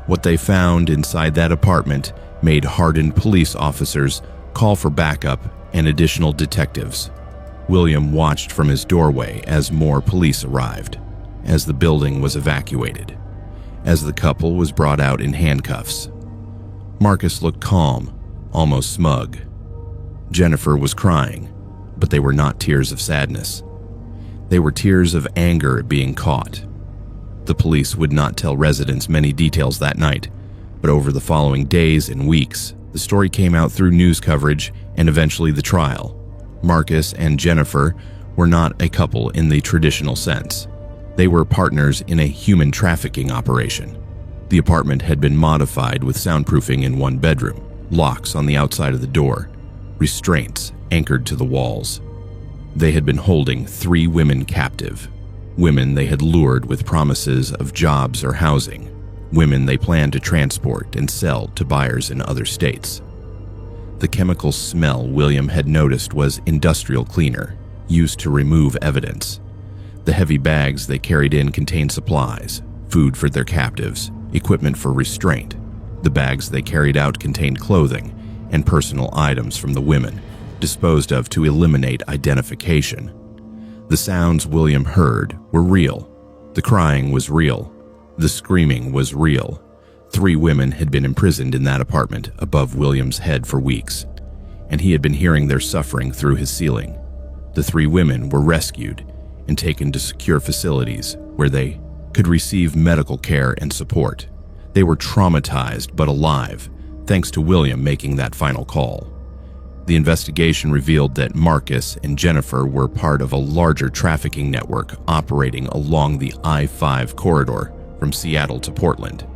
What they found inside that apartment made hardened police officers call for backup and additional detectives. William watched from his doorway as more police arrived, as the building was evacuated, as the couple was brought out in handcuffs. Marcus looked calm, almost smug. Jennifer was crying, but they were not tears of sadness. They were tears of anger at being caught. The police would not tell residents many details that night, but over the following days and weeks, the story came out through news coverage and eventually the trial. Marcus and Jennifer were not a couple in the traditional sense. They were partners in a human trafficking operation. The apartment had been modified with soundproofing in one bedroom, locks on the outside of the door, restraints anchored to the walls. They had been holding 3 women captive, women they had lured with promises of jobs or housing, women they planned to transport and sell to buyers in other states. The chemical smell William had noticed was industrial cleaner, used to remove evidence. The heavy bags they carried in contained supplies, food for their captives, equipment for restraint. The bags they carried out contained clothing and personal items from the women, disposed of to eliminate identification. The sounds William heard were real. The crying was real. The screaming was real. 3 women had been imprisoned in that apartment above William's head for weeks, and he had been hearing their suffering through his ceiling. The 3 women were rescued and taken to secure facilities where they could receive medical care and support. They were traumatized but alive, thanks to William making that final call. The investigation revealed that Marcus and Jennifer were part of a larger trafficking network operating along the I-5 corridor from Seattle to Portland.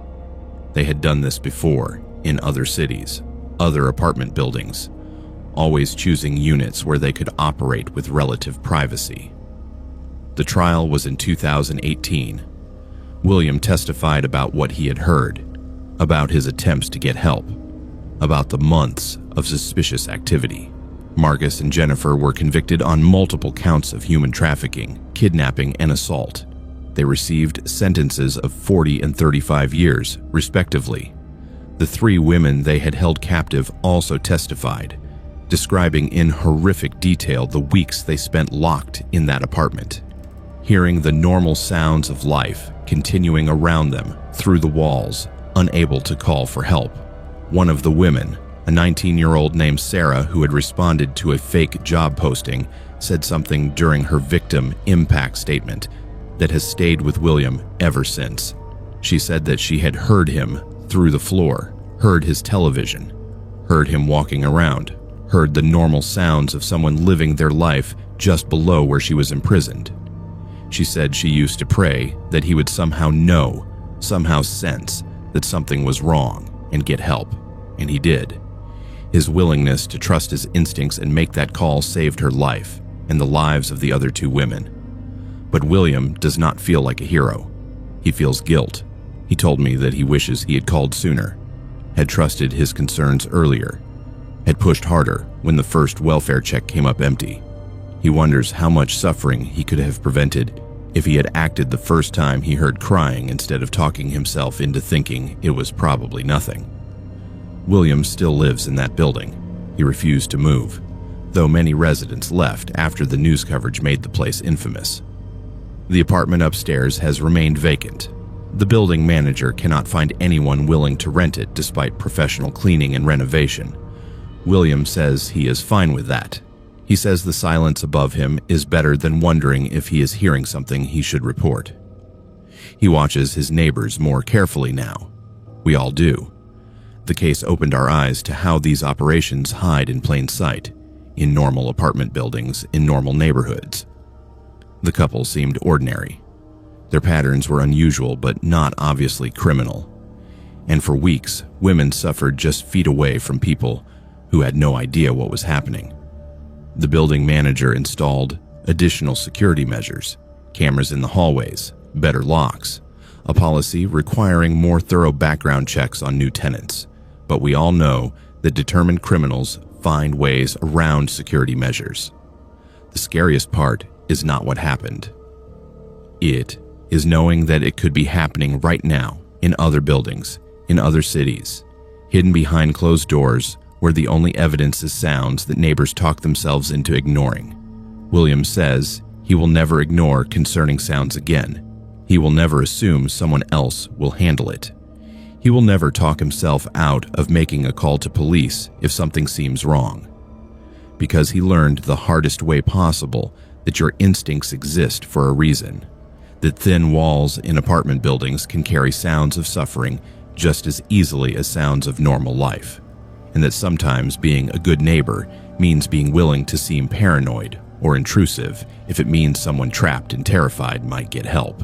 They had done this before in other cities, other apartment buildings, always choosing units where they could operate with relative privacy. The trial was in 2018. William testified about what he had heard, about his attempts to get help, about the months of suspicious activity. Marcus and Jennifer were convicted on multiple counts of human trafficking, kidnapping, and assault. They received sentences of 40 and 35 years, respectively. The 3 women they had held captive also testified, describing in horrific detail the weeks they spent locked in that apartment, hearing the normal sounds of life continuing around them through the walls, unable to call for help. One of the women, a 19-year-old named Sarah who had responded to a fake job posting, said something during her victim impact statement that has stayed with William ever since. She said that she had heard him through the floor, heard his television, heard him walking around, heard the normal sounds of someone living their life just below where she was imprisoned. She said she used to pray that he would somehow know, somehow sense that something was wrong and get help, and he did. His willingness to trust his instincts and make that call saved her life and the lives of the other 2 women. But William does not feel like a hero. He feels guilt. He told me that he wishes he had called sooner, had trusted his concerns earlier, had pushed harder when the first welfare check came up empty. He wonders how much suffering he could have prevented if he had acted the first time he heard crying instead of talking himself into thinking it was probably nothing. William still lives in that building. He refused to move, though many residents left after the news coverage made the place infamous. The apartment upstairs has remained vacant. The building manager cannot find anyone willing to rent it despite professional cleaning and renovation. William says he is fine with that. He says the silence above him is better than wondering if he is hearing something he should report. He watches his neighbors more carefully now. We all do. The case opened our eyes to how these operations hide in plain sight, in normal apartment buildings, in normal neighborhoods. The couple seemed ordinary. Their patterns were unusual but not obviously criminal. And for weeks, women suffered just feet away from people who had no idea what was happening. The building manager installed additional security measures, cameras in the hallways, better locks, a policy requiring more thorough background checks on new tenants. But we all know that determined criminals find ways around security measures. The scariest part is not what happened. It is knowing that it could be happening right now in other buildings, in other cities, hidden behind closed doors where the only evidence is sounds that neighbors talk themselves into ignoring. William says he will never ignore concerning sounds again. He will never assume someone else will handle it. He will never talk himself out of making a call to police if something seems wrong. Because he learned the hardest way possible that your instincts exist for a reason, that thin walls in apartment buildings can carry sounds of suffering just as easily as sounds of normal life, and that sometimes being a good neighbor means being willing to seem paranoid or intrusive if it means someone trapped and terrified might get help.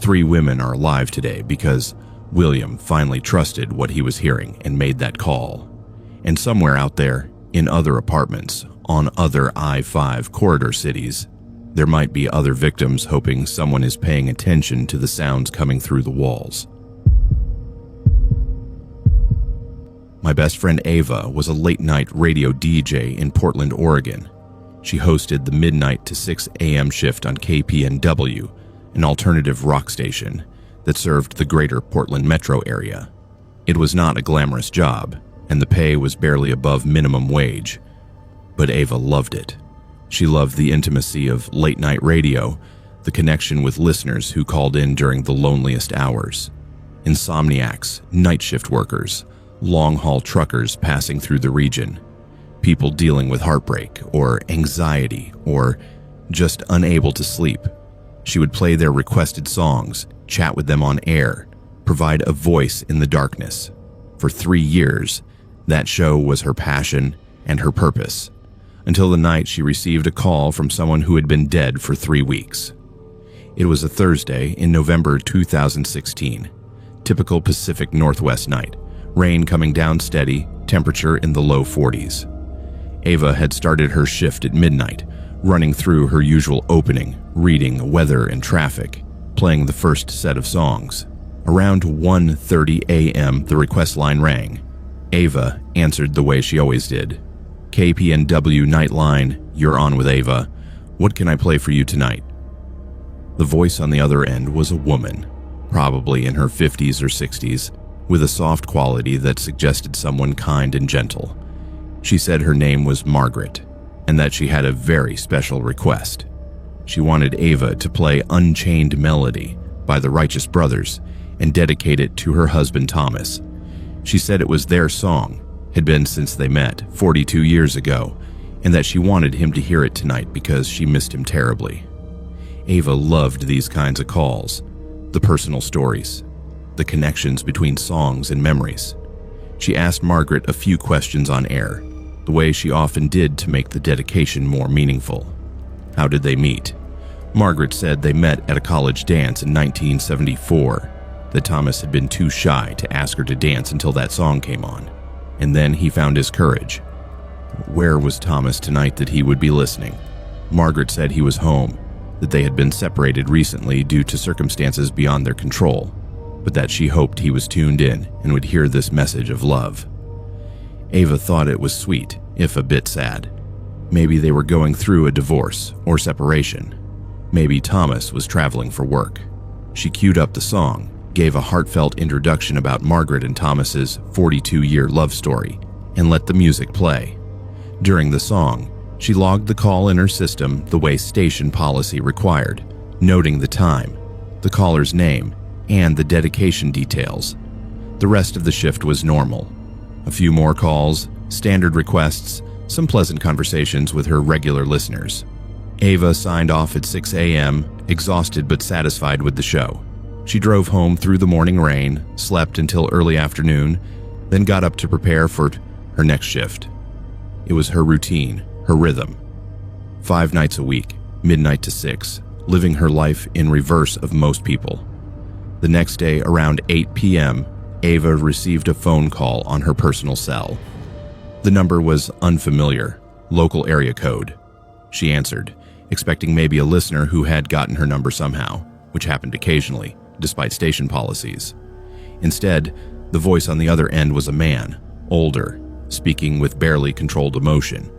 3 women are alive today because William finally trusted what he was hearing and made that call. And somewhere out there, in other apartments, on other I-5 corridor cities, there might be other victims hoping someone is paying attention to the sounds coming through the walls. My best friend Ava was a late-night radio DJ in Portland, Oregon. She hosted the midnight to 6 a.m. shift on KPNW, an alternative rock station that served the greater Portland metro area. It was not a glamorous job, and the pay was barely above minimum wage, but Ava loved it. She loved the intimacy of late-night radio, the connection with listeners who called in during the loneliest hours. Insomniacs, night shift workers, long-haul truckers passing through the region, people dealing with heartbreak or anxiety or just unable to sleep. She would play their requested songs, chat with them on air, provide a voice in the darkness. For 3 years, that show was her passion and her purpose, until the night she received a call from someone who had been dead for 3 weeks. It was a Thursday in November 2016. Typical Pacific Northwest night. Rain coming down steady, temperature in the low 40s. Ava had started her shift at midnight, running through her usual opening, reading weather and traffic, playing the first set of songs. Around 1:30 a.m., the request line rang. Ava answered the way she always did. KPNW Nightline, you're on with Ava. What can I play for you tonight? The voice on the other end was a woman, probably in her 50s or 60s, with a soft quality that suggested someone kind and gentle. She said her name was Margaret, and that she had a very special request. She wanted Ava to play Unchained Melody by the Righteous Brothers and dedicate it to her husband Thomas. She said it was their song, had been since they met 42 years ago, and that she wanted him to hear it tonight because she missed him terribly. Ava loved these kinds of calls, the personal stories, the connections between songs and memories. She asked Margaret a few questions on air, the way she often did to make the dedication more meaningful. How did they meet? Margaret said they met at a college dance in 1974, that Thomas had been too shy to ask her to dance until that song came on, and then he found his courage. Where was Thomas tonight that he would be listening? Margaret said he was home, that they had been separated recently due to circumstances beyond their control, but that she hoped he was tuned in and would hear this message of love. Ava thought it was sweet, if a bit sad. Maybe they were going through a divorce or separation. Maybe Thomas was traveling for work. She queued up the song, gave a heartfelt introduction about Margaret and Thomas's 42-year love story, and let the music play. During the song, she logged the call in her system the way station policy required, noting the time, the caller's name, and the dedication details. The rest of the shift was normal. A few more calls, standard requests, some pleasant conversations with her regular listeners. Ava signed off at 6 a.m., exhausted but satisfied with the show. She drove home through the morning rain, slept until early afternoon, then got up to prepare for her next shift. It was her routine, her rhythm. 5 nights a week, midnight to 6, living her life in reverse of most people. The next day, around 8 p.m., Ava received a phone call on her personal cell. The number was unfamiliar, local area code. She answered, expecting maybe a listener who had gotten her number somehow, which happened occasionally, despite station policies. Instead, the voice on the other end was a man, older, speaking with barely controlled emotion.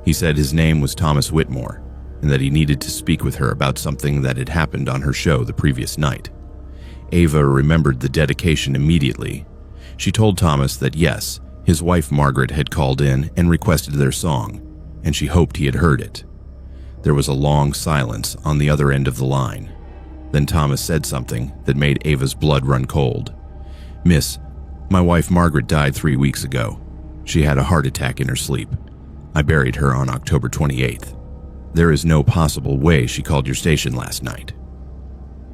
He said his name was Thomas Whitmore, and that he needed to speak with her about something that had happened on her show the previous night. Ava remembered the dedication immediately. She told Thomas that yes, his wife Margaret had called in and requested their song, and she hoped he had heard it. There was a long silence on the other end of the line. Then Thomas said something that made Ava's blood run cold. "Miss, my wife Margaret died 3 weeks ago. She had a heart attack in her sleep. I buried her on October 28th. There is no possible way she called your station last night."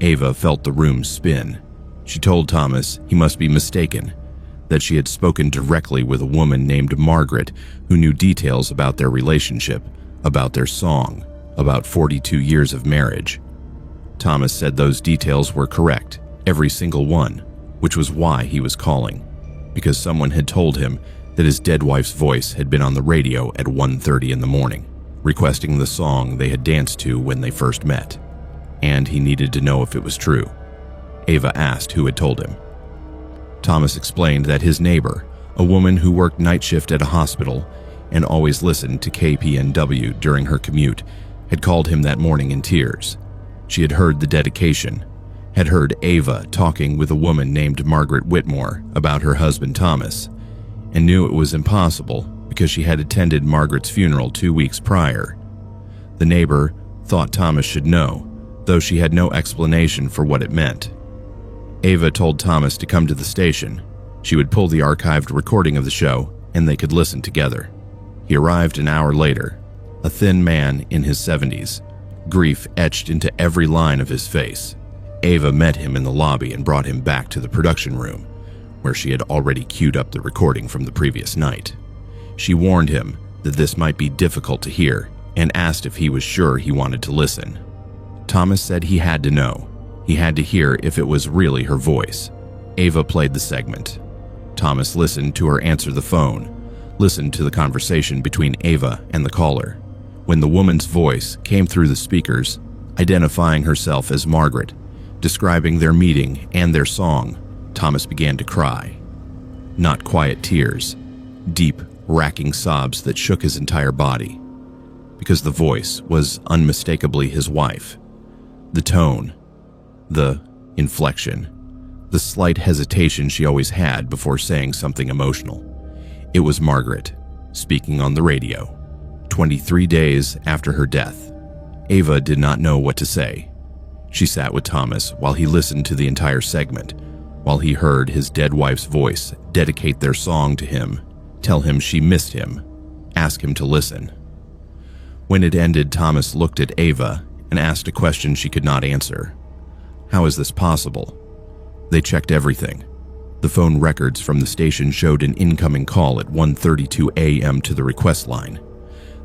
Ava felt the room spin. She told Thomas he must be mistaken, that she had spoken directly with a woman named Margaret who knew details about their relationship, about their song, about 42 years of marriage. Thomas said those details were correct, every single one, which was why he was calling, because someone had told him that his dead wife's voice had been on the radio at 1:30 in the morning, requesting the song they had danced to when they first met, and he needed to know if it was true. Ava asked who had told him. Thomas explained that his neighbor, a woman who worked night shift at a hospital and always listened to KPNW during her commute, had called him that morning in tears. She had heard the dedication, had heard Ava talking with a woman named Margaret Whitmore about her husband Thomas, and knew it was impossible because she had attended Margaret's funeral 2 weeks prior. The neighbor thought Thomas should know, though she had no explanation for what it meant. Ava told Thomas to come to the station. She would pull the archived recording of the show, and they could listen together. He arrived an hour later, a thin man in his 70s, grief etched into every line of his face. Ava met him in the lobby and brought him back to the production room, where she had already queued up the recording from the previous night. She warned him that this might be difficult to hear and asked if he was sure he wanted to listen. Thomas said he had to know. He had to hear if it was really her voice. Ava played the segment. Thomas listened to her answer the phone, listened to the conversation between Ava and the caller. When the woman's voice came through the speakers, identifying herself as Margaret, describing their meeting and their song, Thomas began to cry. Not quiet tears, deep, racking sobs that shook his entire body. Because the voice was unmistakably his wife. The tone, the inflection, the slight hesitation she always had before saying something emotional. It was Margaret, speaking on the radio, 23 days after her death. Ava did not know what to say. She sat with Thomas while he listened to the entire segment, while he heard his dead wife's voice dedicate their song to him, tell him she missed him, ask him to listen. When it ended, Thomas looked at Ava and asked a question she could not answer. How is this possible? They checked everything. The phone records from the station showed an incoming call at 1:32 a.m. to the request line.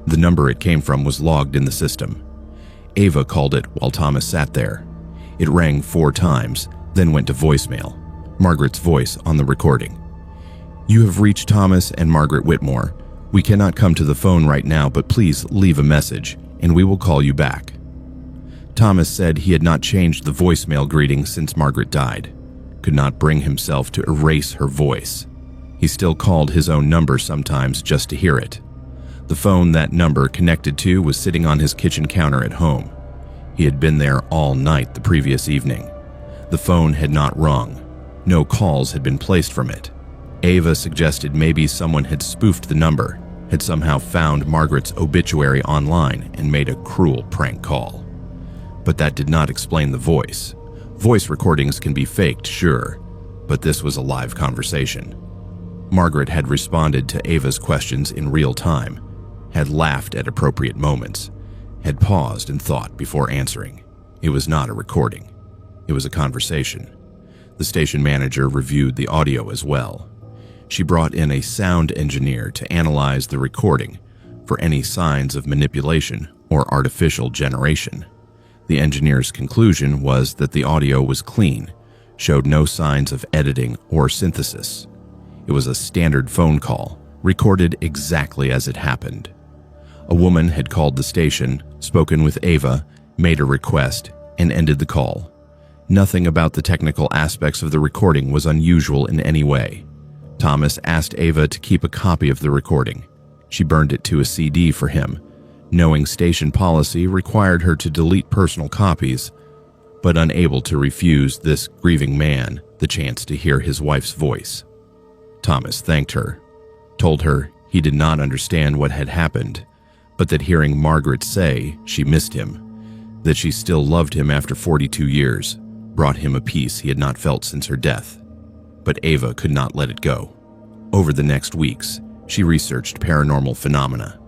The number it came from was logged in the system. Ava called it while Thomas sat there. It rang 4 times, then went to voicemail. Margaret's voice on the recording. "You have reached Thomas and Margaret Whitmore. We cannot come to the phone right now, but please leave a message, and we will call you back." Thomas said he had not changed the voicemail greeting since Margaret died, could not bring himself to erase her voice. He still called his own number sometimes just to hear it. The phone that number connected to was sitting on his kitchen counter at home. He had been there all night the previous evening. The phone had not rung. No calls had been placed from it. Ava suggested maybe someone had spoofed the number, had somehow found Margaret's obituary online and made a cruel prank call. But that did not explain the voice. Voice recordings can be faked, sure, but this was a live conversation. Margaret had responded to Ava's questions in real time, had laughed at appropriate moments, had paused and thought before answering. It was not a recording. It was a conversation. The station manager reviewed the audio as well. She brought in a sound engineer to analyze the recording for any signs of manipulation or artificial generation. The engineer's conclusion was that the audio was clean, showed no signs of editing or synthesis. It was a standard phone call, recorded exactly as it happened. A woman had called the station, spoken with Ava, made a request, and ended the call. Nothing about the technical aspects of the recording was unusual in any way. Thomas asked Ava to keep a copy of the recording. She burned it to a CD for him, knowing station policy required her to delete personal copies, but unable to refuse this grieving man the chance to hear his wife's voice. Thomas thanked her, told her he did not understand what had happened, but that hearing Margaret say she missed him, that she still loved him after 42 years, brought him a peace he had not felt since her death. But Ava could not let it go. Over the next weeks, she researched paranormal phenomena,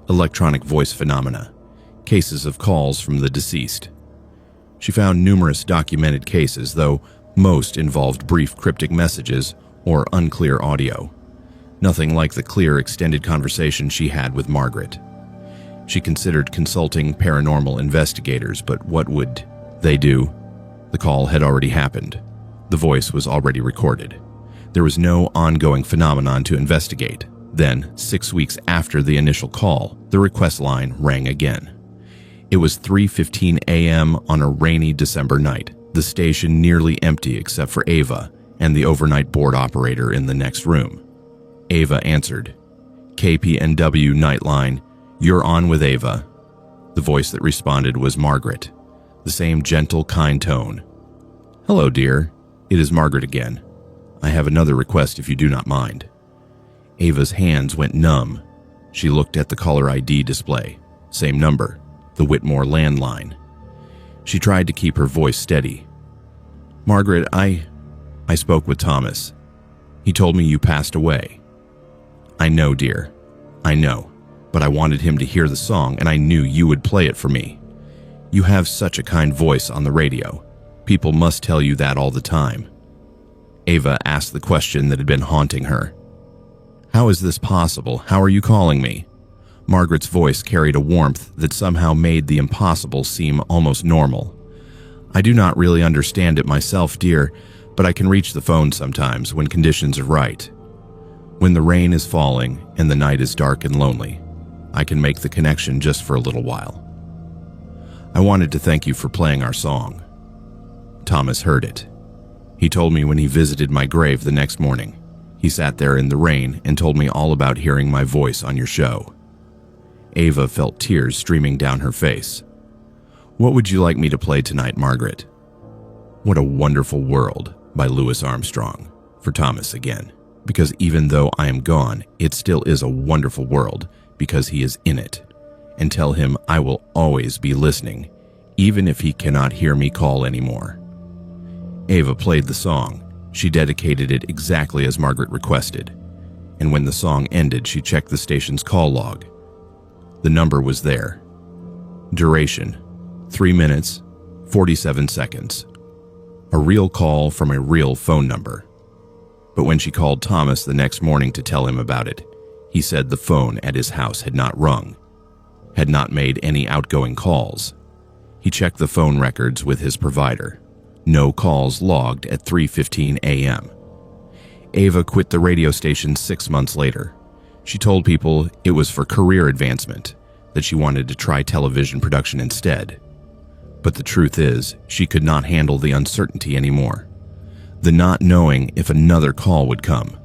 electronic voice phenomena, cases of calls from the deceased. She found numerous documented cases, though most involved brief cryptic messages or unclear audio. Nothing like the clear, extended conversation she had with Margaret. She considered consulting paranormal investigators, but what would they do? The call had already happened. The voice was already recorded. There was no ongoing phenomenon to investigate. Then, 6 weeks after the initial call, the request line rang again. It was 3:15 a.m. on a rainy December night, the station nearly empty except for Ava and the overnight board operator in the next room. Ava answered. "KPNW Nightline, you're on with Ava." The voice that responded was Margaret. The same gentle, kind tone. "Hello, dear. It is Margaret again. I have another request if you do not mind." Ava's hands went numb. She looked at the caller ID display. Same number, the Whitmore landline. She tried to keep her voice steady. "Margaret, I spoke with Thomas. He told me you passed away." "I know, dear. I know. But I wanted him to hear the song, and I knew you would play it for me. You have such a kind voice on the radio. People must tell you that all the time." Ava asked the question that had been haunting her. "How is this possible? How are you calling me?" Margaret's voice carried a warmth that somehow made the impossible seem almost normal. "I do not really understand it myself, dear, but I can reach the phone sometimes when conditions are right. When the rain is falling and the night is dark and lonely, I can make the connection just for a little while. I wanted to thank you for playing our song." Thomas heard it. He told me when he visited my grave the next morning. He sat there in the rain and told me all about hearing my voice on your show. Ava felt tears streaming down her face. "What would you like me to play tonight, Margaret?" "What a Wonderful World" by Louis Armstrong, for Thomas again. Because even though I am gone, it still is a wonderful world because he is in it. And tell him I will always be listening, even if he cannot hear me call anymore. Ava played the song. She dedicated it exactly as Margaret requested. And when the song ended, she checked the station's call log. The number was there. Duration, 3 minutes, 47 seconds. A real call from a real phone number. But when she called Thomas the next morning to tell him about it, he said the phone at his house had not rung, had not made any outgoing calls. He checked the phone records with his provider. No calls logged at 3:15 a.m. Ava quit the radio station 6 months later. She told people it was for career advancement, that she wanted to try television production instead. But the truth is, she could not handle the uncertainty anymore. The not knowing if another call would come.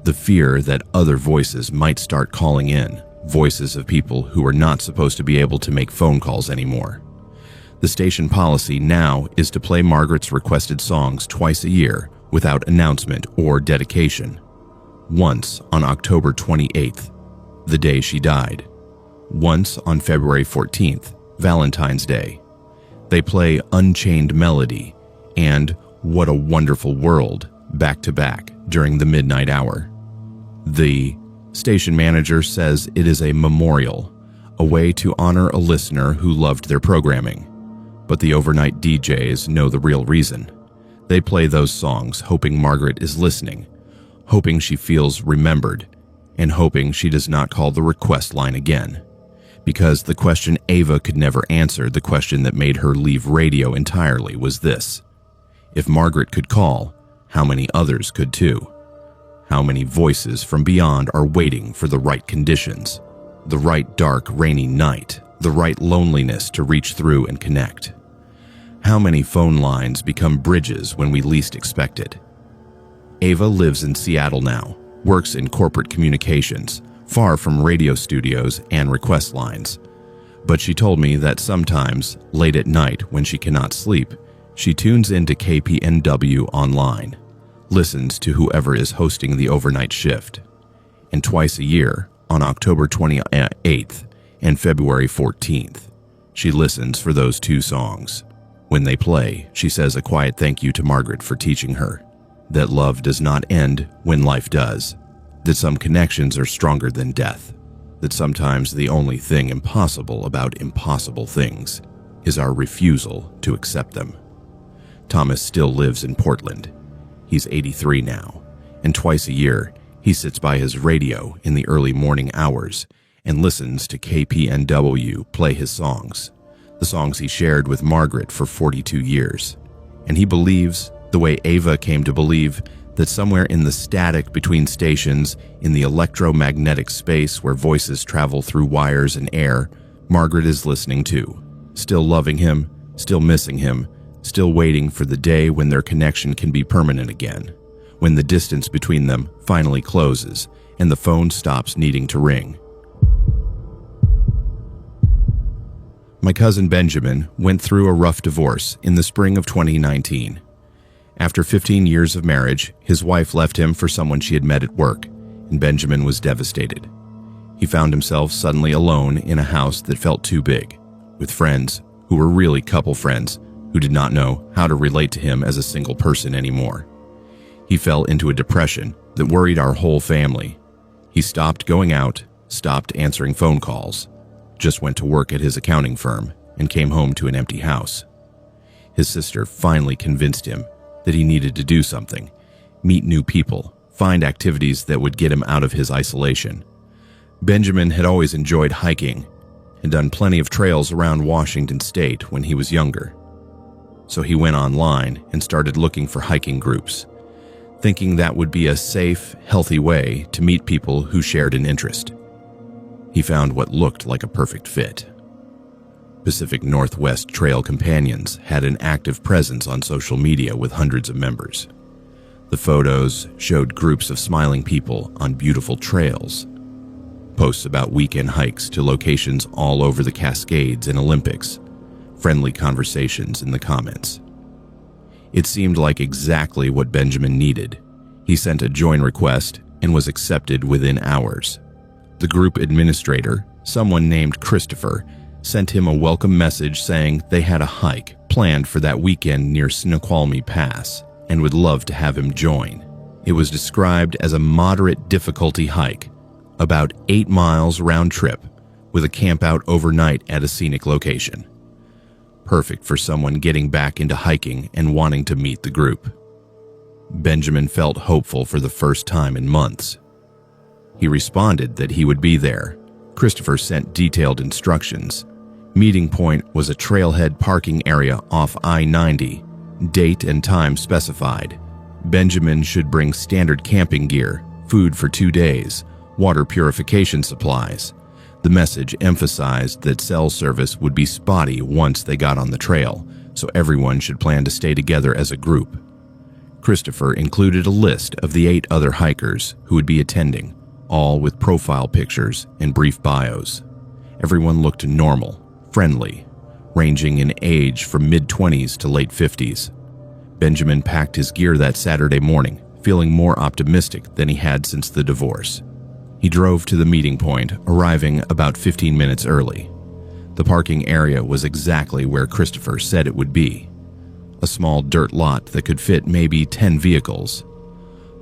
The fear that other voices might start calling in, voices of people who were not supposed to be able to make phone calls anymore. The station policy now is to play Margaret's requested songs twice a year without announcement or dedication. Once on October 28th, the day she died. Once on February 14th, Valentine's Day. They play Unchained Melody and What a Wonderful World back to back during the midnight hour. The station manager says it is a memorial, a way to honor a listener who loved their programming. But the overnight DJs know the real reason. They play those songs hoping Margaret is listening, hoping she feels remembered, and hoping she does not call the request line again. Because the question Ava could never answer, the question that made her leave radio entirely, was this: if Margaret could call, how many others could too? How many voices from beyond are waiting for the right conditions, the right dark, rainy night, the right loneliness to reach through and connect? How many phone lines become bridges when we least expect it? Ava lives in Seattle now, works in corporate communications, far from radio studios and request lines. But she told me that sometimes, late at night when she cannot sleep, she tunes into KPNW online, listens to whoever is hosting the overnight shift. And twice a year, on October 28th, and February 14th. She listens for those two songs. When they play, she says a quiet thank you to Margaret for teaching her that love does not end when life does, that some connections are stronger than death, that sometimes the only thing impossible about impossible things is our refusal to accept them. Thomas still lives in Portland. He's 83 now, and twice a year, he sits by his radio in the early morning hours and listens to KPNW play his songs, the songs he shared with Margaret for 42 years. And he believes, the way Ava came to believe, that somewhere in the static between stations, in the electromagnetic space where voices travel through wires and air, Margaret is listening too, still loving him, still missing him, still waiting for the day when their connection can be permanent again, when the distance between them finally closes and the phone stops needing to ring. My cousin Benjamin went through a rough divorce in the spring of 2019. After 15 years of marriage, his wife left him for someone she had met at work, and Benjamin was devastated. He found himself suddenly alone in a house that felt too big, with friends who were really couple friends who did not know how to relate to him as a single person anymore. He fell into a depression that worried our whole family. He stopped going out, stopped answering phone calls, just went to work at his accounting firm, and came home to an empty house. His sister finally convinced him that he needed to do something, meet new people, find activities that would get him out of his isolation. Benjamin had always enjoyed hiking and done plenty of trails around Washington State when he was younger. So he went online and started looking for hiking groups, thinking that would be a safe, healthy way to meet people who shared an interest. He found what looked like a perfect fit. Pacific Northwest Trail Companions had an active presence on social media with hundreds of members. The photos showed groups of smiling people on beautiful trails, posts about weekend hikes to locations all over the Cascades and Olympics, friendly conversations in the comments. It seemed like exactly what Benjamin needed. He sent a join request and was accepted within hours. The group administrator, someone named Christopher, sent him a welcome message saying they had a hike planned for that weekend near Snoqualmie Pass and would love to have him join. It was described as a moderate difficulty hike, about 8 miles round trip, with a campout overnight at a scenic location. Perfect for someone getting back into hiking and wanting to meet the group. Benjamin felt hopeful for the first time in months. He responded that he would be there. Christopher sent detailed instructions. Meeting point was a trailhead parking area off I-90, date and time specified. Benjamin should bring standard camping gear, food for 2 days, water purification supplies. The message emphasized that cell service would be spotty once they got on the trail, so everyone should plan to stay together as a group. Christopher included a list of the 8 other hikers who would be attending, all with profile pictures and brief bios. Everyone looked normal, friendly, ranging in age from mid-20s to late 50s. Benjamin packed his gear that Saturday morning, feeling more optimistic than he had since the divorce. He drove to the meeting point, arriving about 15 minutes early. The parking area was exactly where Christopher said it would be. A small dirt lot that could fit maybe 10 vehicles.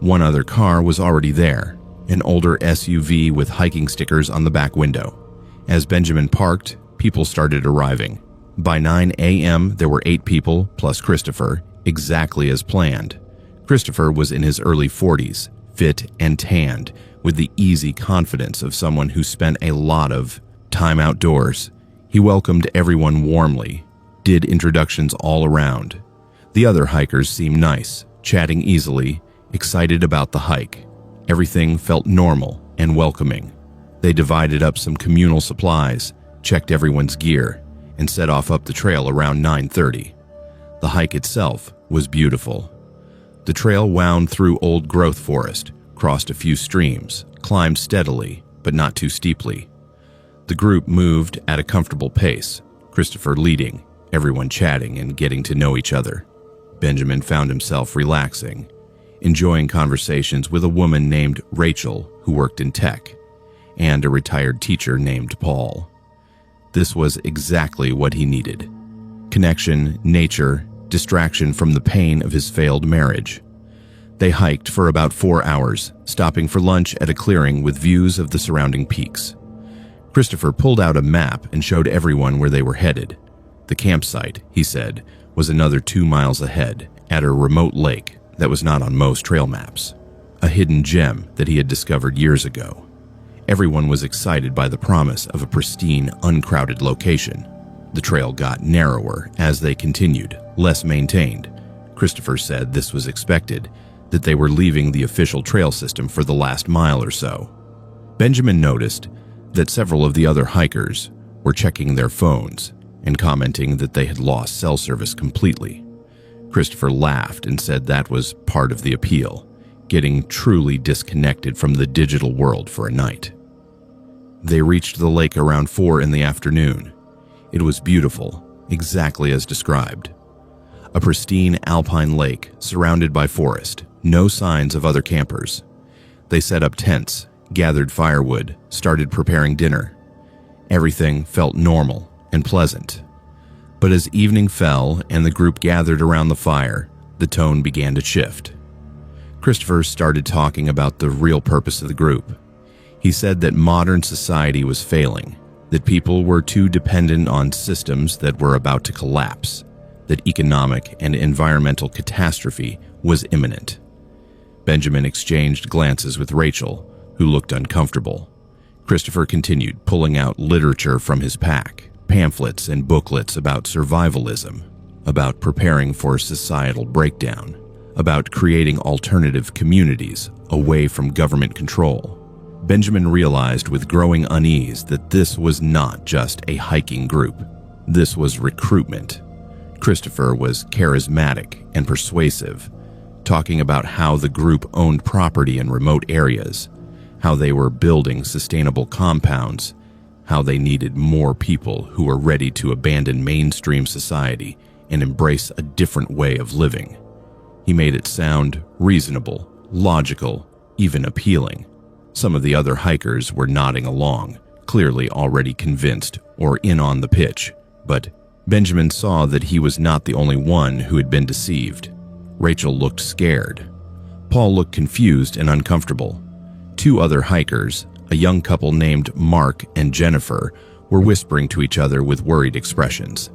One other car was already there, an older SUV with hiking stickers on the back window. As Benjamin parked, people started arriving. By 9 a.m., there were 8 people, plus Christopher, exactly as planned. Christopher was in his early 40s, fit and tanned, with the easy confidence of someone who spent a lot of time outdoors. He welcomed everyone warmly, did introductions all around. The other hikers seemed nice, chatting easily, excited about the hike. Everything felt normal and welcoming. They divided up some communal supplies, checked everyone's gear, and set off up the trail around 9:30. The hike itself was beautiful. The trail wound through old growth forest, crossed a few streams, climbed steadily, but not too steeply. The group moved at a comfortable pace, Christopher leading, everyone chatting and getting to know each other. Benjamin found himself relaxing, enjoying conversations with a woman named Rachel who worked in tech, and a retired teacher named Paul. This was exactly what he needed. Connection, nature, distraction from the pain of his failed marriage. They hiked for about 4 hours, stopping for lunch at a clearing with views of the surrounding peaks. Christopher pulled out a map and showed everyone where they were headed. The campsite, he said, was another 2 miles ahead, at a remote lake that was not on most trail maps. A hidden gem that he had discovered years ago. Everyone was excited by the promise of a pristine, uncrowded location. The trail got narrower as they continued, less maintained. Christopher said this was expected, that they were leaving the official trail system for the last mile or so. Benjamin noticed that several of the other hikers were checking their phones and commenting that they had lost cell service completely. Christopher laughed and said that was part of the appeal, getting truly disconnected from the digital world for a night. They reached the lake around 4 in the afternoon. It was beautiful, exactly as described. A pristine alpine lake surrounded by forest, no signs of other campers. They set up tents, gathered firewood, started preparing dinner. Everything felt normal and pleasant. But as evening fell and the group gathered around the fire, the tone began to shift. Christopher started talking about the real purpose of the group. He said that modern society was failing, that people were too dependent on systems that were about to collapse, that economic and environmental catastrophe was imminent. Benjamin exchanged glances with Rachel, who looked uncomfortable. Christopher continued, pulling out literature from his pack, pamphlets and booklets about survivalism, about preparing for societal breakdown, about creating alternative communities away from government control. Benjamin realized with growing unease that this was not just a hiking group. This was recruitment. Christopher was charismatic and persuasive, talking about how the group owned property in remote areas, how they were building sustainable compounds, how they needed more people who were ready to abandon mainstream society and embrace a different way of living. He made it sound reasonable, logical, even appealing. Some of the other hikers were nodding along, clearly already convinced or in on the pitch, but Benjamin saw that he was not the only one who had been deceived. Rachel looked scared. Paul looked confused and uncomfortable. 2 other hikers, a young couple named Mark and Jennifer, were whispering to each other with worried expressions.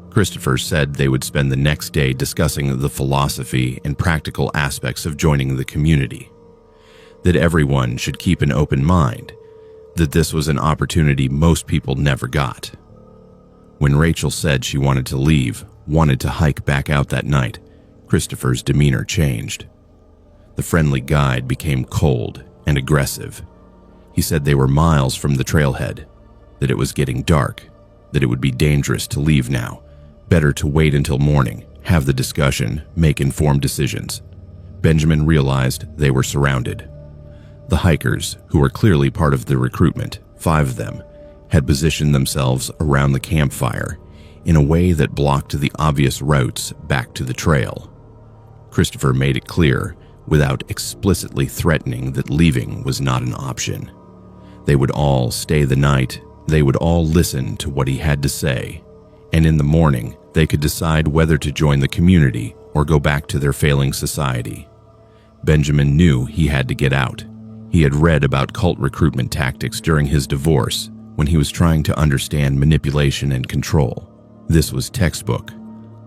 Christopher said they would spend the next day discussing the philosophy and practical aspects of joining the community. That everyone should keep an open mind, that this was an opportunity most people never got. When Rachel said she wanted to leave, wanted to hike back out that night, Christopher's demeanor changed. The friendly guide became cold and aggressive. He said they were miles from the trailhead, that it was getting dark, that it would be dangerous to leave now, better to wait until morning, have the discussion, make informed decisions. Benjamin realized they were surrounded. The hikers, who were clearly part of the recruitment, 5 of them, had positioned themselves around the campfire in a way that blocked the obvious routes back to the trail. Christopher made it clear, without explicitly threatening, that leaving was not an option. They would all stay the night, they would all listen to what he had to say, and in the morning they could decide whether to join the community or go back to their failing society. Benjamin knew he had to get out. He had read about cult recruitment tactics during his divorce when he was trying to understand manipulation and control. This was textbook.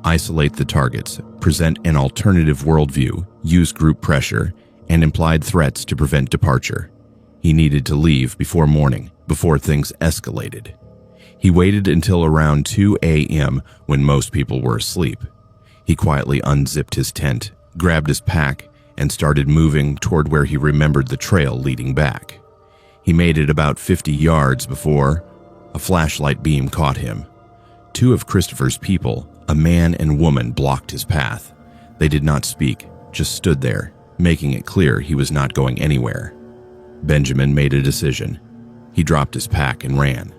Isolate the targets, present an alternative worldview, use group pressure, and implied threats to prevent departure. He needed to leave before morning, before things escalated. He waited until around 2 a.m. when most people were asleep. He quietly unzipped his tent, grabbed his pack, and started moving toward where he remembered the trail leading back. He made it about 50 yards before a flashlight beam caught him. 2 of Christopher's people, a man and woman, blocked his path. They did not speak, just stood there, making it clear he was not going anywhere. Benjamin made a decision. He dropped his pack and ran,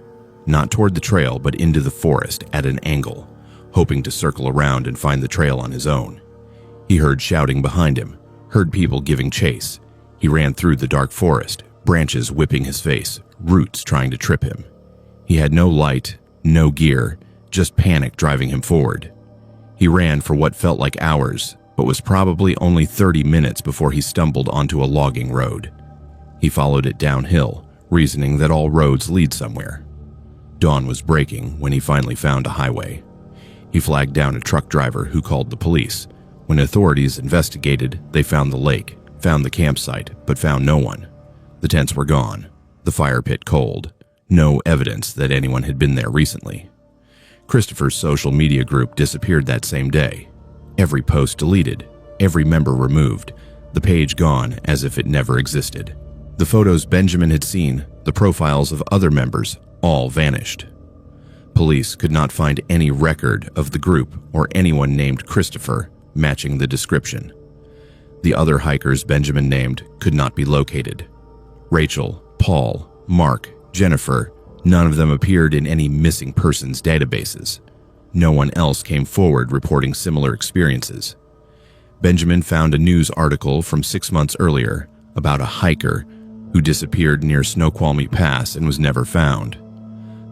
not toward the trail but into the forest at an angle, hoping to circle around and find the trail on his own. He heard shouting behind him, heard people giving chase. He ran through the dark forest, branches whipping his face, roots trying to trip him. He had no light, no gear, just panic driving him forward. He ran for what felt like hours, but was probably only 30 minutes before he stumbled onto a logging road. He followed it downhill, reasoning that all roads lead somewhere. Dawn was breaking when he finally found a highway. He flagged down a truck driver who called the police. When authorities investigated, they found the lake, found the campsite, but found no one. The tents were gone, the fire pit cold, no evidence that anyone had been there recently. Christopher's social media group disappeared that same day. Every post deleted, every member removed, the page gone as if it never existed. The photos Benjamin had seen, the profiles of other members, all vanished. Police could not find any record of the group or anyone named Christopher matching the description. The other hikers Benjamin named could not be located. Rachel, Paul, Mark, Jennifer, none of them appeared in any missing persons databases. No one else came forward reporting similar experiences. Benjamin found a news article from 6 months earlier about a hiker who disappeared near Snoqualmie Pass and was never found.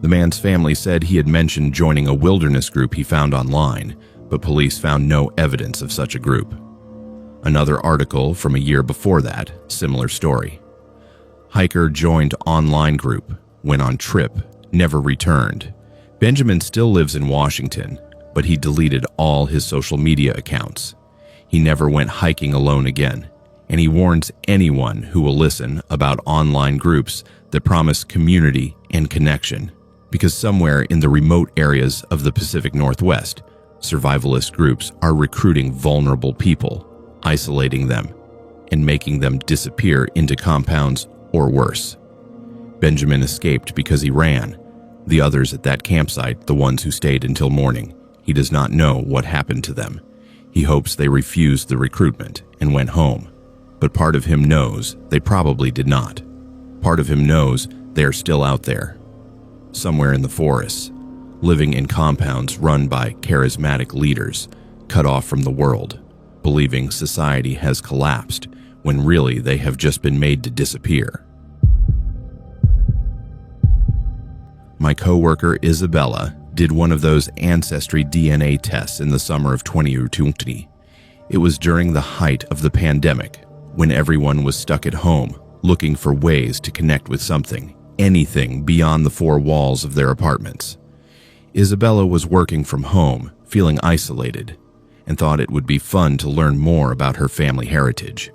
The man's family said he had mentioned joining a wilderness group he found online, but police found no evidence of such a group. Another article from a year before that, similar story. Hiker joined online group, went on trip, never returned. Benjamin still lives in Washington, but he deleted all his social media accounts. He never went hiking alone again, and he warns anyone who will listen about online groups that promise community and connection, because somewhere in the remote areas of the Pacific Northwest, survivalist groups are recruiting vulnerable people, isolating them, and making them disappear into compounds or worse. Benjamin escaped because he ran. The others at that campsite, the ones who stayed until morning, he does not know what happened to them. He hopes they refused the recruitment and went home. But part of him knows they probably did not. Part of him knows they are still out there, somewhere in the forests, living in compounds run by charismatic leaders, cut off from the world, believing society has collapsed when really they have just been made to disappear. My coworker Isabella did one of those ancestry DNA tests in the summer of 2020. It was during the height of the pandemic, when everyone was stuck at home, looking for ways to connect with something, anything beyond the four walls of their apartments. Isabella was working from home, feeling isolated, and thought it would be fun to learn more about her family heritage.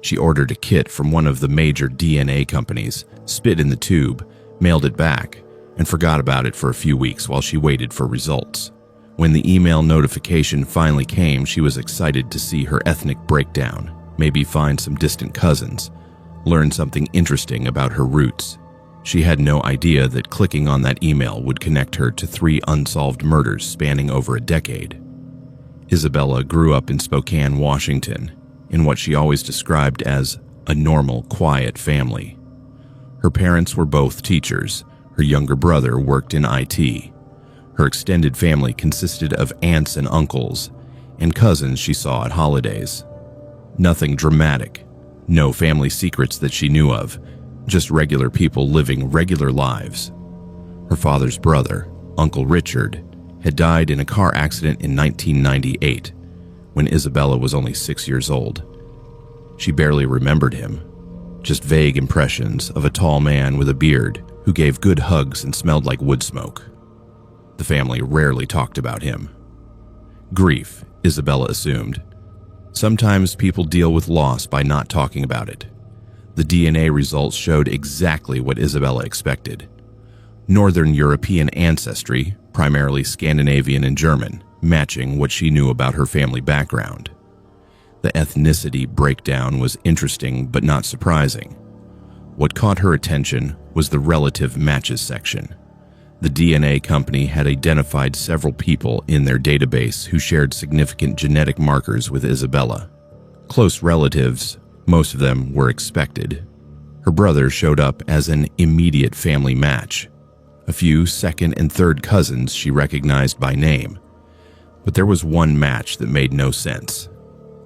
She ordered a kit from one of the major DNA companies, spit in the tube, mailed it back, and forgot about it for a few weeks while she waited for results. When the email notification finally came, she was excited to see her ethnic breakdown, maybe find some distant cousins, learn something interesting about her roots. She had no idea that clicking on that email would connect her to 3 unsolved murders spanning over a decade. Isabella grew up in Spokane, Washington, in what she always described as a normal, quiet family. Her parents were both teachers. Her younger brother worked in IT. Her extended family consisted of aunts and uncles, and cousins she saw at holidays. Nothing dramatic, no family secrets that she knew of, just regular people living regular lives. Her father's brother, Uncle Richard, had died in a car accident in 1998, when Isabella was only 6 years old. She barely remembered him, just vague impressions of a tall man with a beard who gave good hugs and smelled like wood smoke. The family rarely talked about him. Grief, Isabella assumed. Sometimes people deal with loss by not talking about it. The DNA results showed exactly what Isabella expected. Northern European ancestry, primarily Scandinavian and German, matching what she knew about her family background. The ethnicity breakdown was interesting but not surprising. What caught her attention was the relative matches section. The DNA company had identified several people in their database who shared significant genetic markers with Isabella. Close relatives, most of them were expected. Her brother showed up as an immediate family match. A few second and third cousins she recognized by name. But there was one match that made no sense.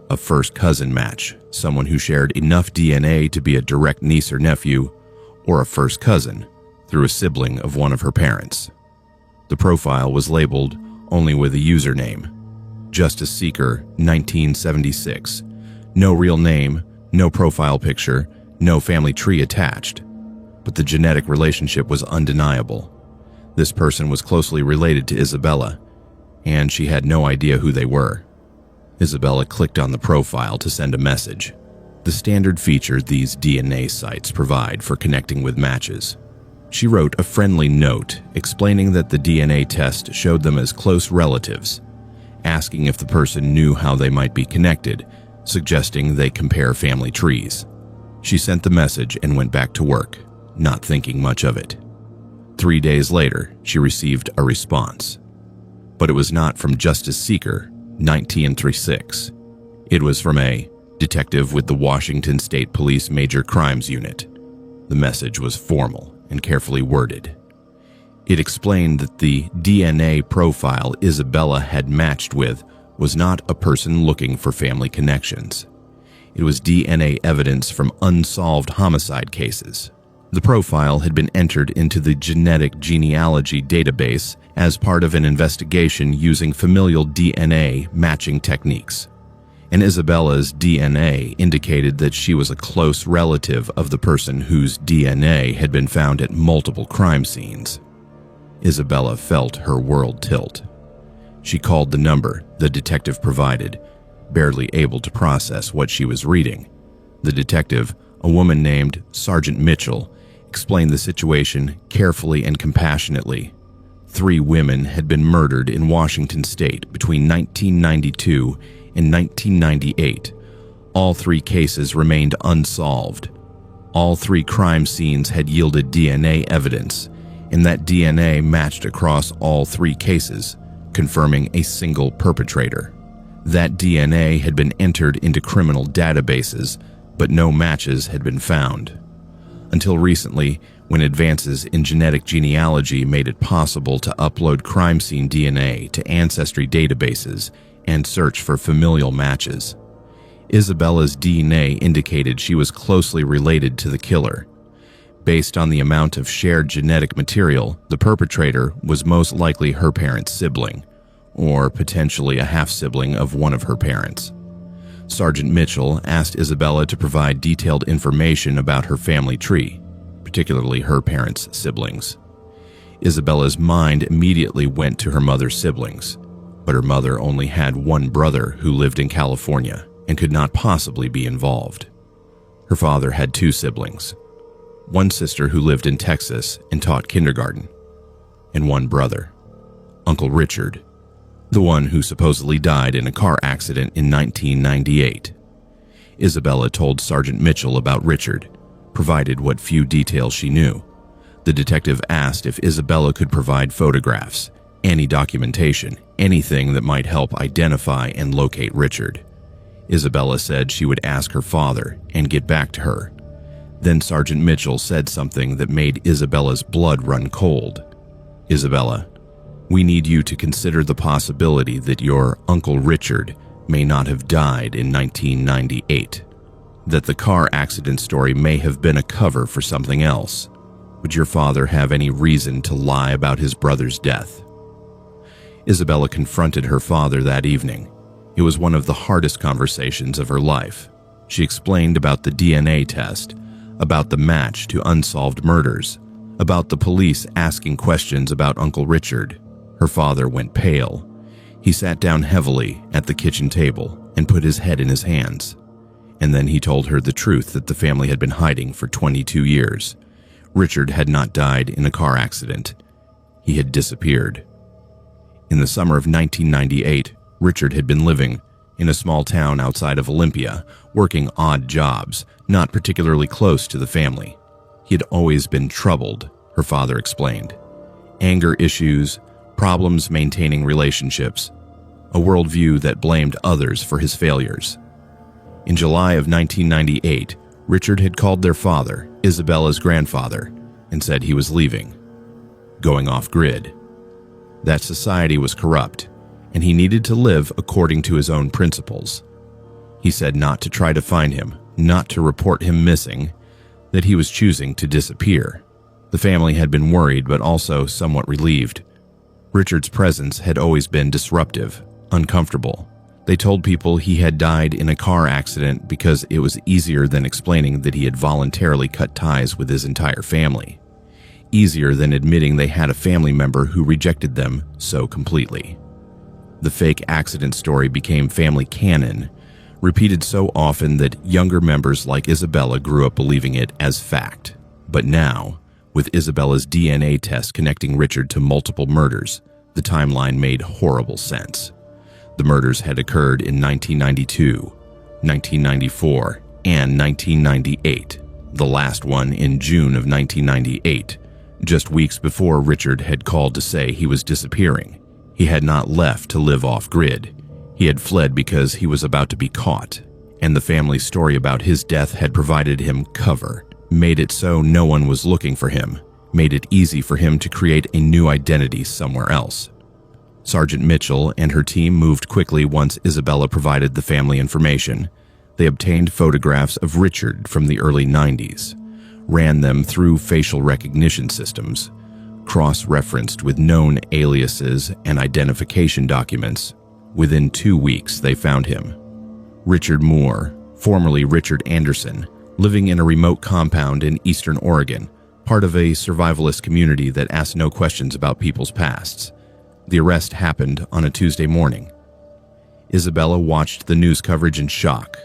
A first cousin match, someone who shared enough DNA to be a direct niece or nephew, or a first cousin through a sibling of one of her parents. The profile was labeled only with a username, Justice Seeker 1976. No real name, no profile picture, no family tree attached. But the genetic relationship was undeniable. This person was closely related to Isabella, and she had no idea who they were. Isabella clicked on the profile to send a message, the standard feature these DNA sites provide for connecting with matches. She wrote a friendly note explaining that the DNA test showed them as close relatives, asking if the person knew how they might be connected, suggesting they compare family trees. She sent the message and went back to work, not thinking much of it. 3 days later, she received a response. But it was not from Justice Seeker 1936. It was from a detective with the Washington State Police Major Crimes Unit. The message was formal and carefully worded. It explained that the DNA profile Isabella had matched with was not a person looking for family connections. It was DNA evidence from unsolved homicide cases. The profile had been entered into the genetic genealogy database as part of an investigation using familial DNA matching techniques. And Isabella's DNA indicated that she was a close relative of the person whose DNA had been found at multiple crime scenes. Isabella felt her world tilt. She called the number the detective provided, barely able to process what she was reading. The detective, a woman named Sergeant Mitchell, explained the situation carefully and compassionately. 3 women had been murdered in Washington state between 1992 and 1998. All 3 cases remained unsolved. All 3 crime scenes had yielded DNA evidence, and that DNA matched across all 3 cases, confirming a single perpetrator. That DNA had been entered into criminal databases, but no matches had been found. Until recently, when advances in genetic genealogy made it possible to upload crime scene DNA to ancestry databases and search for familial matches. Isabella's DNA indicated she was closely related to the killer. Based on the amount of shared genetic material, the perpetrator was most likely her parent's sibling, or potentially a half-sibling of one of her parents. Sergeant Mitchell asked Isabella to provide detailed information about her family tree, particularly her parents' siblings. Isabella's mind immediately went to her mother's siblings, but her mother only had one brother who lived in California and could not possibly be involved. Her father had 2 siblings, one sister who lived in Texas and taught kindergarten, and one brother, Uncle Richard, the one who supposedly died in a car accident in 1998. Isabella told Sergeant Mitchell about Richard, provided what few details she knew. The detective asked if Isabella could provide photographs, any documentation, anything that might help identify and locate Richard. Isabella said she would ask her father and get back to her. Then Sergeant Mitchell said something that made Isabella's blood run cold. "Isabella, we need you to consider the possibility that your Uncle Richard may not have died in 1998, that the car accident story may have been a cover for something else. Would your father have any reason to lie about his brother's death?" Isabella confronted her father that evening. It was one of the hardest conversations of her life. She explained about the DNA test, about the match to unsolved murders, about the police asking questions about Uncle Richard. Her father went pale. He sat down heavily at the kitchen table and put his head in his hands. And then he told her the truth that the family had been hiding for 22 years. Richard had not died in a car accident. He had disappeared. In the summer of 1998, Richard had been living in a small town outside of Olympia, working odd jobs, not particularly close to the family. He had always been troubled, her father explained. Anger issues, problems maintaining relationships, a worldview that blamed others for his failures. In July of 1998, Richard had called their father, Isabella's grandfather, and said he was leaving, going off-grid. That society was corrupt, and he needed to live according to his own principles. He said not to try to find him, not to report him missing, that he was choosing to disappear. The family had been worried but also somewhat relieved. Richard's presence had always been disruptive, uncomfortable. They told people he had died in a car accident because it was easier than explaining that he had voluntarily cut ties with his entire family. Easier than admitting they had a family member who rejected them so completely. The fake accident story became family canon, repeated so often that younger members like Isabella grew up believing it as fact. But now, with Isabella's DNA test connecting Richard to multiple murders, the timeline made horrible sense. The murders had occurred in 1992, 1994, and 1998, the last one in June of 1998, just weeks before Richard had called to say he was disappearing. He had not left to live off-grid. He had fled because he was about to be caught, and the family's story about his death had provided him cover, made it so no one was looking for him, made it easy for him to create a new identity somewhere else. Sergeant Mitchell and her team moved quickly once Isabella provided the family information. They obtained photographs of Richard from the early 90s, ran them through facial recognition systems, cross-referenced with known aliases and identification documents. Within 2 weeks, they found him. Richard Moore, formerly Richard Anderson, living in a remote compound in eastern Oregon, part of a survivalist community that asked no questions about people's pasts. The arrest happened on a Tuesday morning. Isabella watched the news coverage in shock.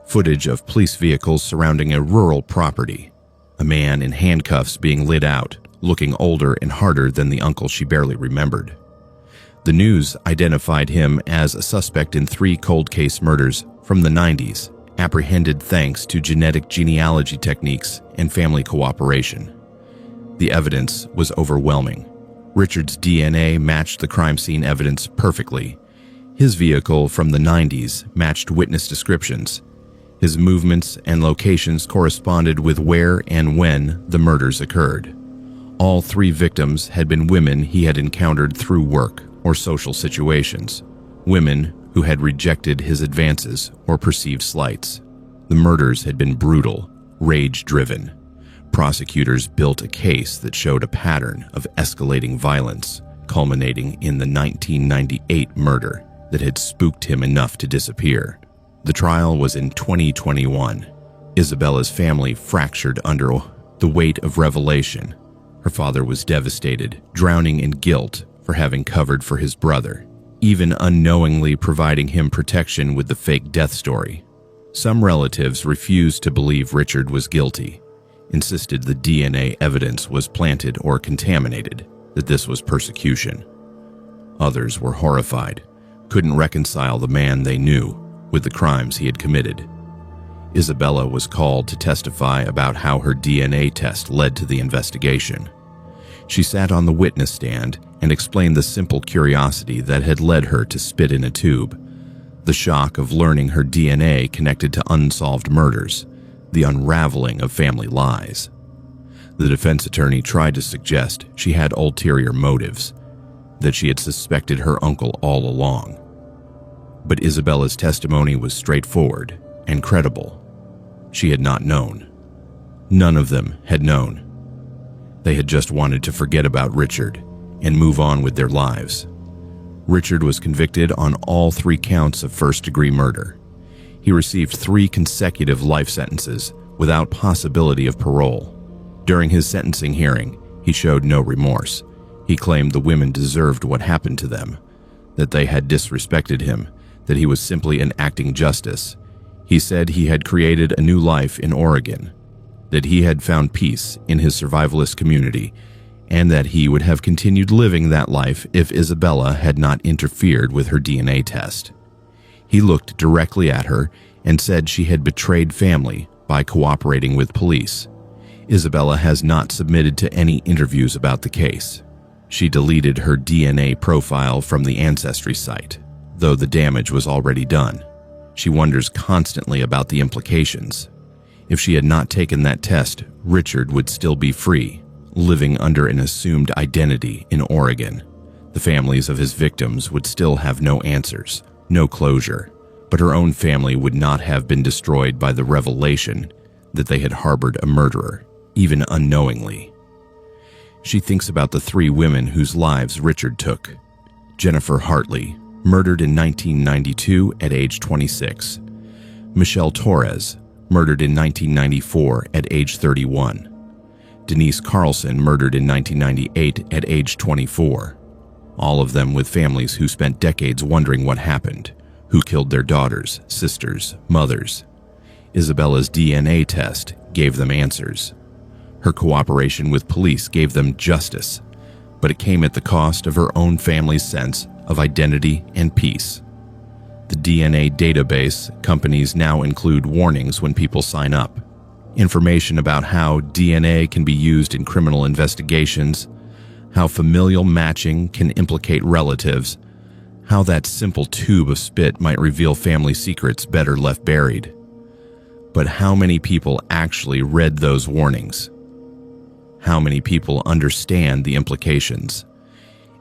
Footage of police vehicles surrounding a rural property. A man in handcuffs being led out, looking older and harder than the uncle she barely remembered. The news identified him as a suspect in 3 cold case murders from the 90s, apprehended thanks to genetic genealogy techniques and family cooperation. The evidence was overwhelming. Richard's DNA matched the crime scene evidence perfectly. His vehicle from the 90s matched witness descriptions. His movements and locations corresponded with where and when the murders occurred. All 3 victims had been women he had encountered through work or social situations, women who had rejected his advances or perceived slights. The murders had been brutal, rage-driven. Prosecutors built a case that showed a pattern of escalating violence, culminating in the 1998 murder that had spooked him enough to disappear. The trial was in 2021. Isabella's family fractured under the weight of revelation. Her father was devastated, drowning in guilt for having covered for his brother, even unknowingly providing him protection with the fake death story. Some relatives refused to believe Richard was guilty, insisted the DNA evidence was planted or contaminated, that this was persecution. Others were horrified, couldn't reconcile the man they knew with the crimes he had committed. Isabella was called to testify about how her DNA test led to the investigation. She sat on the witness stand and explained the simple curiosity that had led her to spit in a tube, the shock of learning her DNA connected to unsolved murders, the unraveling of family lies. The defense attorney tried to suggest she had ulterior motives, that she had suspected her uncle all along. But Isabella's testimony was straightforward and credible. She had not known. None of them had known. They had just wanted to forget about Richard and move on with their lives. Richard was convicted on all 3 counts of first-degree murder. He received 3 consecutive life sentences without possibility of parole. During his sentencing hearing, he showed no remorse. He claimed the women deserved what happened to them, that they had disrespected him, that he was simply enacting justice. He said he had created a new life in Oregon, that he had found peace in his survivalist community, and that he would have continued living that life if Isabella had not interfered with her DNA test. He looked directly at her and said she had betrayed family by cooperating with police. Isabella has not submitted to any interviews about the case. She deleted her DNA profile from the Ancestry site, though the damage was already done. She wonders constantly about the implications. If she had not taken that test, Richard would still be free, living under an assumed identity in Oregon. The families of his victims would still have no answers, no closure, but her own family would not have been destroyed by the revelation that they had harbored a murderer, even unknowingly. She thinks about the 3 women whose lives Richard took, Jennifer Hartley, murdered in 1992 at age 26. Michelle Torres, murdered in 1994 at age 31. Denise Carlson, murdered in 1998 at age 24. All of them with families who spent decades wondering what happened, who killed their daughters, sisters, mothers. Isabella's DNA test gave them answers. Her cooperation with police gave them justice, but it came at the cost of her own family's sense of identity and peace. The DNA database companies now include warnings when people sign up, information about how DNA can be used in criminal investigations, how familial matching can implicate relatives, how that simple tube of spit might reveal family secrets better left buried. But how many people actually read those warnings? How many people understand the implications?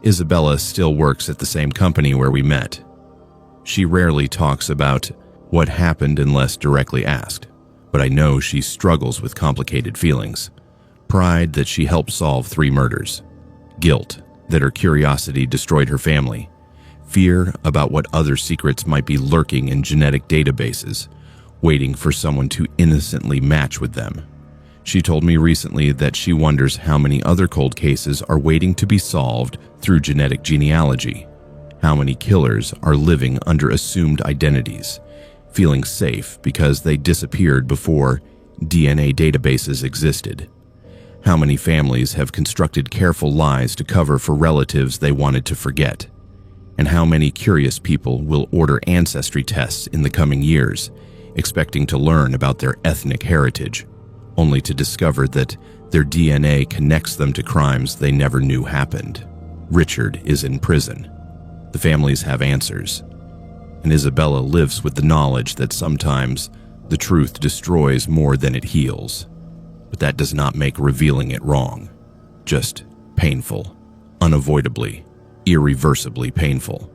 Isabella still works at the same company where we met. She rarely talks about what happened unless directly asked, but I know she struggles with complicated feelings. Pride that she helped solve 3 murders. Guilt that her curiosity destroyed her family. Fear about what other secrets might be lurking in genetic databases, waiting for someone to innocently match with them. She told me recently that she wonders how many other cold cases are waiting to be solved through genetic genealogy. How many killers are living under assumed identities, feeling safe because they disappeared before DNA databases existed. How many families have constructed careful lies to cover for relatives they wanted to forget. And how many curious people will order ancestry tests in the coming years, expecting to learn about their ethnic heritage, only to discover that their DNA connects them to crimes they never knew happened. Richard is in prison. The families have answers, and Isabella lives with the knowledge that sometimes the truth destroys more than it heals. But that does not make revealing it wrong, just painful, unavoidably, irreversibly painful.